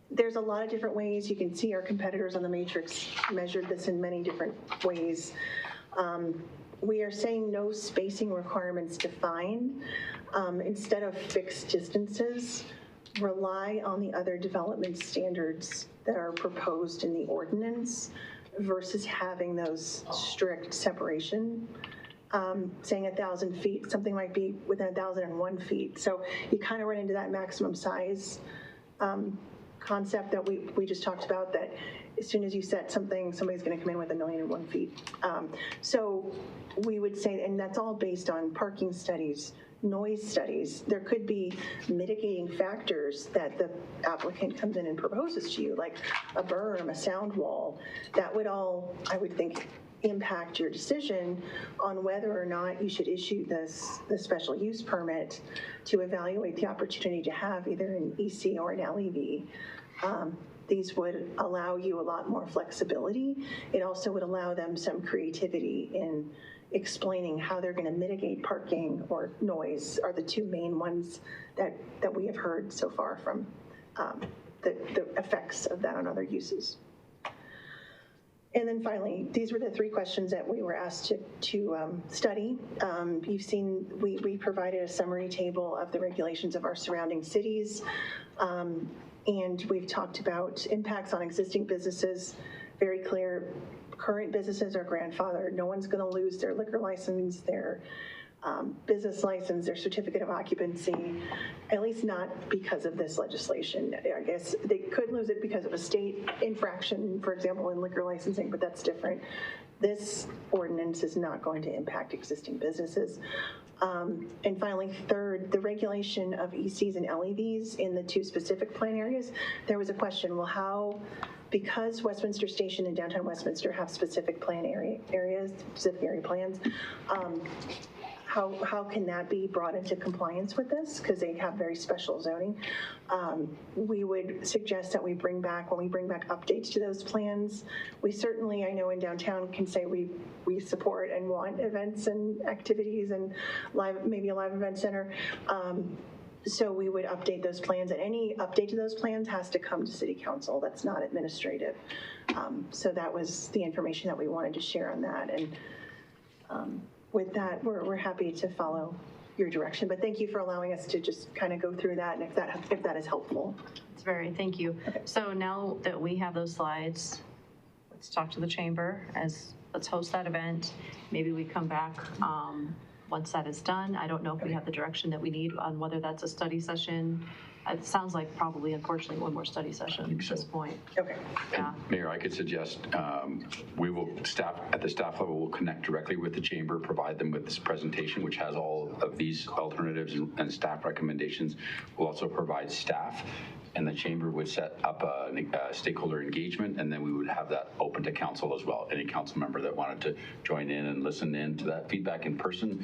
There's a lot of different ways. You can see our competitors on the matrix measured this in many different ways. We are saying no spacing requirements defined. Instead of fixed distances, rely on the other development standards that are proposed in the ordinance versus having those strict separation. Saying 1,000 feet, something might be within 1,001 feet. So you kind of run into that maximum size concept that we just talked about, that as soon as you set something, somebody's going to come in with 1,001 feet. So we would say, and that's all based on parking studies noise studies. There could be mitigating factors that the applicant comes in and proposes to you, like a berm, a sound wall. That would all, I would think, impact your decision on whether or not you should issue the special use permit to evaluate the opportunity to have either an EC or an LEV. These would allow you a lot more flexibility. It also would allow them some creativity in explaining how they're going to mitigate parking or noise are the two main ones that we have heard so far from the effects of that on other uses. And then finally, these were the three questions that we were asked to study. You've seen, we provided a summary table of the regulations of our surrounding cities. And we've talked about impacts on existing businesses, very clear. Current businesses are grandfathered. No one's going to lose their liquor license, their business license, their certificate of occupancy, at least not because of this legislation. I guess they could lose it because of a state infraction, for example, in liquor licensing, but that's different. This ordinance is not going to impact existing businesses. And finally, third, the regulation of ECs and LEVs in the two specific plan areas. There was a question, well, how, because Westminster Station and downtown Westminster have specific plan areas, specific area plans, how can that be brought into compliance with this? Because they have very special zoning. We would suggest that we bring back, when we bring back updates to those plans, we certainly, I know in downtown, can say we support and want events and activities and maybe a live event center. So we would update those plans, and any update to those plans has to come to City Council. That's not administrative. So that was the information that we wanted to share on that. And with that, we're happy to follow your direction. But thank you for allowing us to just kind of go through that, and if that is helpful. It's very, thank you. Okay. So now that we have those slides, let's talk to the chamber. Let's host that event. Maybe we come back once that is done. I don't know if we have the direction that we need on whether that's a study session. It sounds like probably, unfortunately, one more study session at this point. Okay. Yeah. Mayor, I could suggest we will at the staff level, we'll connect directly with the chamber, provide them with this presentation, which has all of these alternatives and staff recommendations. We'll also provide staff, and the chamber would set up a stakeholder engagement, and then we would have that open to council as well. Any council member that wanted to join in and listen in to that feedback in person,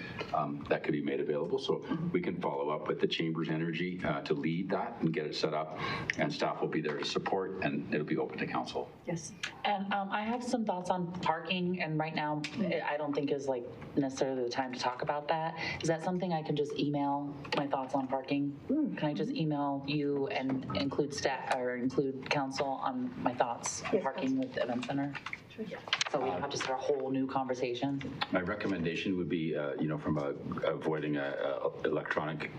that could be made available. So we can follow up with the chamber's energy to lead that and get it set up, and staff will be there to support, and it'll be open to council. Yes. And I have some thoughts on parking, and right now I don't think is like necessarily the time to talk about that. Is that something I can just email my thoughts on parking? Can I just email you and include staff or include council on my thoughts on parking with the event center? Sure. So we don't have to start a whole new conversation. My recommendation would be, from avoiding a electronic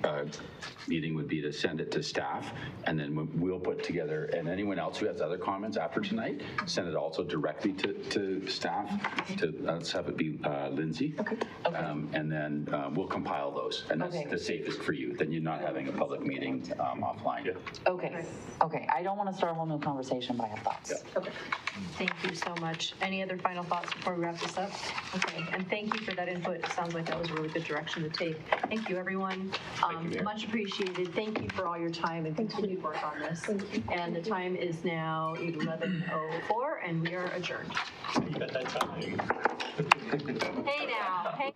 meeting, would be to send it to staff, and then we'll put together, and anyone else who has other comments after tonight, send it also directly to staff. Let's have it be Lindsay. Okay. And then we'll compile those, and that's the safest for you. Then you're not having a public meeting offline. Yeah. Okay. Okay. I don't want to start a whole new conversation, but I have thoughts. Yeah. Okay. Thank you so much. Any other final thoughts before we wrap this up? Okay, and thank you for that input. It sounds like that was a really good direction to take. Thank you, everyone. Much appreciated. Thank you for all your time and continued work on this. And the time is now 11:04, and we are adjourned. You got that time. Hey now. Hey.